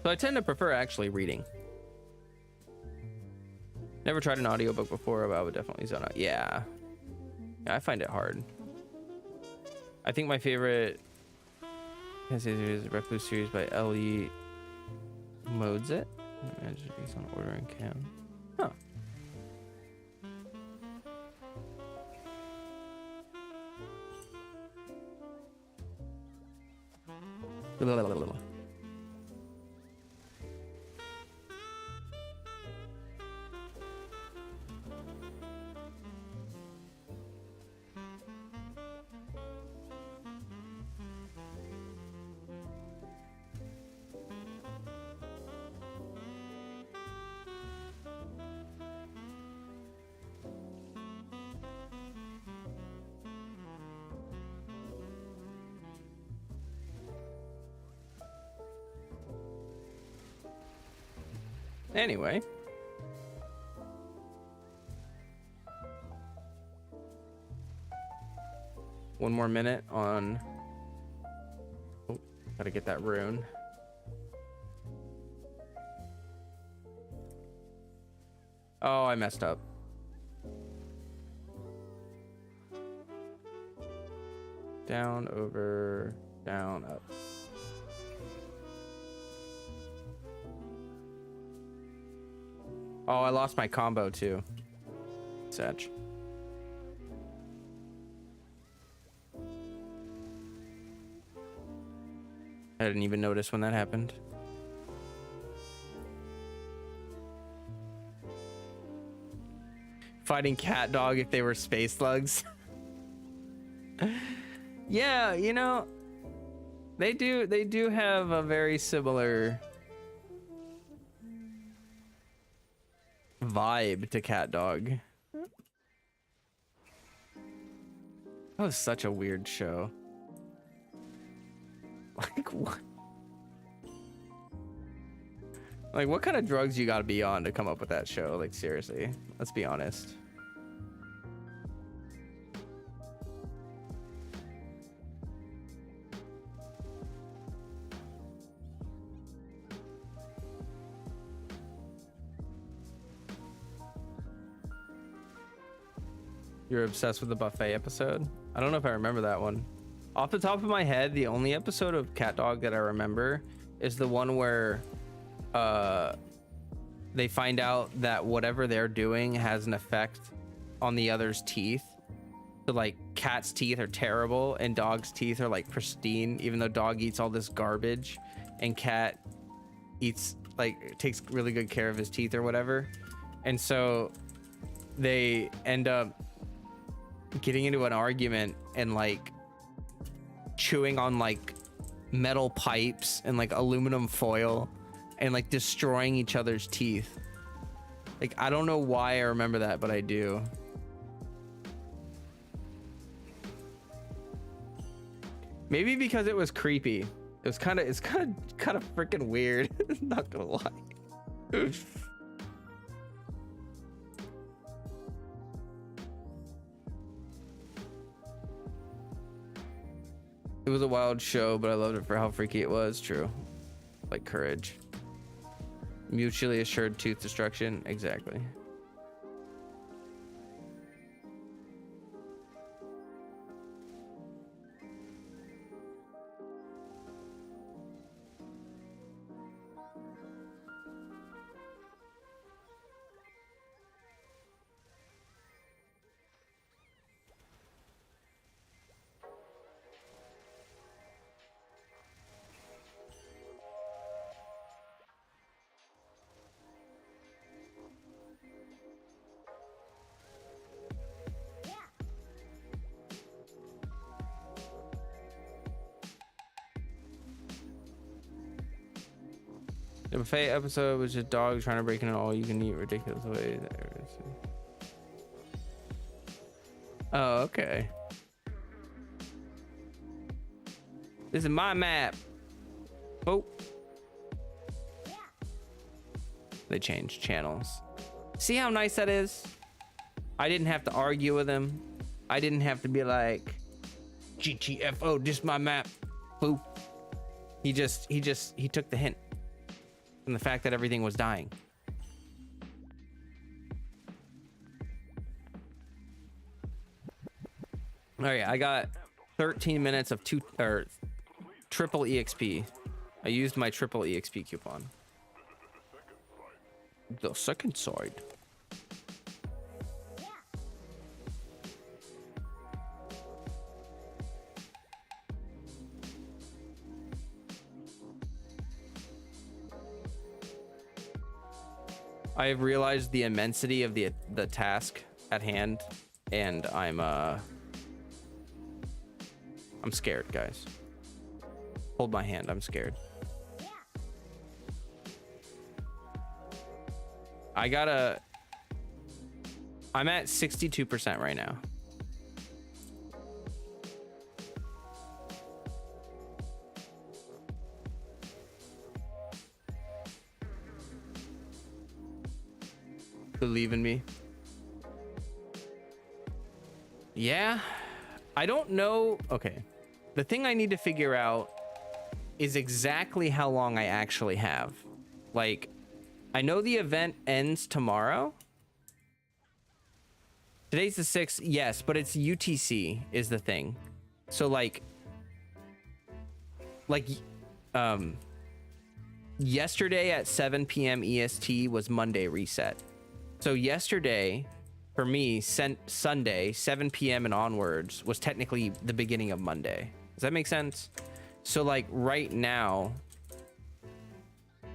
So I tend to prefer actually reading. Never tried an audiobook before, but I would definitely zone out. Yeah, I find it hard. I think my favorite is the Recluse series by L.E. Modesitt. Based on order and count. Huh. Anyway. One more minute on... Oh, gotta get that rune. Oh, I messed up. Down, over, down, up. Oh, I lost my combo too. Satch. I didn't even notice when that happened. Fighting cat dog if they were space slugs. Yeah, you know, they do have a very similar vibe to cat dog. That was such a weird show. Like what? Like what kind of drugs you gotta be on to come up with that show? Like seriously, let's be honest. You're obsessed with the buffet episode? I don't know if I remember that one. Off the top of my head, the only episode of Cat Dog that I remember is the one where they find out that whatever they're doing has an effect on the other's teeth. So like cat's teeth are terrible and dog's teeth are like pristine, even though dog eats all this garbage and cat eats like takes really good care of his teeth or whatever. And so they end up getting into an argument and like chewing on like metal pipes and like aluminum foil and like destroying each other's teeth. Like I don't know why I remember that, but I do. Maybe because it was creepy. It's kind of freaking weird. Not gonna lie. It was a wild show, but I loved it for how freaky it was. True. Like Courage. Mutually assured tooth destruction. Exactly. The buffet episode was just dogs trying to break in an all-you-can-eat ridiculous way. Oh, okay. This is my map. Oh. They changed channels. See how nice that is? I didn't have to argue with him. I didn't have to be like, GTFO, just my map. Boop. He took the hint. And the fact that everything was dying. All right, I got 13 minutes of triple EXP. I used my triple EXP coupon. The second side. I have realized the immensity of the task at hand, and I'm scared, guys. Hold my hand, I'm scared. I'm at 62% right now. Believe in me. Yeah, I don't know. Okay, the thing I need to figure out is exactly how long I actually have. Like, I know the event ends tomorrow. Today's the 6th, yes, but it's UTC is the thing. So like yesterday at 7 p.m. EST was Monday reset. So yesterday for me, Sunday 7 p.m. and onwards was technically the beginning of Monday. Does that make sense? So like right now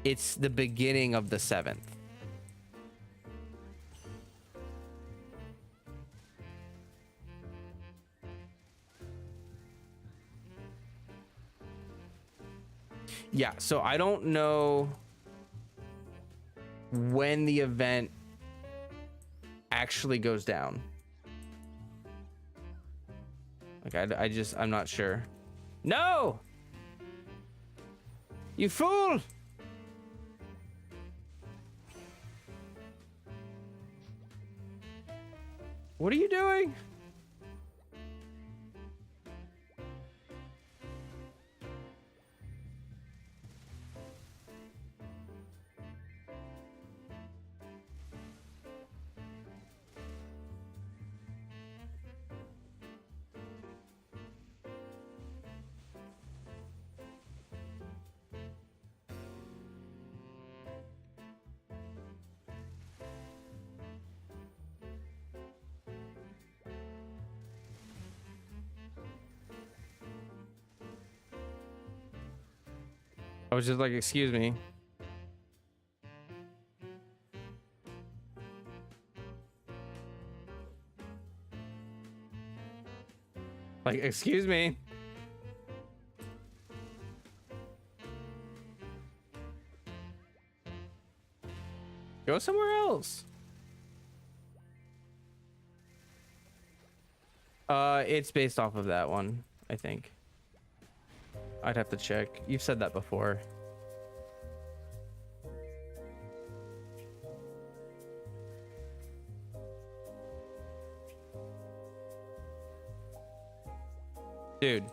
it's the beginning of the 7th. Yeah, so I don't know when the event actually goes down. Like I'm not sure. No! You fool! What are you doing? I was just like, excuse me. Like, excuse me. Go somewhere else. It's based off of that one, I think. I'd have to check. You've said that before. Dude.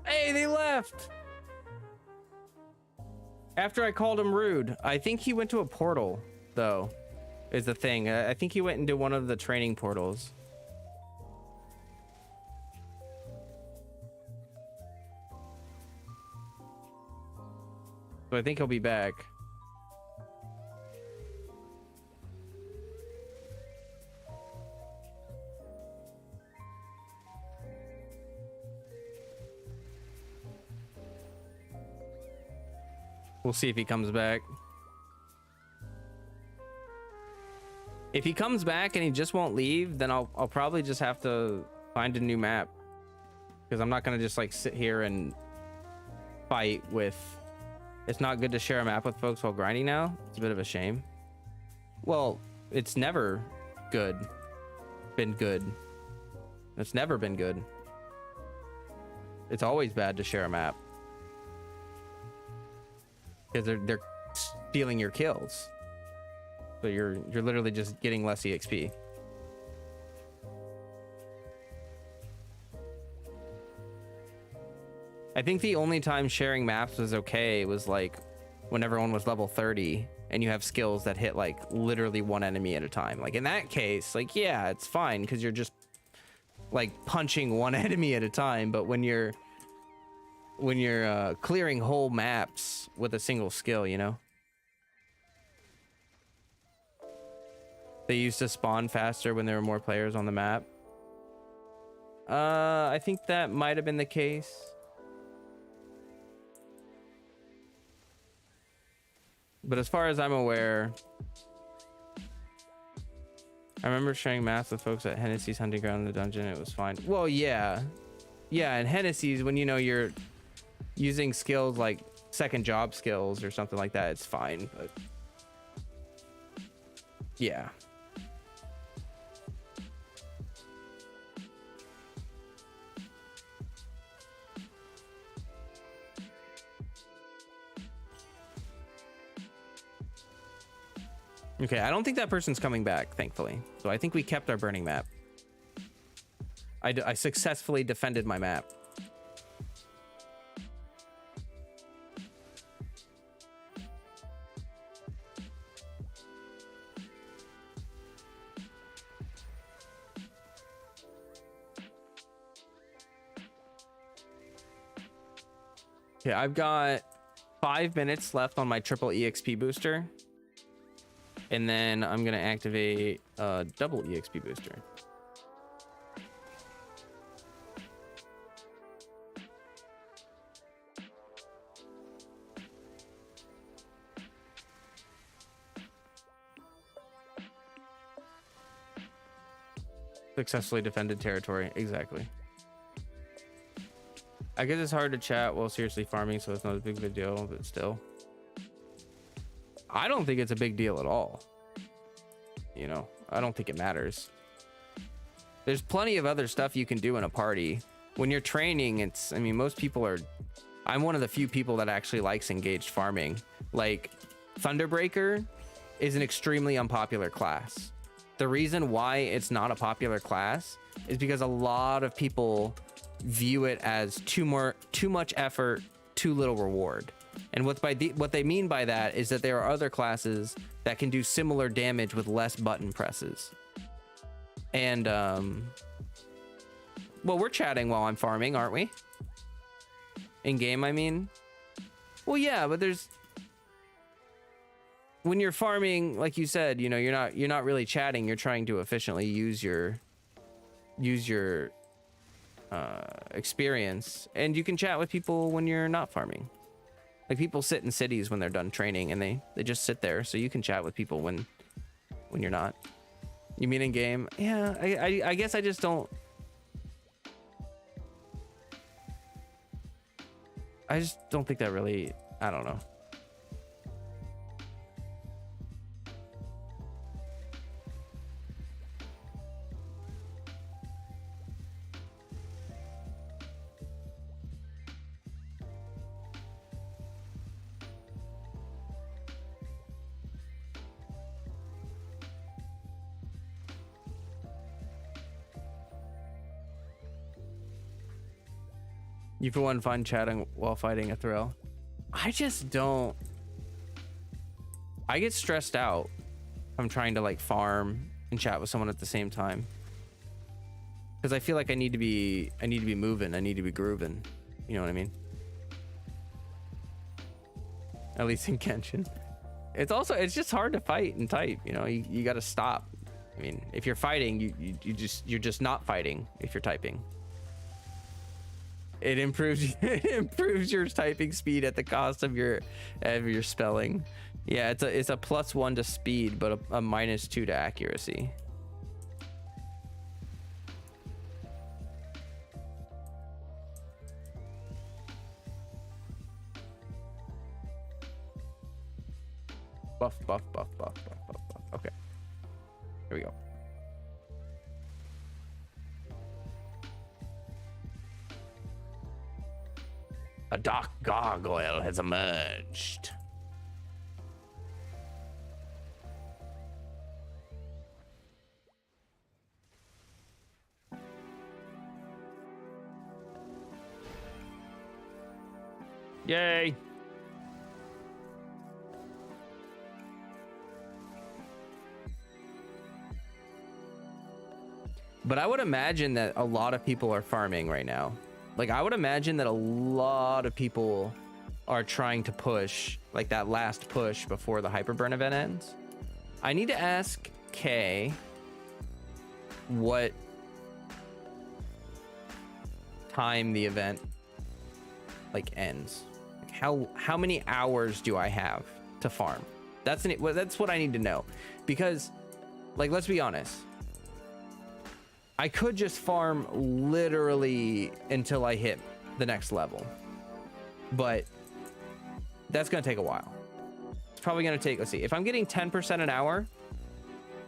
Hey, they left. After I called him rude. I think he went to a portal, though, is the thing. I think he went into one of the training portals. So I think he'll be back. We'll see if he comes back. If he comes back and he just won't leave, then I'll probably just have to find a new map. Because I'm not going to just like sit here and fight with... It's not good to share a map with folks while grinding now. It's a bit of a shame. Well, it's never good. Been good. It's never been good. It's always bad to share a map. Because they're stealing your kills. So you're literally just getting less EXP. I think the only time sharing maps was okay was like when everyone was level 30 and you have skills that hit like literally one enemy at a time. Like in that case, like yeah, it's fine because you're just like punching one enemy at a time. But when you're clearing whole maps with a single skill, you know, They used to spawn faster when there were more players on the map. I think that might have been the case. But as far as I'm aware, I remember sharing maps with folks at Hennessy's hunting ground in the dungeon. It was fine. Well, yeah. Yeah, and Hennessy's, when you know you're using skills like second job skills or something like that, it's fine. But yeah. Okay, I don't think that person's coming back, thankfully. So I think we kept our burning map. I successfully defended my map. Okay, I've got 5 minutes left on my triple EXP booster. And then I'm going to activate a double EXP booster. Successfully defended territory. Exactly. I guess it's hard to chat while seriously farming, so it's not a big deal, but still. I don't think it's a big deal at all. You know, I don't think it matters. There's plenty of other stuff you can do in a party. When you're training, it's, I mean, most people are, I'm one of the few people that actually likes engaged farming. Like, Thunderbreaker is an extremely unpopular class. The reason why it's not a popular class is because a lot of people view it as too much effort, too little reward. And what they mean by that is that there are other classes that can do similar damage with less button presses. And well, we're chatting while I'm farming, aren't we? In game, I mean. Well, yeah, but there's, when you're farming, like you said, you know, you're not really chatting. You're trying to efficiently use your experience, and you can chat with people when you're not farming. Like, people sit in cities when they're done training, and they just sit there, so you can chat with people when you're not. You mean in game? Yeah, I guess I just don't. I just don't think that really, I don't know. You for one find chatting while fighting a thrill? I just don't. I get stressed out if I'm trying to like farm and chat with someone at the same time, because I feel like I need to be moving, I need to be grooving. You know what I mean? At least in Genshin. It's just hard to fight and type. You know, you got to stop. I mean, if you're fighting, you're just not fighting if you're typing. It improves your typing speed at the cost of your spelling. Yeah, it's a +1 to speed, but a -2 to accuracy. Buff. Okay, here we go. A dark gargoyle has emerged. Yay! But I would imagine that a lot of people are farming right now. Like, I would imagine that a lot of people are trying to push, like, that last push before the Hyperburn event ends. I need to ask 4K, what time the event like ends. Like how many hours do I have to farm? That's what I need to know, because like, let's be honest, I could just farm literally until I hit the next level, but that's gonna take a while. It's probably gonna take, let's see, if I'm getting 10% an hour,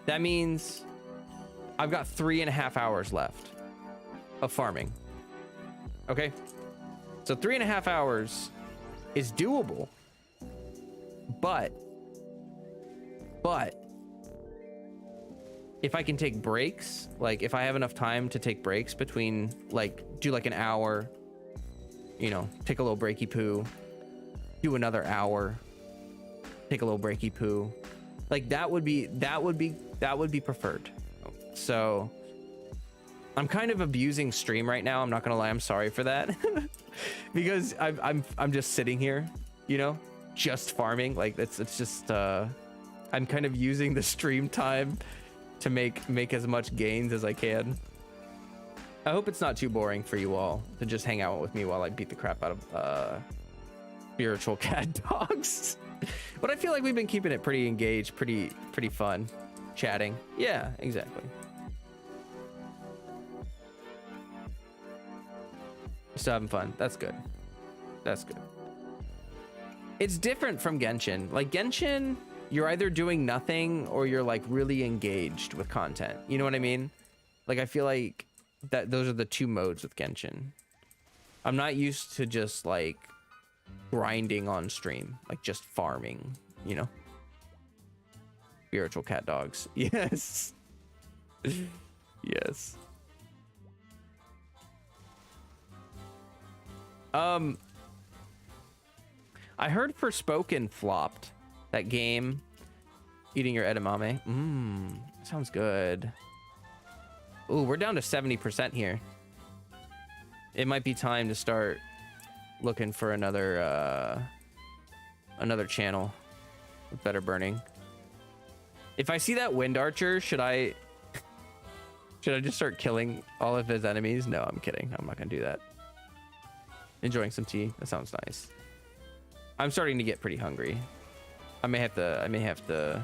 that means I've got 3.5 hours left of farming. Okay, so 3.5 hours is doable, but if I can take breaks, like if I have enough time to take breaks between, like, do like an hour, you know, take a little breaky poo, do another hour, take a little breaky poo, like that would be preferred. So I'm kind of abusing stream right now, I'm not gonna lie, I'm sorry for that. Because I'm just sitting here, you know, just farming. Like it's just I'm kind of using the stream time to make as much gains as I can. I hope it's not too boring for you all to just hang out with me while I beat the crap out of spiritual cat dogs. But I feel like we've been keeping it pretty engaged, pretty fun, chatting. Yeah, exactly. Still having fun. That's good. That's good. It's different from Genshin. Like Genshin, you're either doing nothing or you're like really engaged with content. You know what I mean? Like I feel like that those are the two modes with Genshin. I'm not used to just like grinding on stream, like just farming, you know? Spiritual cat dogs. Yes. Yes. I heard Forspoken flopped. That game. Eating your edamame. Sounds good. Ooh, we're down to 70% here. It might be time to start looking for another channel with better burning. If I see that wind archer, should I just start killing all of his enemies? No, I'm kidding. I'm not gonna do that. Enjoying some tea. That sounds nice. I'm starting to get pretty hungry. I may have to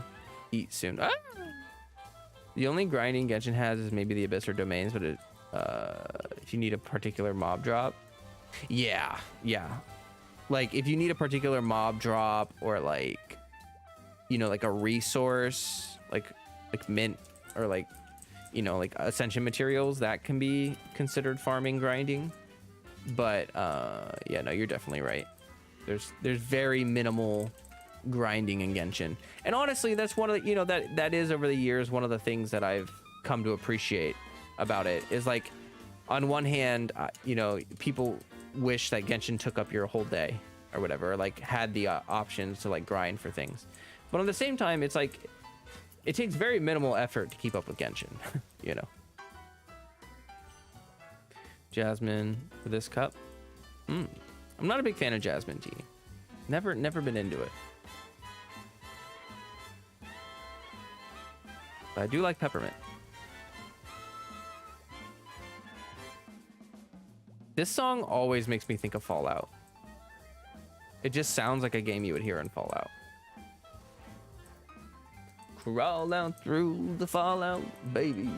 eat soon. Ah! The only grinding Genshin has is maybe the Abyss or Domains, but if you need a particular mob drop. Yeah. Like if you need a particular mob drop or like, you know, like a resource, like mint or like, you know, like ascension materials, that can be considered farming grinding. But yeah, no, you're definitely right. There's very minimal grinding in Genshin, and honestly, that's one of the, you know, that is over the years one of the things that I've come to appreciate about it is like, on one hand, you know, people wish that Genshin took up your whole day or whatever, or like had the options to like grind for things, but on the same time, it's like it takes very minimal effort to keep up with Genshin. You know. Jasmine for this cup. I'm not a big fan of jasmine tea. Never been into it. But I do like peppermint. This song always makes me think of Fallout. It just sounds like a game you would hear in Fallout. Crawl out through the fallout, baby.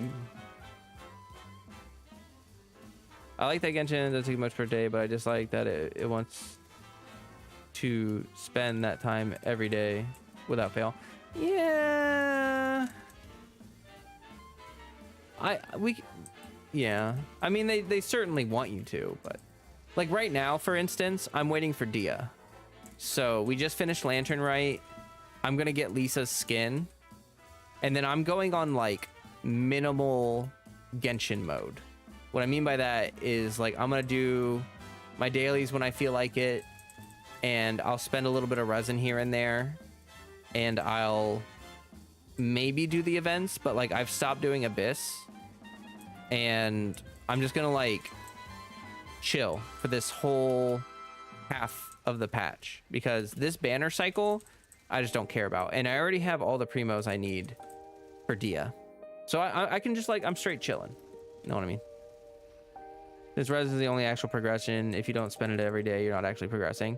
I like that Genshin doesn't take much per day, but I just like that it wants to spend that time every day without fail. Yeah. Yeah. I mean, they certainly want you to, but like right now, for instance, I'm waiting for Dia. So we just finished Lantern Rite. I'm going to get Lisa's skin. And then I'm going on like minimal Genshin mode. What I mean by that is like I'm gonna do my dailies when I feel like it, and I'll spend a little bit of resin here and there, and I'll maybe do the events, but like I've stopped doing Abyss, and I'm just gonna like chill for this whole half of the patch, because this banner cycle I just don't care about, and I already have all the primos I need for Dia. So I can just like, I'm straight chilling. You know what I mean? This resin is the only actual progression. If you don't spend it every day, you're not actually progressing.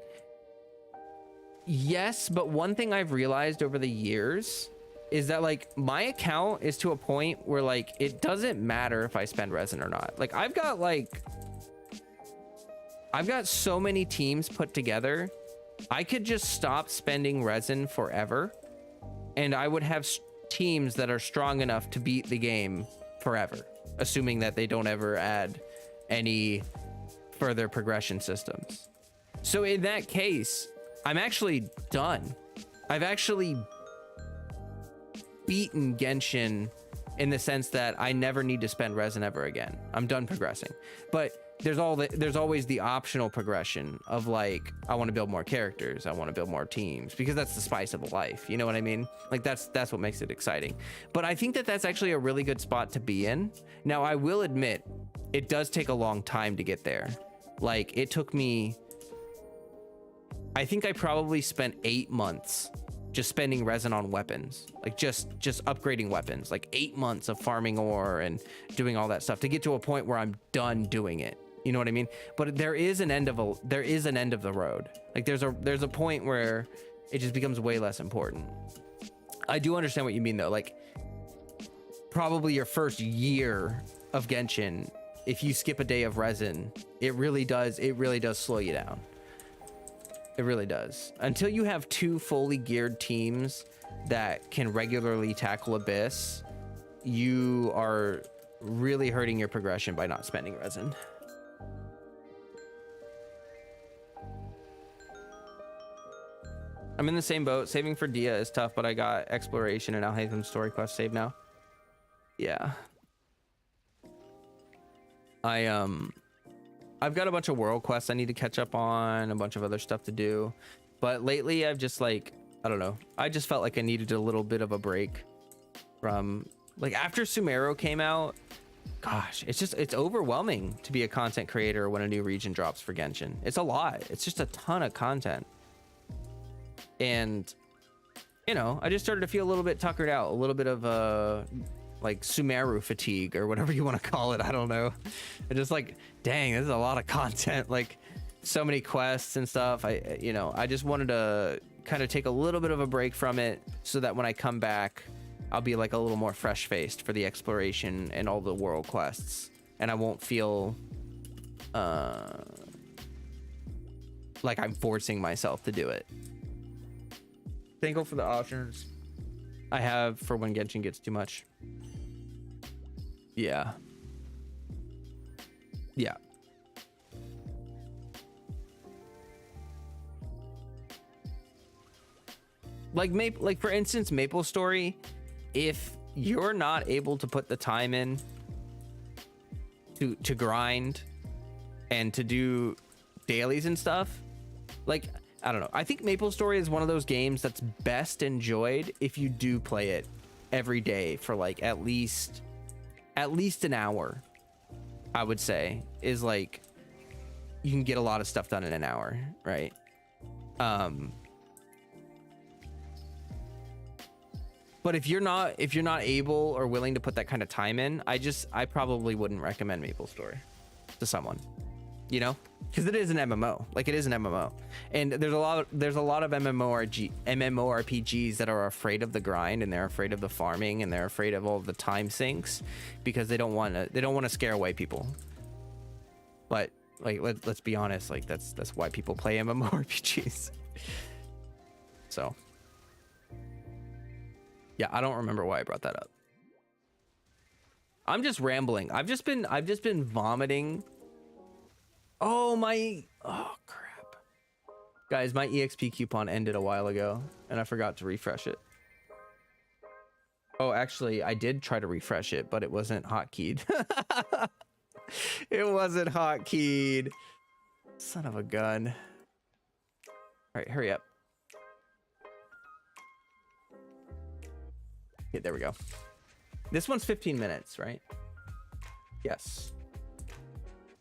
Yes, but one thing I've realized over the years is that like my account is to a point where like it doesn't matter if I spend resin or not. Like I've got so many teams put together. I could just stop spending resin forever and I would have teams that are strong enough to beat the game forever, assuming that they don't ever add any further progression systems. So in that case, I'm actually done. I've actually beaten Genshin in the sense that I never need to spend resin ever again. I'm done progressing. But there's always the optional progression of like, I want to build more characters, I want to build more teams, because that's the spice of life. You know what I mean? Like that's what makes it exciting. But I think that that's actually a really good spot to be in. Now, I will admit, it does take a long time to get there. Like it took me, I think I probably spent 8 months just spending resin on weapons, like just upgrading weapons, like 8 months of farming ore and doing all that stuff to get to a point where I'm done doing it. You know what I mean? But there is an end of the road. Like there's a point where it just becomes way less important. I do understand what you mean though. Like probably your first year of Genshin, if you skip a day of resin, it really does slow you down. It really does. Until you have 2 fully geared teams that can regularly tackle Abyss, you are really hurting your progression by not spending resin. I'm in the same boat. Saving for Dia is tough, but I got exploration and Alhaitham's story quest saved now. Yeah. I've got a bunch of world quests I need to catch up on, a bunch of other stuff to do. But lately I've just like, I don't know. I just felt like I needed a little bit of a break from like after Sumeru came out. Gosh, it's overwhelming to be a content creator when a new region drops for Genshin. It's a lot. It's just a ton of content. And, you know, I just started to feel a little bit tuckered out, a little bit of like Sumeru fatigue or whatever you want to call it. I don't know. I just like, dang, this is a lot of content, like so many quests and stuff. I just wanted to kind of take a little bit of a break from it so that when I come back, I'll be like a little more fresh faced for the exploration and all the world quests. And I won't feel like I'm forcing myself to do it. Thankful for the options I have for when Genshin gets too much. Yeah. Like for instance, MapleStory, if you're not able to put the time in to grind and to do dailies and stuff, like I don't know. I think MapleStory is one of those games that's best enjoyed if you do play it every day for like at least an hour. I would say is like you can get a lot of stuff done in an hour, right? But if you're not able or willing to put that kind of time in, I probably wouldn't recommend MapleStory to someone, you know, because it is an MMO. Like it is an MMO, and there's a lot of MMORPGs that are afraid of the grind and they're afraid of the farming and they're afraid of all the time sinks because they don't want to scare away people. But like let's be honest, like that's why people play MMORPGs. So yeah, I don't remember why I brought that up. I'm just rambling. I've just been vomiting. Oh crap. Guys, my EXP coupon ended a while ago and I forgot to refresh it. Oh, actually, I did try to refresh it, but it wasn't hotkeyed. It wasn't hotkeyed. Son of a gun. All right, hurry up. Okay, there we go. This one's 15 minutes, right? Yes.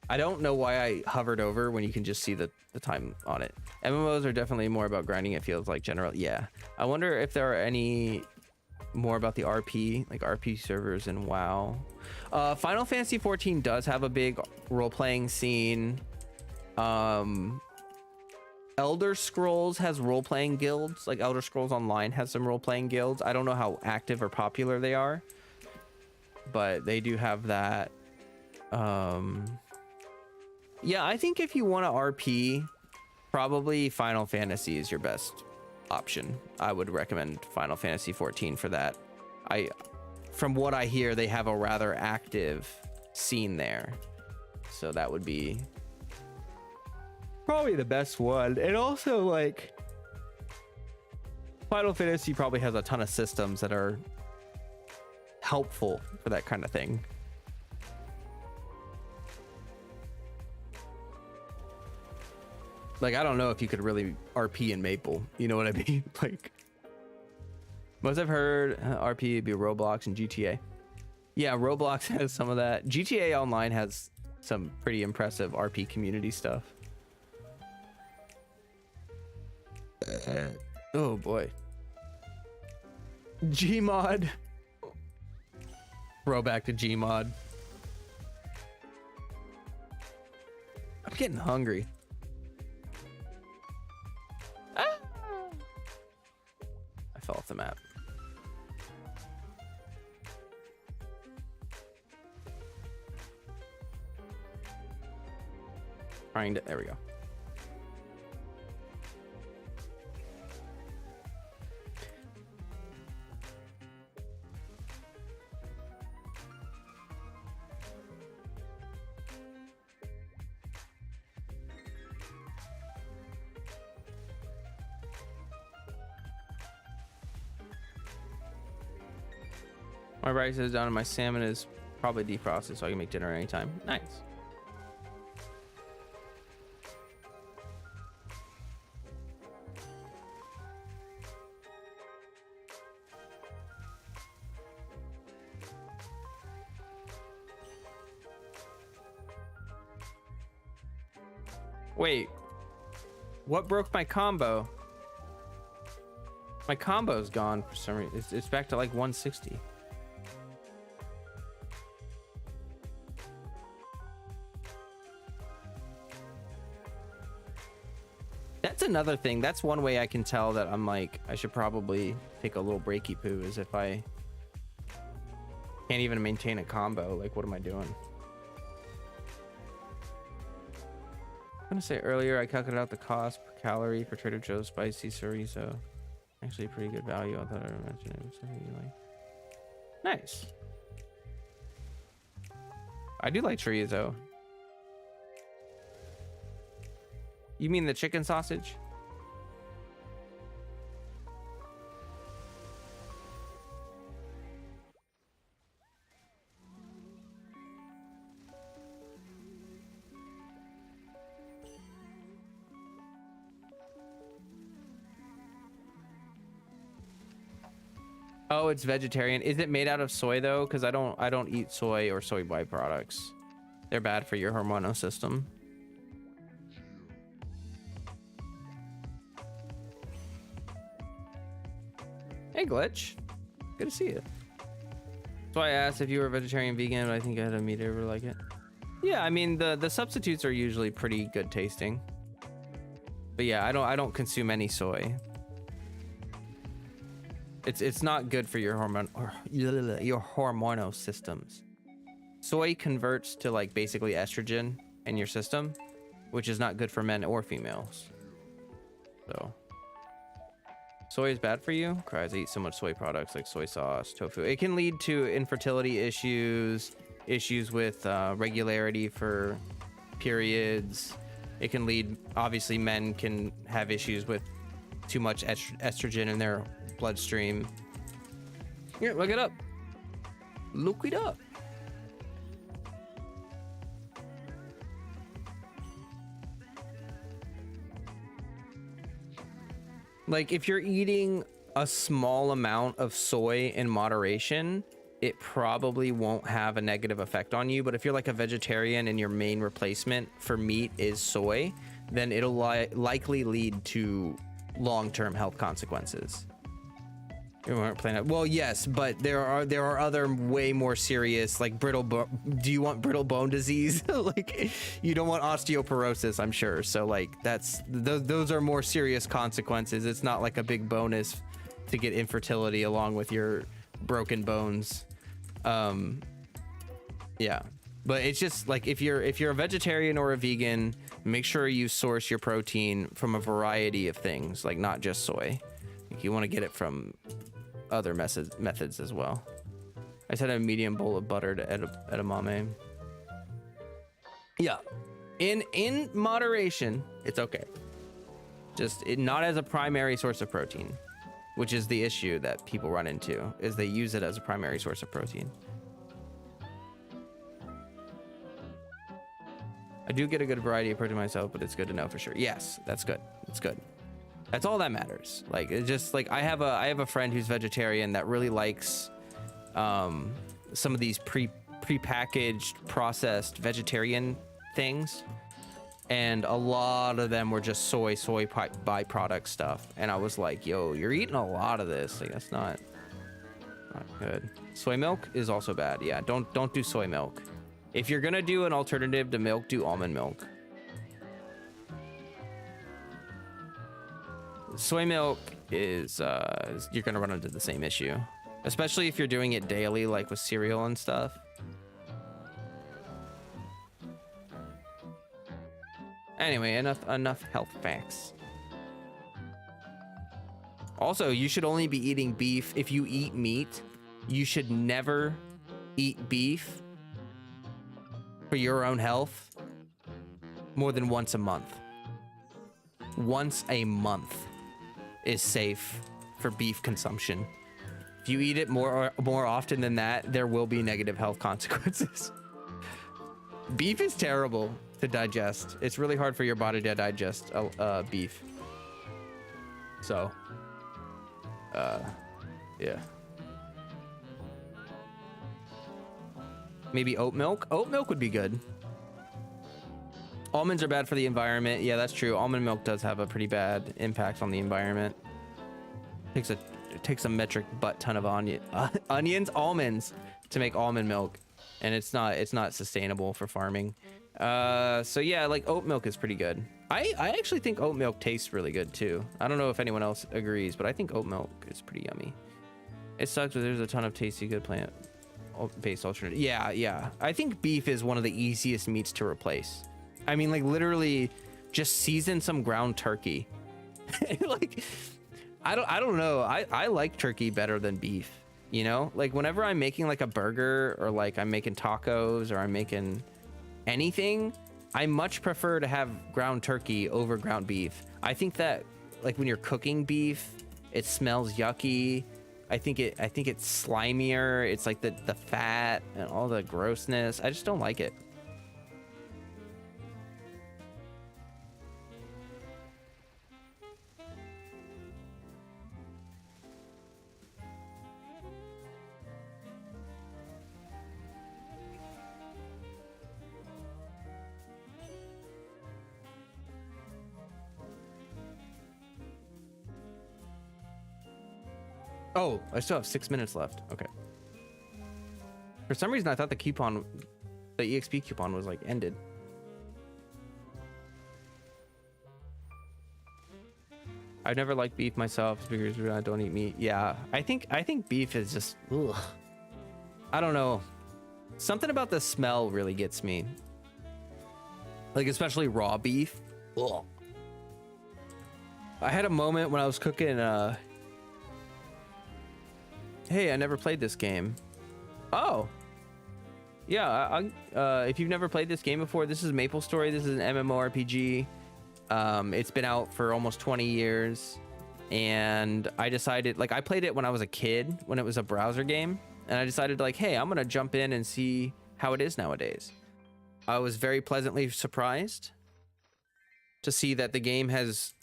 I don't know why I hovered over when you can just see the time on it. MMOs are definitely more about grinding, it feels like, general. Yeah. I wonder if there are any more about the RP, like RP servers and WoW. Final Fantasy 14 does have a big role-playing scene. Elder Scrolls has role-playing guilds, like Elder Scrolls Online has some role-playing guilds. I don't know how active or popular they are, but they do have that. Yeah, I think if you want to RP, probably Final Fantasy is your best option. I would recommend Final Fantasy 14 for that. From what I hear, they have a rather active scene there, so that would be probably the best one. And also, like, Final Fantasy probably has a ton of systems that are helpful for that kind of thing. Like, I don't know if you could really RP in Maple. You know what I mean? Like, most I've heard, RP would be Roblox and GTA. Yeah, Roblox has some of that. GTA Online has some pretty impressive RP community stuff. Oh boy. Gmod. Throwback to Gmod. I'm getting hungry. Ah! I fell off the map. Trying to, there we go. My rice is done and my salmon is probably defrosted, so I can make dinner anytime. Nice. Wait, what broke my combo? My combo's gone for some reason. It's back to like 160. That's another thing. That's one way I can tell that I'm like, I should probably take a little breaky poo, is if I can't even maintain a combo. Like, what am I doing? I'm gonna say earlier, I calculated out the cost per calorie for Trader Joe's spicy chorizo. Actually, pretty good value. I thought I mentioned it was something you like. Nice. I do like chorizo. You mean the chicken sausage? Oh, it's vegetarian. Is it made out of soy though? Because I don't eat soy or soy byproducts. They're bad for your hormonal system. Hey, Glitch. Good to see you. So I asked if you were vegetarian, vegan, but I think I had a meat ever like it. Yeah, I mean the substitutes are usually pretty good tasting. But yeah, I don't consume any soy. It's not good for your hormonal systems. Soy converts to like basically estrogen in your system, which is not good for men or females. So soy is bad for you? Cries, I eat so much soy products like soy sauce, tofu. It can lead to infertility issues with regularity for periods. It can lead, obviously men can have issues with too much estrogen in their bloodstream. Here, look it up. Look it up. Like, if you're eating a small amount of soy in moderation, it probably won't have a negative effect on you. But if you're like a vegetarian and your main replacement for meat is soy, then it'll likely lead to long-term health consequences. You weren't playing it. Well, yes, but there are other way more serious, like do you want brittle bone disease? Like, you don't want osteoporosis, I'm sure. So like those are more serious consequences. It's not like a big bonus to get infertility along with your broken bones. Yeah, but it's just like if you're a vegetarian or a vegan, make sure you source your protein from a variety of things, like not just soy. Like, you want to get it from other methods as well. I said a medium bowl of butter to edamame. Yeah, in moderation, it's okay. Just not as a primary source of protein, which is the issue that people run into, is they use it as a primary source of protein. I do get a good variety of protein myself, but it's good to know for sure. Yes, that's good. That's good. That's all that matters. Like, it's just like I have a friend who's vegetarian that really likes some of these prepackaged processed vegetarian things, and a lot of them were just soy byproduct stuff. And I was like, yo, you're eating a lot of this. Like, that's not good. Soy milk is also bad. Yeah, don't do soy milk. If you're gonna do an alternative to milk, do almond milk. Soy milk is you're gonna run into the same issue, especially if you're doing it daily, like with cereal and stuff. Anyway, enough health facts. Also, you should only be eating beef. If you eat meat, you should never eat beef for your own health more than once a month. Once a month is safe for beef consumption. If you eat it more often than that, there will be negative health consequences. Beef is terrible to digest. It's really hard for your body to digest beef. So, yeah. Maybe oat milk. Oat milk would be good. Almonds are bad for the environment. Yeah, that's true. Almond milk does have a pretty bad impact on the environment. It takes a metric butt ton of almonds to make almond milk, and it's not sustainable for farming. So yeah, like oat milk is pretty good. I actually think oat milk tastes really good too. I don't know if anyone else agrees, but I think oat milk is pretty yummy. It sucks, but there's a ton of tasty good plant-based alternative. Yeah. I think beef is one of the easiest meats to replace. I mean, like, literally just season some ground turkey. Like, I don't know. I like turkey better than beef, you know? Like, whenever I'm making like a burger, or like I'm making tacos, or I'm making anything, I much prefer to have ground turkey over ground beef. I think that, like, when you're cooking beef, it smells yucky. I think it's slimier. It's like the fat and all the grossness. I just don't like it. Oh, I still have 6 minutes left. Okay. For some reason, I thought the EXP coupon was like ended. I've never liked beef myself because I don't eat meat. Yeah, I think beef is just, ugh. I don't know. Something about the smell really gets me. Like, especially raw beef. Ugh. I had a moment when I was cooking, hey, I never played this game. Oh. Yeah, if you've never played this game before, this is MapleStory. This is an MMORPG. It's been out for almost 20 years. And I decided, like, I played it when I was a kid, when it was a browser game. And I decided, like, hey, I'm going to jump in and see how it is nowadays. I was very pleasantly surprised to see that the game has,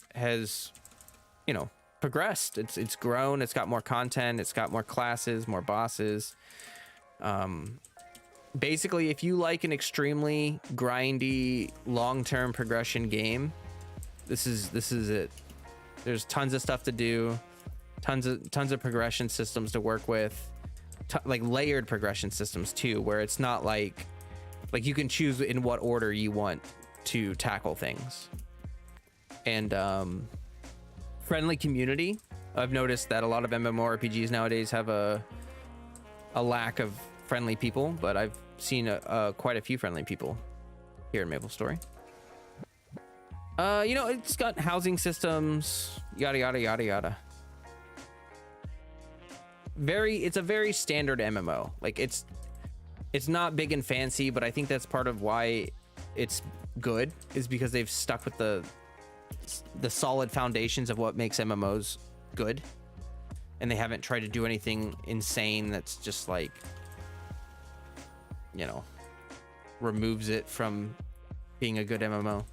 you know, progressed. It's grown. It's got more content. It's got more classes, more bosses. Basically, if you like an extremely grindy, long-term progression game, this is it. There's tons of stuff to do. tons of progression systems to work with, like layered progression systems too, where it's not like you can choose in what order you want to tackle things. And friendly community. I've noticed that a lot of MMORPGs nowadays have a lack of friendly people, but I've seen quite a few friendly people here in MapleStory. You know, it's got housing systems, yada yada yada yada. It's a very standard MMO. Like it's not big and fancy, but I think that's part of why it's good, is because they've stuck with the solid foundations of what makes MMOs good, and they haven't tried to do anything insane that's just like, you know, removes it from being a good MMO.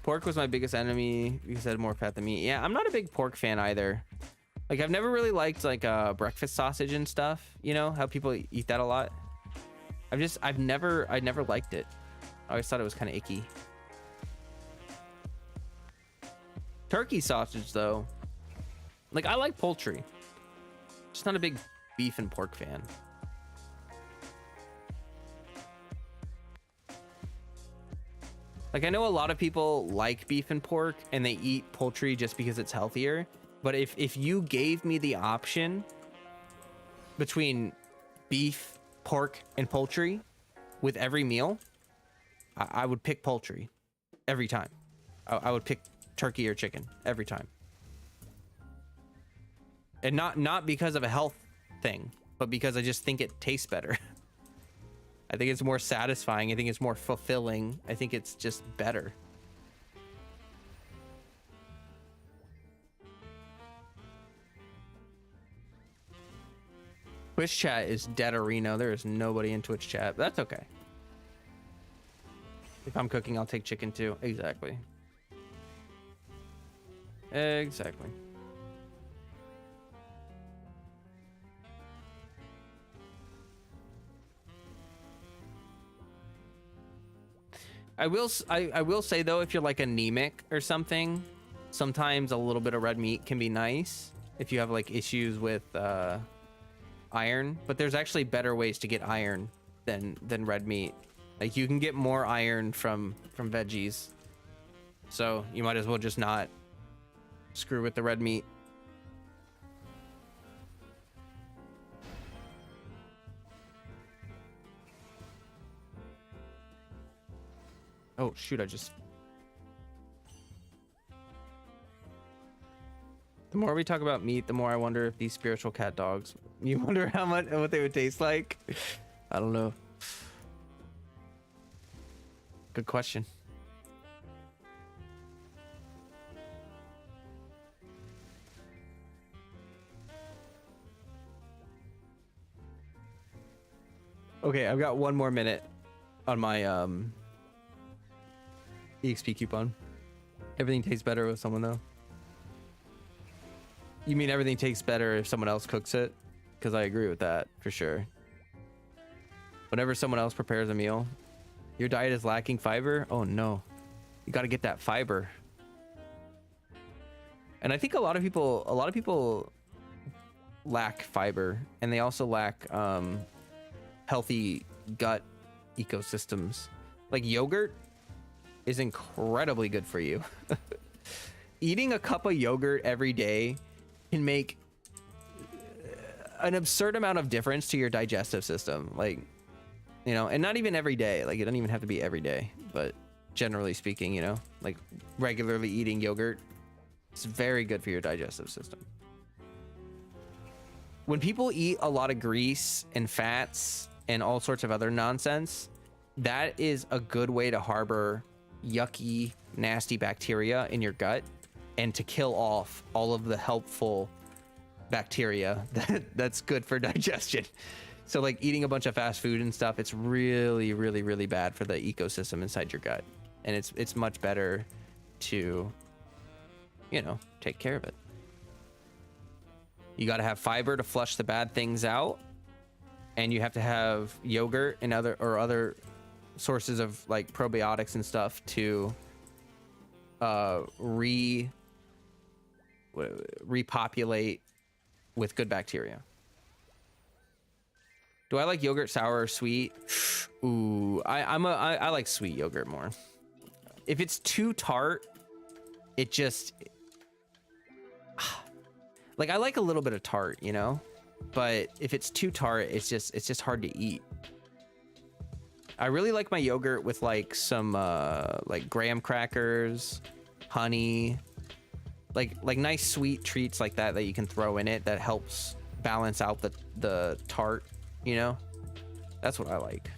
Pork was my biggest enemy because it had more fat than meat. Yeah, I'm not a big pork fan either. Like, I've never really liked like breakfast sausage and stuff, you know, how people eat that a lot. I've never liked it. I always thought it was kind of icky. Turkey sausage though, like, I like poultry, just not a big beef and pork fan. Like, I know a lot of people like beef and pork and they eat poultry just because it's healthier. But if you gave me the option between beef, pork, and poultry with every meal, I would pick poultry every time. I would pick turkey or chicken every time. And not because of a health thing, but because I just think it tastes better. I think it's more satisfying. I think it's more fulfilling. I think it's just better. Twitch chat is dead arena. There is nobody in Twitch chat. But that's okay. If I'm cooking, I'll take chicken too. Exactly. Exactly. I will say though, if you're like anemic or something, sometimes a little bit of red meat can be nice if you have like issues with iron. But there's actually better ways to get iron than red meat. Like, you can get more iron from veggies, so you might as well just not screw with the red meat. Oh shoot, the more we talk about meat, the more I wonder if these spiritual cat dogs, you wonder what they would taste like. I don't know. Good question. Okay, I've got one more minute on my EXP coupon. Everything tastes better with someone though. You mean everything tastes better if someone else cooks it? Because I agree with that for sure. Whenever someone else prepares a meal, your diet is lacking fiber. Oh no, you got to get that fiber. And I think a lot of people lack fiber, and they also lack healthy gut ecosystems. Like, yogurt is incredibly good for you. Eating a cup of yogurt every day can make an absurd amount of difference to your digestive system. Like, you know, and not even every day. Like, it doesn't even have to be every day, but generally speaking, you know, like regularly eating yogurt, it's very good for your digestive system. When people eat a lot of grease and fats and all sorts of other nonsense, that is a good way to harbor yucky, nasty bacteria in your gut and to kill off all of the helpful bacteria that's good for digestion. So like eating a bunch of fast food and stuff, it's really, really, really bad for the ecosystem inside your gut. And it's much better to, you know, take care of it. You got to have fiber to flush the bad things out, and you have to have yogurt and other sources of like probiotics and stuff to repopulate with good bacteria. Do I like yogurt sour or sweet? Ooh, I like sweet yogurt more. If it's too tart, it just like, I like a little bit of tart, you know, but if it's too tart, it's just hard to eat. I really like my yogurt with like some like graham crackers, honey, like nice sweet treats like that you can throw in it that helps balance out the tart, you know. That's what I like.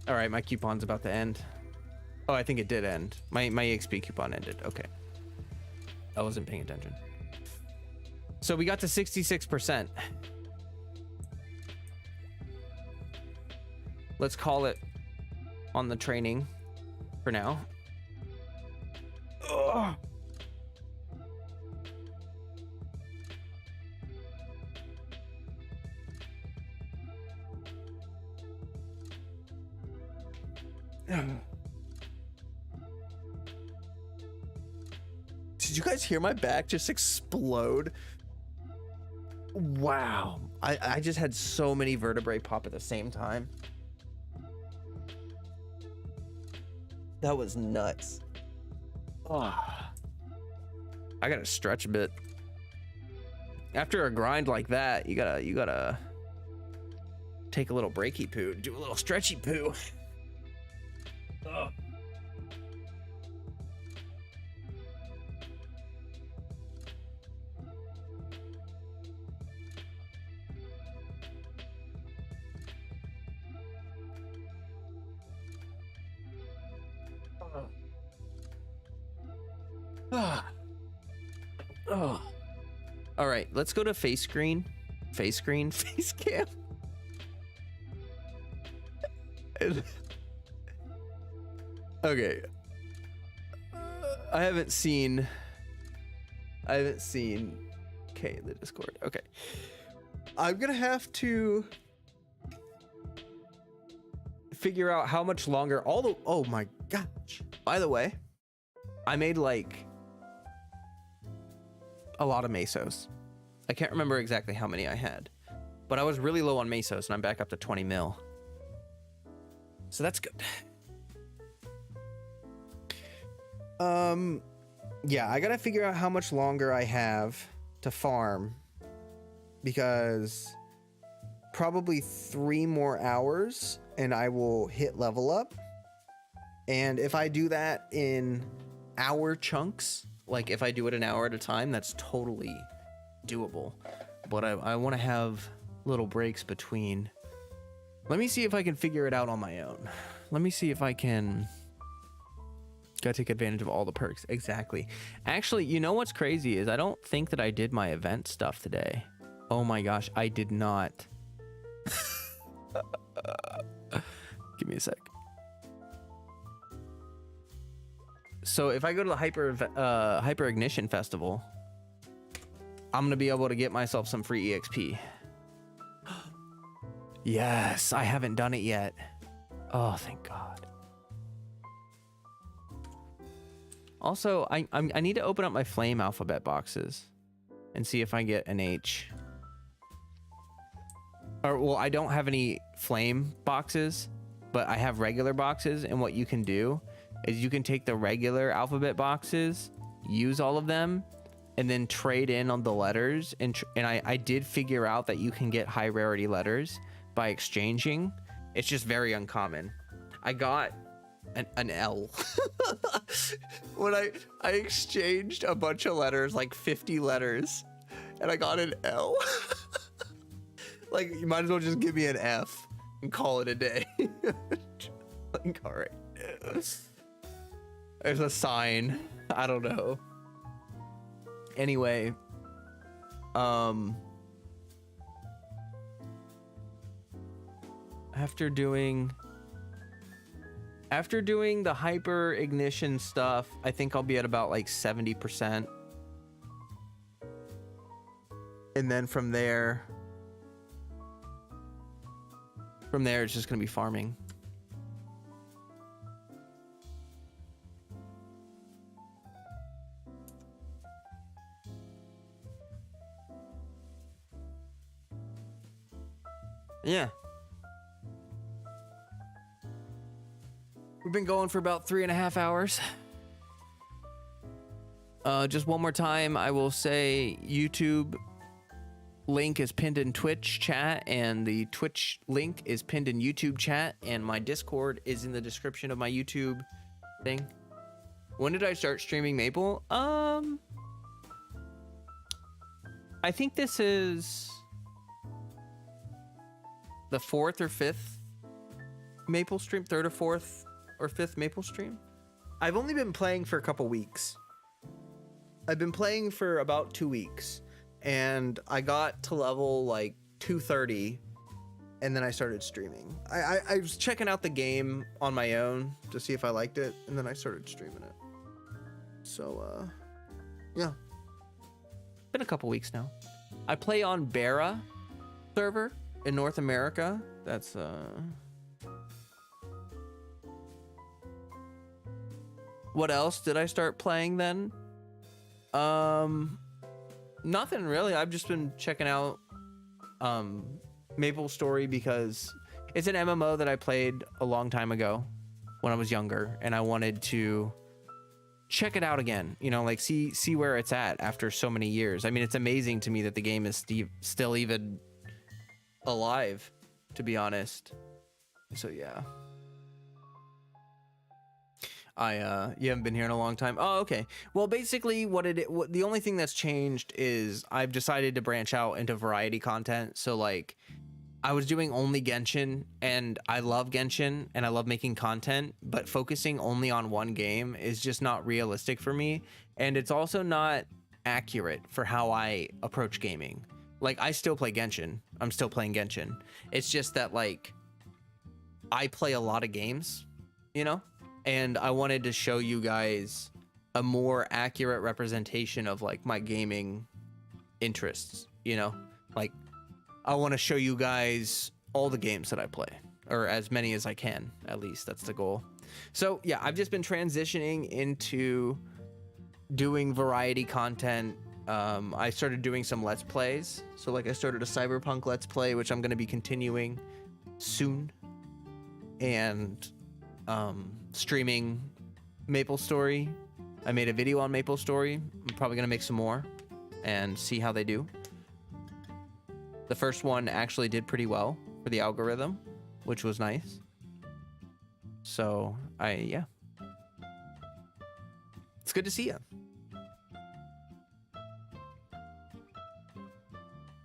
All right, my coupon's about to end. Oh, I think it did end. My EXP coupon ended. Okay. I wasn't paying attention. So we got to 66%. Let's call it on the training for now. Ugh. Did you guys hear my back just explode? Wow. I just had so many vertebrae pop at the same time. That was nuts. Oh. I gotta stretch a bit. After a grind like that, you gotta take a little breaky poo, do a little stretchy poo. Oh. Oh. All right, let's go to face screen, face cam. Okay. I haven't seen okay, the Discord. Okay. I'm gonna have to figure out how much longer oh my gosh. By the way, I made like a lot of mesos. I can't remember exactly how many I had, but I was really low on mesos and I'm back up to 20 mil. So that's good. Yeah, I gotta figure out how much longer I have to farm, because probably 3 more hours and I will hit level up. And if I do that in hour chunks, like if I do it an hour at a time, that's totally doable. But I want to have little breaks between. Let me see if I can figure it out on my own. Let me see if I can. Gotta take advantage of all the perks. Exactly. Actually, you know what's crazy is I don't think that I did my event stuff today. Oh my gosh, I did not. Give me a sec. So if I go to the Hyper Ignition Festival, I'm gonna be able to get myself some free EXP. Yes, I haven't done it yet. Oh, thank God. Also, I need to open up my flame alphabet boxes and see if I get an H. Or, well, I don't have any flame boxes, but I have regular boxes, and what you can do is you can take the regular alphabet boxes, use all of them, and then trade in on the letters. And I did figure out that you can get high rarity letters by exchanging. It's just very uncommon. I got an L. When I exchanged a bunch of letters, like 50 letters, and I got an L. Like, you might as well just give me an F and call it a day. Like, all right. There's a sign. I don't know. Anyway, after doing the hyper ignition stuff, I think I'll be at about like 70%. And then from there it's just gonna be farming. Yeah. We've been going for about 3.5 hours. Just one more time, I will say YouTube link is pinned in Twitch chat, and the Twitch link is pinned in YouTube chat, and my Discord is in the description of my YouTube thing. When did I start streaming Maple? I think this is the 4th or 5th Maple stream, 3rd or 4th or 5th Maple stream. I've only been playing for a couple weeks. I've been playing for about 2 weeks, and I got to level like 230, and then I started streaming. I was checking out the game on my own to see if I liked it, and then I started streaming it. So, yeah. Been a couple weeks now. I play on Barra server in North America. That's, What else did I start playing then? Nothing really. I've just been checking out MapleStory because it's an MMO that I played a long time ago when I was younger, and I wanted to check it out again, you know, like see where it's at after so many years. I mean, it's amazing to me that the game is still even alive, to be honest. So yeah. You haven't been here in a long time. Oh, okay. Well, basically the only thing that's changed is I've decided to branch out into variety content. So like I was doing only Genshin, and I love Genshin and I love making content, but focusing only on one game is just not realistic for me. And it's also not accurate for how I approach gaming. Like I still play Genshin. I'm still playing Genshin. It's just that like I play a lot of games, you know? And I wanted to show you guys a more accurate representation of like my gaming interests, you know? Like I want to show you guys all the games that I play, or as many as I can, at least. That's the goal. So yeah, I've just been transitioning into doing variety content. I started doing some Let's Plays. So like I started a Cyberpunk Let's Play, which I'm going to be continuing soon. And streaming MapleStory. I made a video on MapleStory. I'm probably gonna make some more and see how they do. The first one actually did pretty well for the algorithm, which was nice. So yeah, it's good to see you.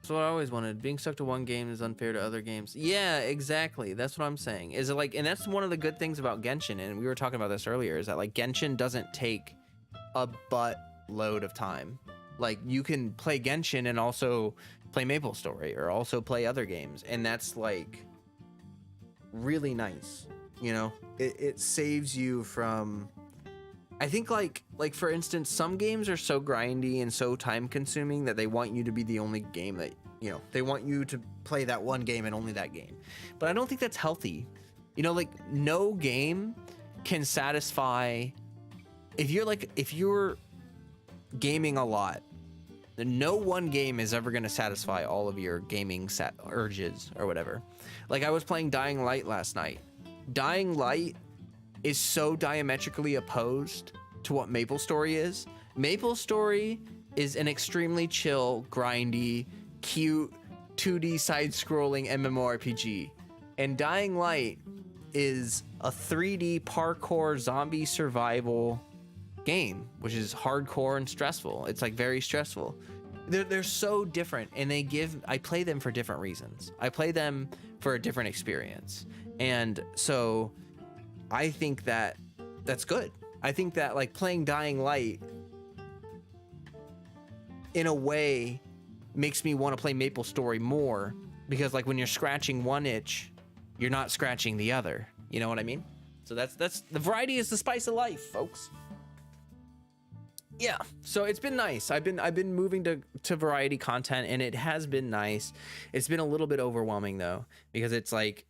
That's what I always wanted. Being stuck to one game is unfair to other games. Yeah, exactly. That's what I'm saying. Is it like, and that's one of the good things about Genshin, and we were talking about this earlier, is that like Genshin doesn't take a butt load of time. Like you can play Genshin and also play MapleStory or also play other games, and that's like really nice. You know, it saves you from, I think like for instance, some games are so grindy and so time consuming that they want you to be the only game that, you know, they want you to play that one game and only that game. But I don't think that's healthy. You know, like no game can satisfy, if you're gaming a lot, then no one game is ever going to satisfy all of your gaming urges or whatever. Like I was playing Dying Light last night. Dying Light is so diametrically opposed to what MapleStory is. MapleStory is an extremely chill, grindy, cute, 2D side-scrolling MMORPG. And Dying Light is a 3D parkour zombie survival game, which is hardcore and stressful. It's like very stressful. They're so different, and I play them for different reasons. I play them for a different experience. And so I think that that's good. I think that like playing Dying Light in a way makes me want to play MapleStory more, because like when you're scratching one itch, you're not scratching the other. You know what I mean? So that's the variety is the spice of life, folks. yeah, so it's been nice. I've been moving to variety content, and it has been nice. It's been a little bit overwhelming though, because it's like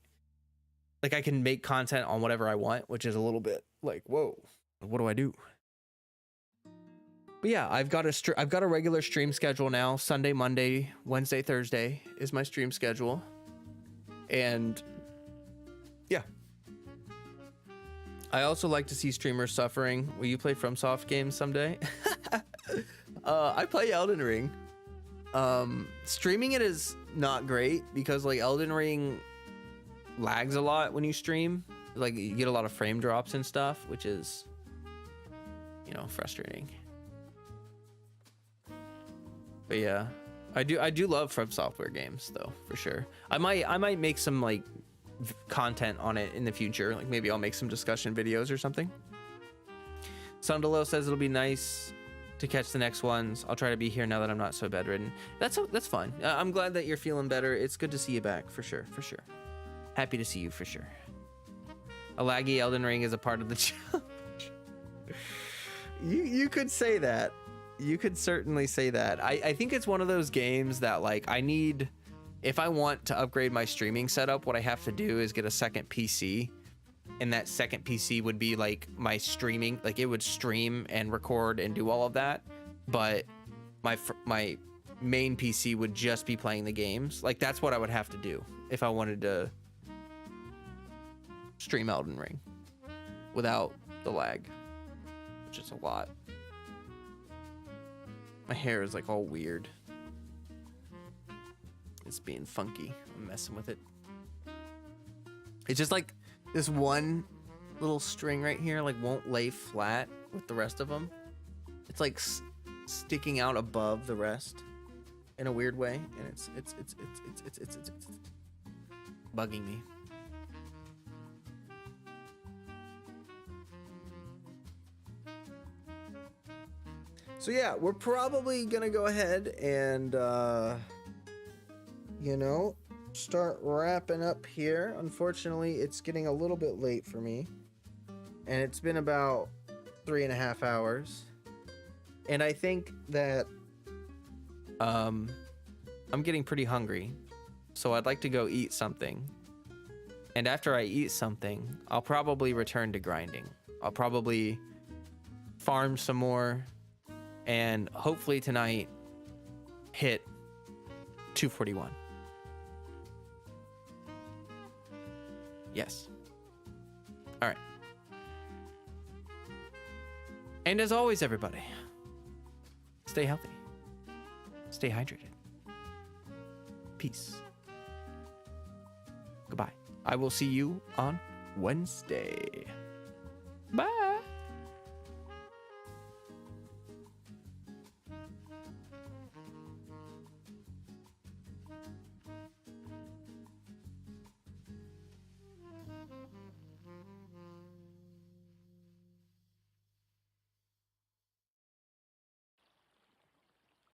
I can make content on whatever I want, which is a little bit like, whoa, what do I do? But yeah, I've got a regular stream schedule now. Sunday, Monday, Wednesday, Thursday is my stream schedule. And yeah. I also like to see streamers suffering. Will you play FromSoft games someday? I play Elden Ring. Streaming it is not great because like Elden Ring lags a lot when you stream. Like you get a lot of frame drops and stuff, which is, you know, frustrating. But yeah, I do love From Software games though, for sure. I might make some like content on it in the future. Like maybe I'll make some discussion videos or something. Sundalo says it'll be nice to catch the next ones. I'll try to be here now that I'm not so bedridden. That's fine. I'm glad that you're feeling better. It's good to see you back for sure. Happy to see you for sure. A laggy Elden Ring is a part of the challenge. You could say that. You could certainly say that. I think it's one of those games that like I need, if I want to upgrade my streaming setup, what I have to do is get a second PC, and that second PC would be like my streaming, like it would stream and record and do all of that, but my main PC would just be playing the games. Like that's what I would have to do if I wanted to stream Elden Ring without the lag, which is a lot. My hair is like all weird. It's being funky. I'm messing with it. It's just like this one little string right here like won't lay flat with the rest of them. It's like sticking out above the rest in a weird way, and it's bugging me. So yeah, we're probably gonna go ahead and you know, start wrapping up here. Unfortunately, it's getting a little bit late for me, and it's been about 3.5 hours, and I think that I'm getting pretty hungry, so I'd like to go eat something. And after I eat something, I'll probably return to grinding. I'll probably farm some more, and hopefully tonight hit 241. Yes. All right. And as always, everybody, stay healthy, stay hydrated. Peace. Goodbye. I will see you on Wednesday.